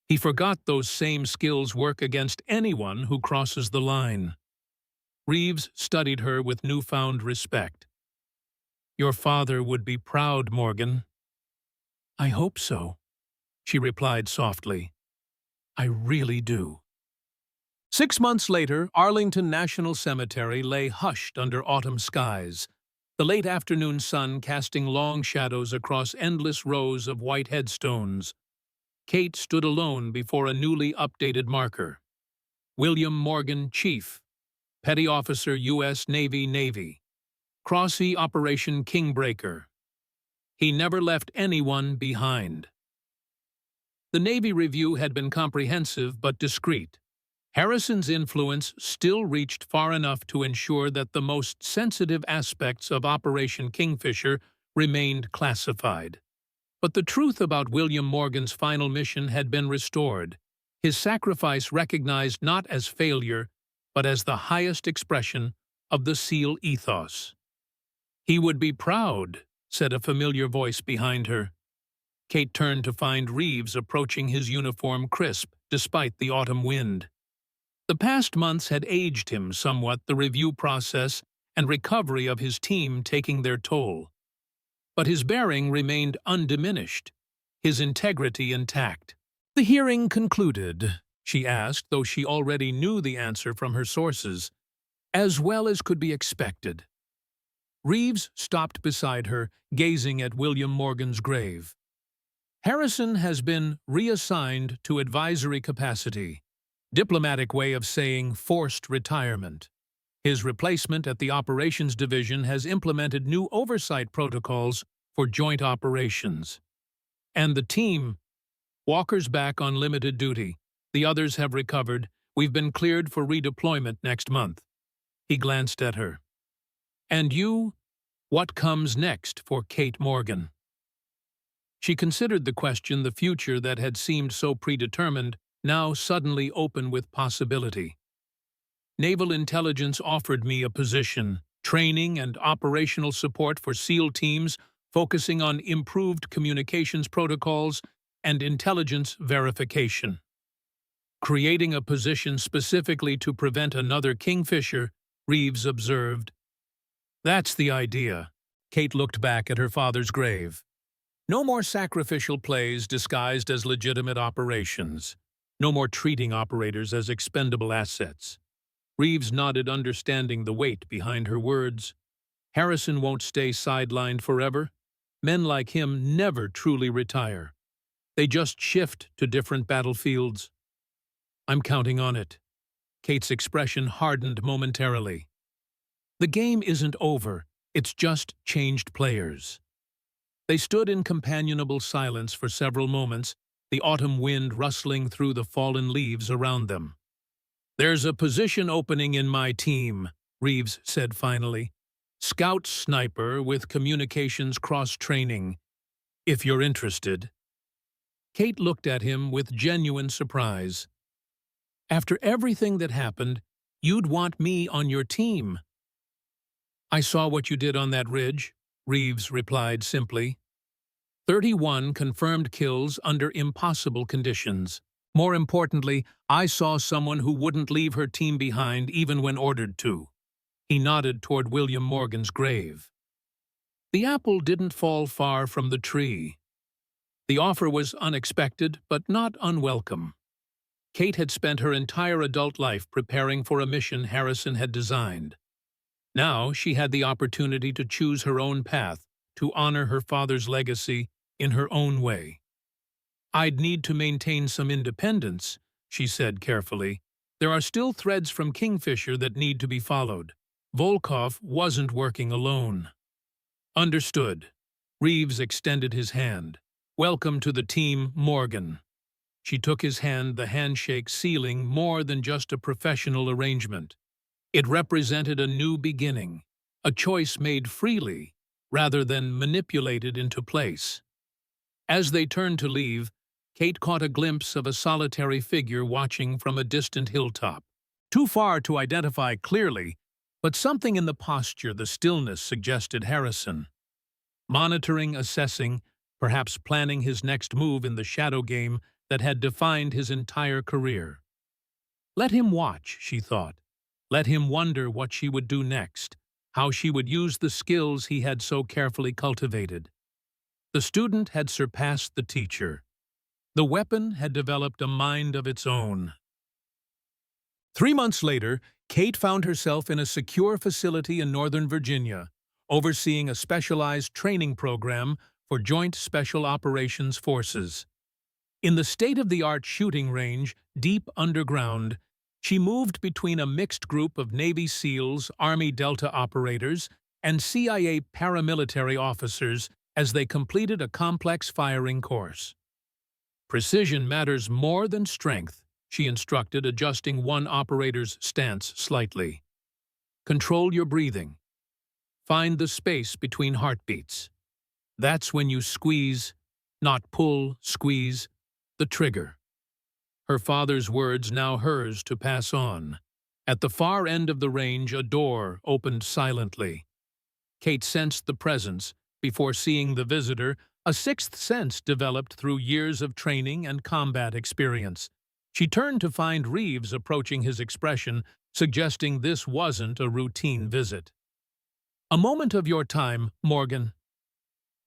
He forgot those same skills work against anyone who crosses the line." Reeves studied her with newfound respect. "Your father would be proud, Morgan." "I hope so," she replied softly. "I really do." 6 months later, Arlington National Cemetery lay hushed under autumn skies, the late afternoon sun casting long shadows across endless rows of white headstones. Kate stood alone before a newly updated marker. William Morgan, Chief, Petty Officer, U.S. Navy. Crossy Operation Kingbreaker. He never left anyone behind. The Navy review had been comprehensive but discreet. Harrison's influence still reached far enough to ensure that the most sensitive aspects of Operation Kingfisher remained classified. But the truth about William Morgan's final mission had been restored, his sacrifice recognized not as failure, but as the highest expression of the SEAL ethos. "He would be proud," said a familiar voice behind her. Kate turned to find Reeves approaching his uniform crisp despite the autumn wind. The past months had aged him somewhat, the review process and recovery of his team taking their toll. But his bearing remained undiminished, his integrity intact. The hearing concluded, she asked, though she already knew the answer from her sources, as well as could be expected. Reeves stopped beside her, gazing at William Morgan's grave. Harrison has been reassigned to advisory capacity, diplomatic way of saying forced retirement. His replacement at the Operations Division has implemented new oversight protocols for joint operations. And the team, Walker's back on limited duty. The others have recovered. We've been cleared for redeployment next month. He glanced at her. And you? What comes next for Kate Morgan? She considered the question, the future that had seemed so predetermined, now suddenly open with possibility. Naval Intelligence offered me a position, training and operational support for SEAL teams, focusing on improved communications protocols and intelligence verification. Creating a position specifically to prevent another Kingfisher, Reeves observed. That's the idea. Kate looked back at her father's grave. No more sacrificial plays disguised as legitimate operations. No more treating operators as expendable assets. Reeves nodded, understanding the weight behind her words. Harrison won't stay sidelined forever. Men like him never truly retire. They just shift to different battlefields. I'm counting on it. Kate's expression hardened momentarily. The game isn't over, it's just changed players. They stood in companionable silence for several moments, the autumn wind rustling through the fallen leaves around them. There's a position opening in my team, Reeves said finally. Scout sniper with communications cross-training, if you're interested. Kate looked at him with genuine surprise. After everything that happened, you'd want me on your team. I saw what you did on that ridge, Reeves replied simply. 31 confirmed kills under impossible conditions. More importantly, I saw someone who wouldn't leave her team behind even when ordered to. He nodded toward William Morgan's grave. The apple didn't fall far from the tree. The offer was unexpected, but not unwelcome. Kate had spent her entire adult life preparing for a mission Harrison had designed. Now she had the opportunity to choose her own path, to honor her father's legacy in her own way. I'd need to maintain some independence, she said carefully. There are still threads from Kingfisher that need to be followed. Volkov wasn't working alone. Understood. Reeves extended his hand. Welcome to the team, Morgan. She took his hand, the handshake sealing more than just a professional arrangement. It represented a new beginning, a choice made freely, rather than manipulated into place. As they turned to leave, Kate caught a glimpse of a solitary figure watching from a distant hilltop. Too far to identify clearly, but something in the posture, the stillness, suggested Harrison. Monitoring, assessing, perhaps planning his next move in the shadow game that had defined his entire career. Let him watch, she thought. Let him wonder what she would do next, how she would use the skills he had so carefully cultivated. The student had surpassed the teacher. The weapon had developed a mind of its own. 3 months later, Kate found herself in a secure facility in Northern Virginia, overseeing a specialized training program for Joint Special Operations Forces. In the state-of-the-art shooting range, deep underground, she moved between a mixed group of Navy SEALs, Army Delta operators, and CIA paramilitary officers as they completed a complex firing course. Precision matters more than strength, she instructed, adjusting one operator's stance slightly. Control your breathing. Find the space between heartbeats. That's when you squeeze, not pull, squeeze, the trigger. Her father's words, now hers to pass on. At the far end of the range, a door opened silently. Kate sensed the presence. Before seeing the visitor, a sixth sense developed through years of training and combat experience. She turned to find Reeves approaching his expression, suggesting this wasn't a routine visit. "A moment of your time, Morgan."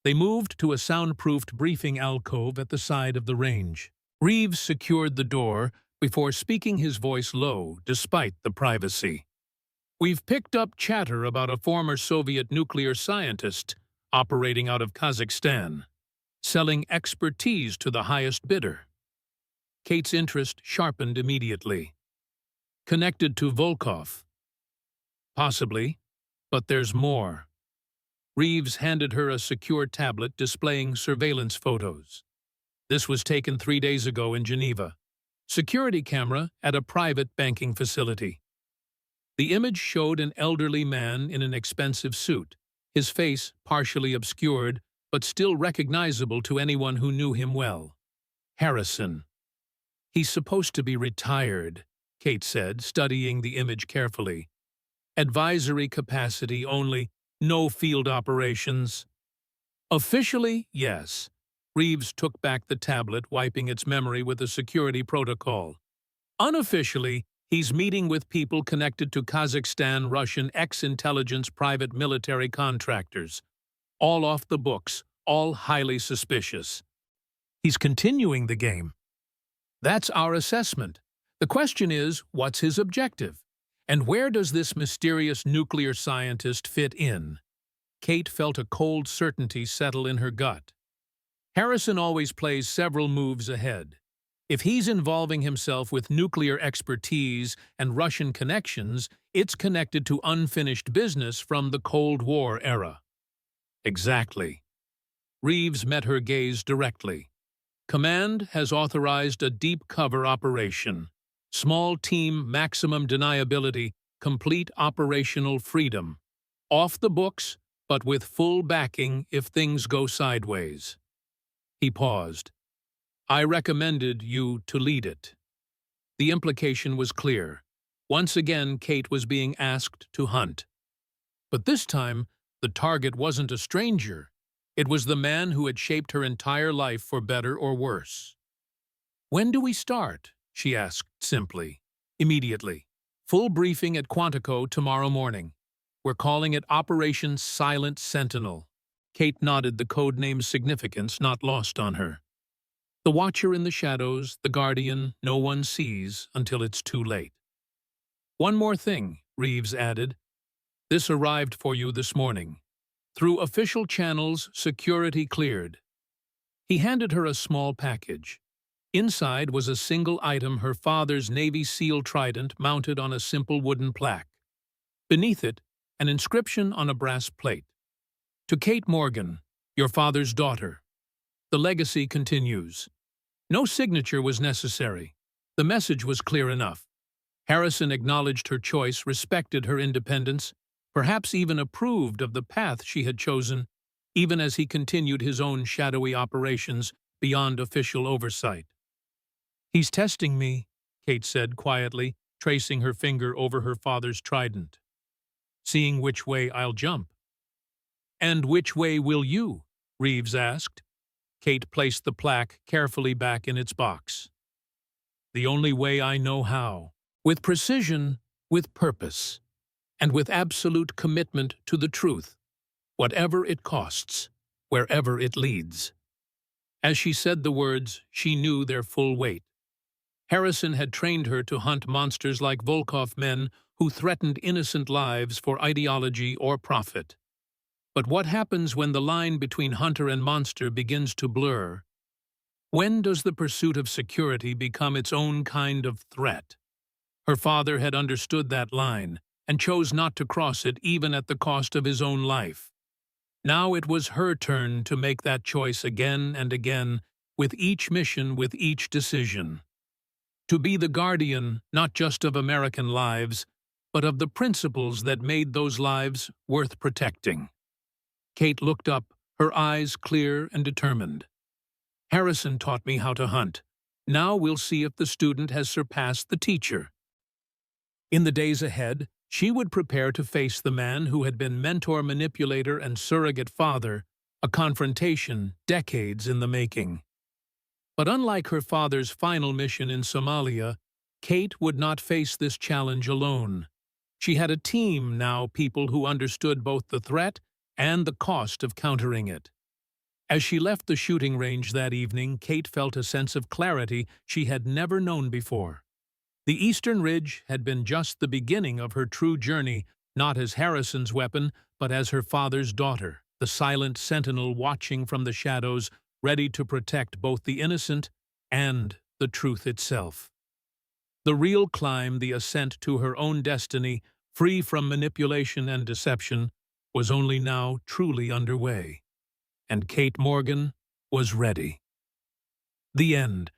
They moved to a soundproofed briefing alcove at the side of the range. Reeves secured the door before speaking, his voice low, despite the privacy. "We've picked up chatter about a former Soviet nuclear scientist operating out of Kazakhstan, selling expertise to the highest bidder." Kate's interest sharpened immediately. "Connected to Volkov?" "Possibly, but there's more." Reeves handed her a secure tablet displaying surveillance photos. "This was taken 3 days ago in Geneva. Security camera at a private banking facility." The image showed an elderly man in an expensive suit, his face partially obscured but still recognizable to anyone who knew him well. "Harrison. He's supposed to be retired," Kate said, studying the image carefully. "Advisory capacity only, no field operations." "Officially, yes." Reeves took back the tablet, wiping its memory with a security protocol. "Unofficially, he's meeting with people connected to Kazakhstan Russian ex-intelligence private military contractors. All off the books, all highly suspicious. He's continuing the game. That's our assessment. The question is, what's his objective? And where does this mysterious nuclear scientist fit in?" Kate felt a cold certainty settle in her gut. Harrison always plays several moves ahead. If he's involving himself with nuclear expertise and Russian connections, it's connected to unfinished business from the Cold War era. Exactly. Reeves met her gaze directly. "Command has authorized a deep cover operation. Small team, maximum deniability, complete operational freedom. Off the books, but with full backing if things go sideways." He paused. "I recommended you to lead it." The implication was clear. Once again, Kate was being asked to hunt. But this time, the target wasn't a stranger. It was the man who had shaped her entire life for better or worse. "When do we start?" she asked simply. "Immediately. Full briefing at Quantico tomorrow morning. We're calling it Operation Silent Sentinel." Kate nodded, the codename's significance not lost on her. The watcher in the shadows, the guardian no one sees until it's too late. "One more thing," Reeves added. "This arrived for you this morning. Through official channels, security cleared." He handed her a small package. Inside was a single item, her father's Navy SEAL trident mounted on a simple wooden plaque. Beneath it, an inscription on a brass plate. "To Kate Morgan, your father's daughter. The legacy continues." No signature was necessary. The message was clear enough. Harrison acknowledged her choice, respected her independence, perhaps even approved of the path she had chosen, even as he continued his own shadowy operations beyond official oversight. "He's testing me," Kate said quietly, tracing her finger over her father's trident. "Seeing which way I'll jump." "And which way will you?" Reeves asked. Kate placed the plaque carefully back in its box. "The only way I know how. With precision, with purpose, and with absolute commitment to the truth, whatever it costs, wherever it leads." As she said the words, she knew their full weight. Harrison had trained her to hunt monsters like Volkov, men who threatened innocent lives for ideology or profit. But what happens when the line between hunter and monster begins to blur? When does the pursuit of security become its own kind of threat? Her father had understood that line and chose not to cross it even at the cost of his own life. Now it was her turn to make that choice again and again, with each mission, with each decision. To be the guardian not just of American lives, but of the principles that made those lives worth protecting. Kate looked up, her eyes clear and determined. "Harrison taught me how to hunt. Now we'll see if the student has surpassed the teacher." In the days ahead, she would prepare to face the man who had been mentor, manipulator, and surrogate father, a confrontation decades in the making. But unlike her father's final mission in Somalia, Kate would not face this challenge alone. She had a team now, people who understood both the threat and the cost of countering it. As she left the shooting range that evening, Kate felt a sense of clarity she had never known before. The Eastern Ridge had been just the beginning of her true journey, not as Harrison's weapon, but as her father's daughter, the silent sentinel watching from the shadows, ready to protect both the innocent and the truth itself. The real climb, the ascent to her own destiny, free from manipulation and deception, was only now truly underway. And Kate Morgan was ready. The end.